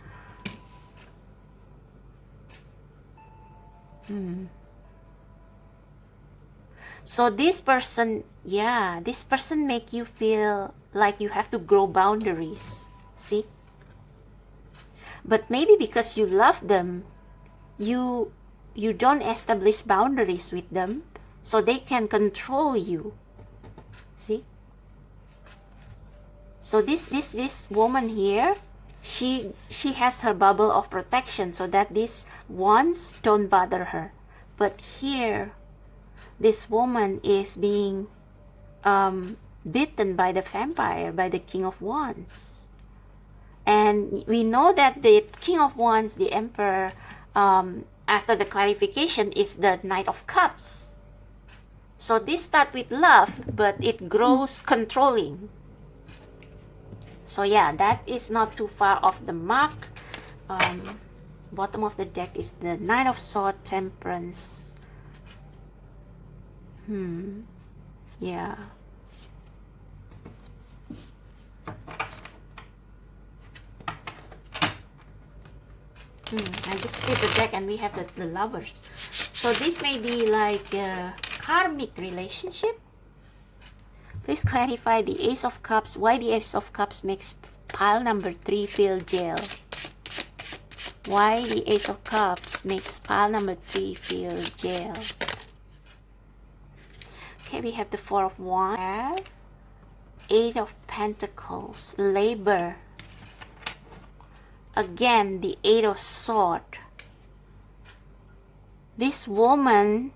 A: So this person, yeah, this person make you feel like you have to grow boundaries. See? But maybe because you love them, you don't establish boundaries with them, so they can control you. See? So this woman here, she has her bubble of protection so that these wands don't bother her. But here, this woman is being bitten by the vampire, by the King of Wands. And we know that the King of Wands, the Emperor, after the clarification, is the Knight of Cups. So this starts with love, but it grows controlling. So yeah, that is not too far off the mark. Bottom of the deck is the Knight of Swords, Temperance. Yeah. I just split the deck and we have the Lovers. So this may be like a karmic relationship. Please clarify the Ace of Cups. Why the Ace of Cups makes pile number 3 feel jail. Why the Ace of Cups makes pile number 3 feel jail. Okay, we have the Four of Wands. Eight of Pentacles. Labor. Again, the Eight of Swords. This woman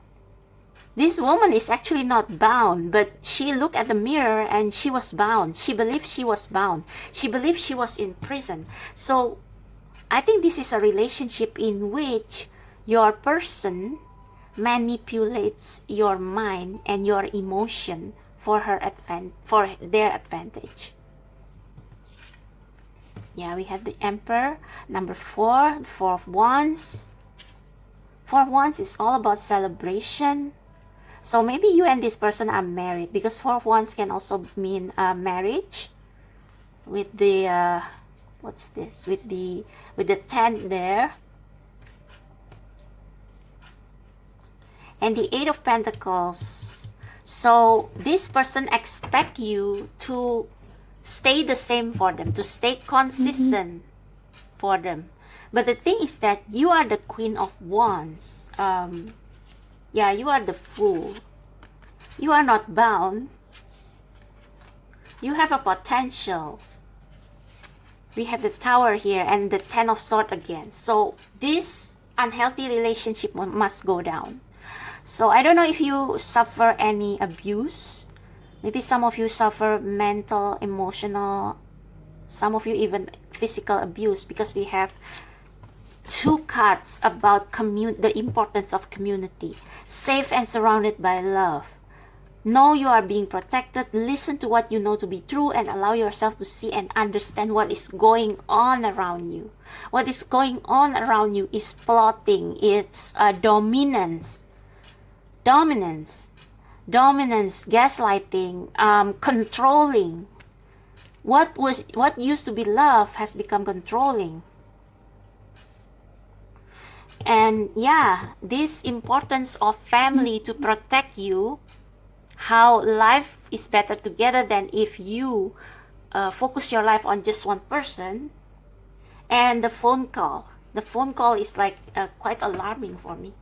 A: is actually not bound, but she looked at the mirror and she was bound. She believed she was bound. She believed she was in prison. So I think this is a relationship in which your person manipulates your mind and your emotion for their advantage. Yeah, we have the Emperor. Number 4, the Four of Wands. Four of Wands is all about celebration. So maybe you and this person are married, because Four of Wands can also mean marriage. With the what's this? With the 10 there. And the Eight of Pentacles. So this person expect you to stay the same for them, to stay consistent for them. But the thing is that you are the Queen of Wands. Yeah, you are the Fool. You are not bound. You have a potential. We have the Tower here and the Ten of Swords again. So this unhealthy relationship must go down. So I don't know if you suffer any abuse. Maybe some of you suffer mental, emotional, some of you even physical abuse, because we have 2 cards about the importance of community. Safe and surrounded by love. Know you are being protected. Listen to what you know to be true and allow yourself to see and understand what is going on around you. What is going on around you is plotting. It's dominance, gaslighting, controlling. What used to be love has become controlling. And yeah, this importance of family to protect you, how life is better together than if you focus your life on just one person. And the phone call is like quite alarming for me.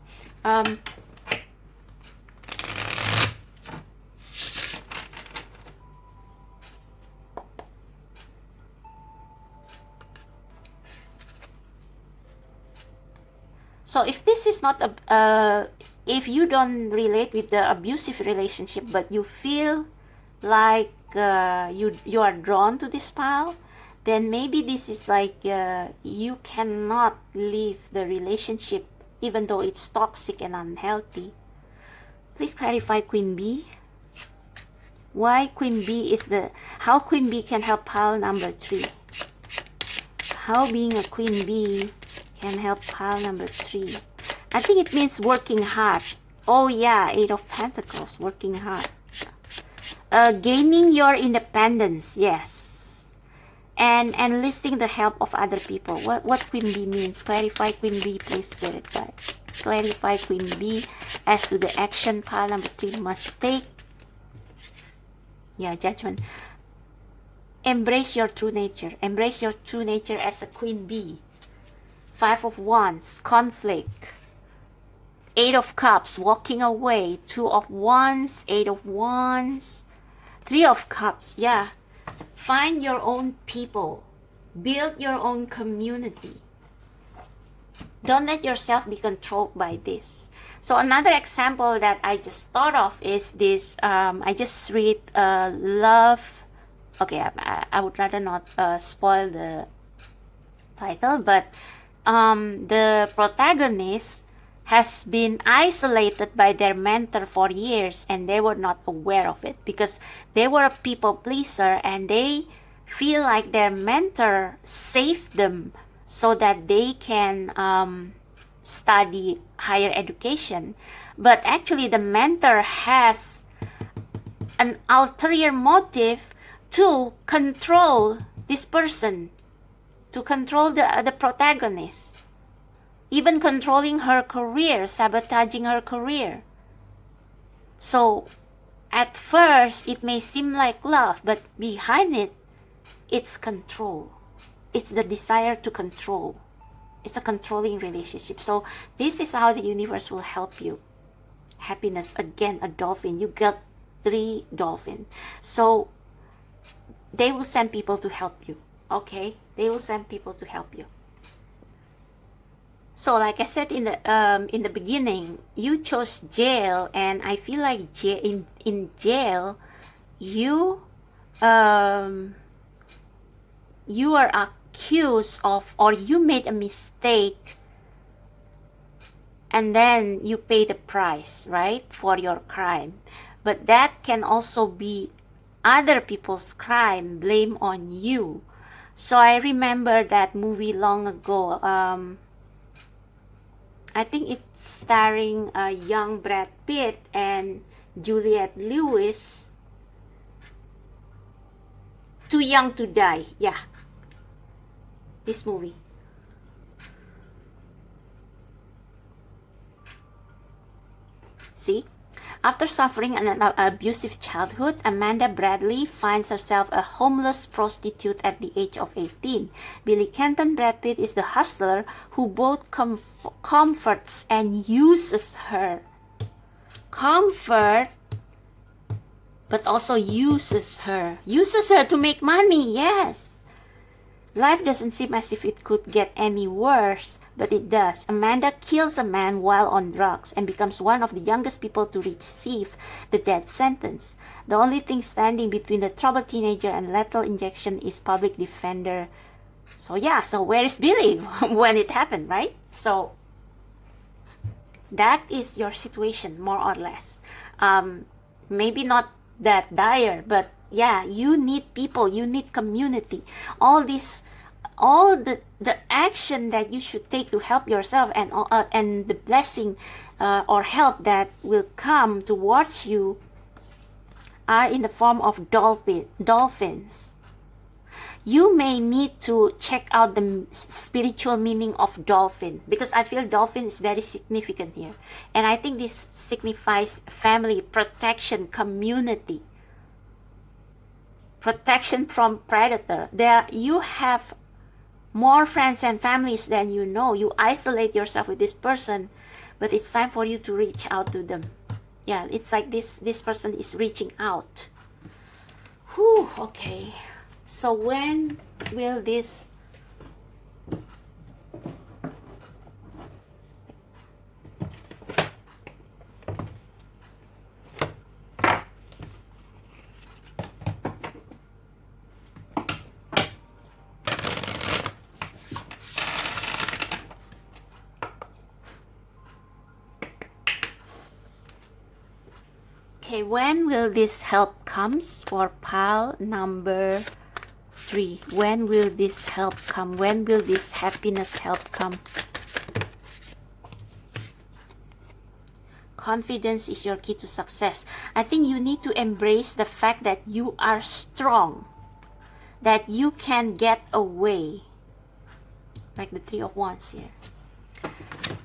A: So if this is not if you don't relate with the abusive relationship, but you feel like you are drawn to this pile, then maybe this is like you cannot leave the relationship even though it's toxic and unhealthy. Please clarify, Queen B. Why Queen B is how Queen B can help pile number 3. How being a Queen B can help pile number 3. I think it means working hard. Oh yeah, 8 of Pentacles, working hard. Gaining your independence, yes. And enlisting the help of other people. What Queen B means? Clarify, Queen B, please, Spirit guides. Clarify, Queen B, as to the action pile number 3 must take. Yeah, judgment. Embrace your true nature. Embrace your true nature as a Queen B. 5 of Wands, conflict. 8 of Cups, walking away. 2 of Wands, 8 of Wands. 3 of Cups, yeah. Find your own people. Build your own community. Don't let yourself be controlled by this. So another example that I just thought of is this. I just read Love. Okay, I would rather not spoil the title, but the protagonist has been isolated by their mentor for years and they were not aware of it because they were a people pleaser and they feel like their mentor saved them so that they can study higher education. But actually the mentor has an ulterior motive to control this person, to control the protagonist, even controlling her career, sabotaging her career. So at first it may seem like love, but behind it, it's control. It's the desire to control. It's a controlling relationship. So this is how the universe will help you. Happiness, again, a dolphin. You got 3 dolphins. So they will send people to help you. Okay? They will send people to help you. So like I said in the beginning, you chose jail, and I feel like in jail, you are accused of, or you made a mistake, and then you pay the price, right, for your crime. But that can also be other people's crime, blame on you. So I remember that movie long ago. I think it's starring young Brad Pitt and Juliette Lewis. Too Young to Die. Yeah. This movie. See? After suffering an abusive childhood, Amanda Bradley finds herself a homeless prostitute at the age of 18. Billy Kenton, Brad Pitt, is the hustler who both comforts and uses her. Comfort, but also uses her. Uses her to make money, yes. Life doesn't seem as if it could get any worse, but it does. Amanda kills a man while on drugs and becomes one of the youngest people to receive the death sentence. The only thing standing between the troubled teenager and lethal injection is public defender. So yeah, so where is Billy when it happened, right? So that is your situation, more or less. Maybe not that dire, but yeah, you need people, you need community. All the action that you should take to help yourself, and the blessing or help that will come towards you are in the form of dolphins. You may need to check out the spiritual meaning of dolphin, because I feel dolphin is very significant here. And I think this signifies family, protection, community, protection from predator. You have more friends and families than you know. You isolate yourself with this person, but it's time for you to reach out to them. Yeah, it's like this person is reaching out. Whew, okay. So when will this Okay, when will this help comes for pile number 3? When will this help come? When will this happiness help come? Confidence is your key to success. I think you need to embrace the fact that you are strong, that you can get away, like the 3 of Wands here.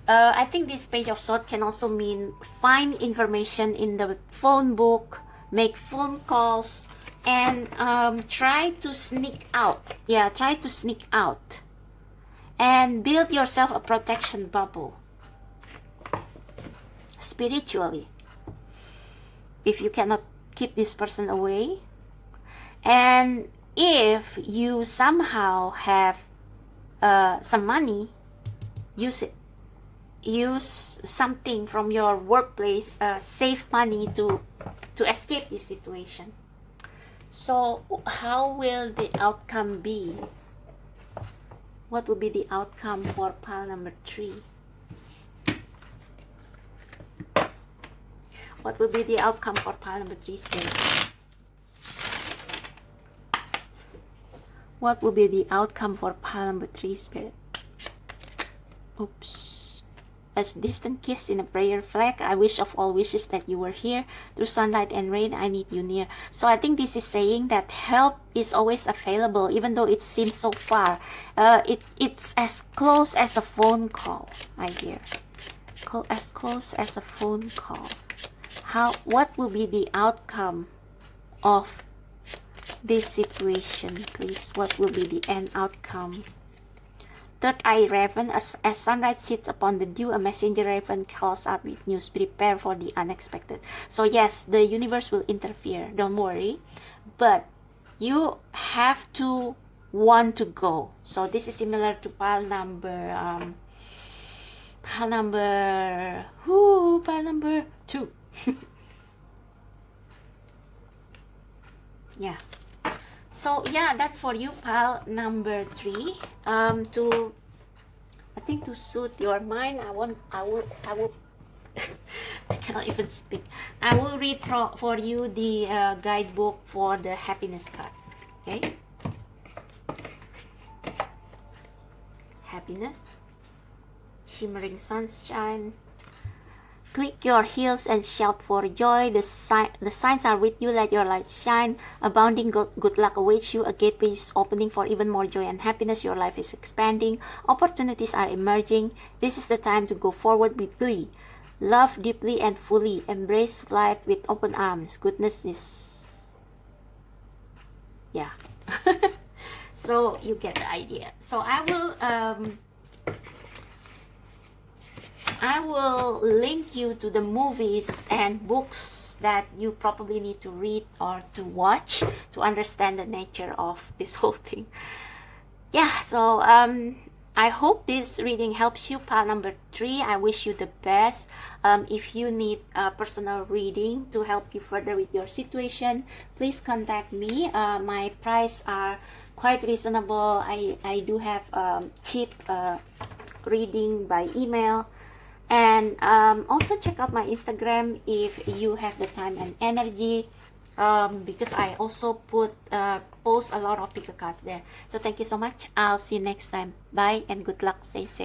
A: I think this Page of Swords can also mean find information in the phone book, make phone calls, and try to sneak out. Yeah, try to sneak out and build yourself a protection bubble spiritually, if you cannot keep this person away. And if you somehow have some money, use it. Use something from your workplace, save money to escape this situation. So how will the outcome be? What will be the outcome for pile number 3? What will be the outcome for pile number 3, Spirit? What will be the outcome for pile number 3, Spirit? Oops. A distant kiss in a prayer flag. I wish of all wishes that you were here. Through sunlight and rain, I need you near. So I think this is saying that help is always available, even though it seems so far. It's as close as a phone call, I hear. As close as a phone call. What will be the outcome of this situation, please? What will be the end outcome? Third eye raven, as sunlight sits upon the dew, a messenger raven calls out with news. Prepare for the unexpected. So yes, the universe will interfere, don't worry, but you have to want to go. So this is similar to pile number 2. Yeah. So yeah, that's for you, pile number 3. I think to suit your mind, I will I cannot even speak. I will read for you the guidebook for the happiness card. Okay. Happiness, shimmering sunshine. Click your heels and shout for joy. The signs are with you. Let your light shine. Abounding good luck awaits you. A gateway is opening for even more joy and happiness. Your life is expanding. Opportunities are emerging. This is the time to go forward with glee. Love deeply and fully. Embrace life with open arms. Goodness is... Yeah. So you get the idea. So I will link you to the movies and books that you probably need to read or to watch to understand the nature of this whole thing. Yeah, so I hope this reading helps you, pile number 3. I wish you the best. If you need a personal reading to help you further with your situation, please contact me. My prices are quite reasonable. I do have cheap reading by email. And also check out my Instagram if you have the time and energy, because I also post a lot of pick cards there. So thank you so much. I'll see you next time. Bye and good luck. Stay safe.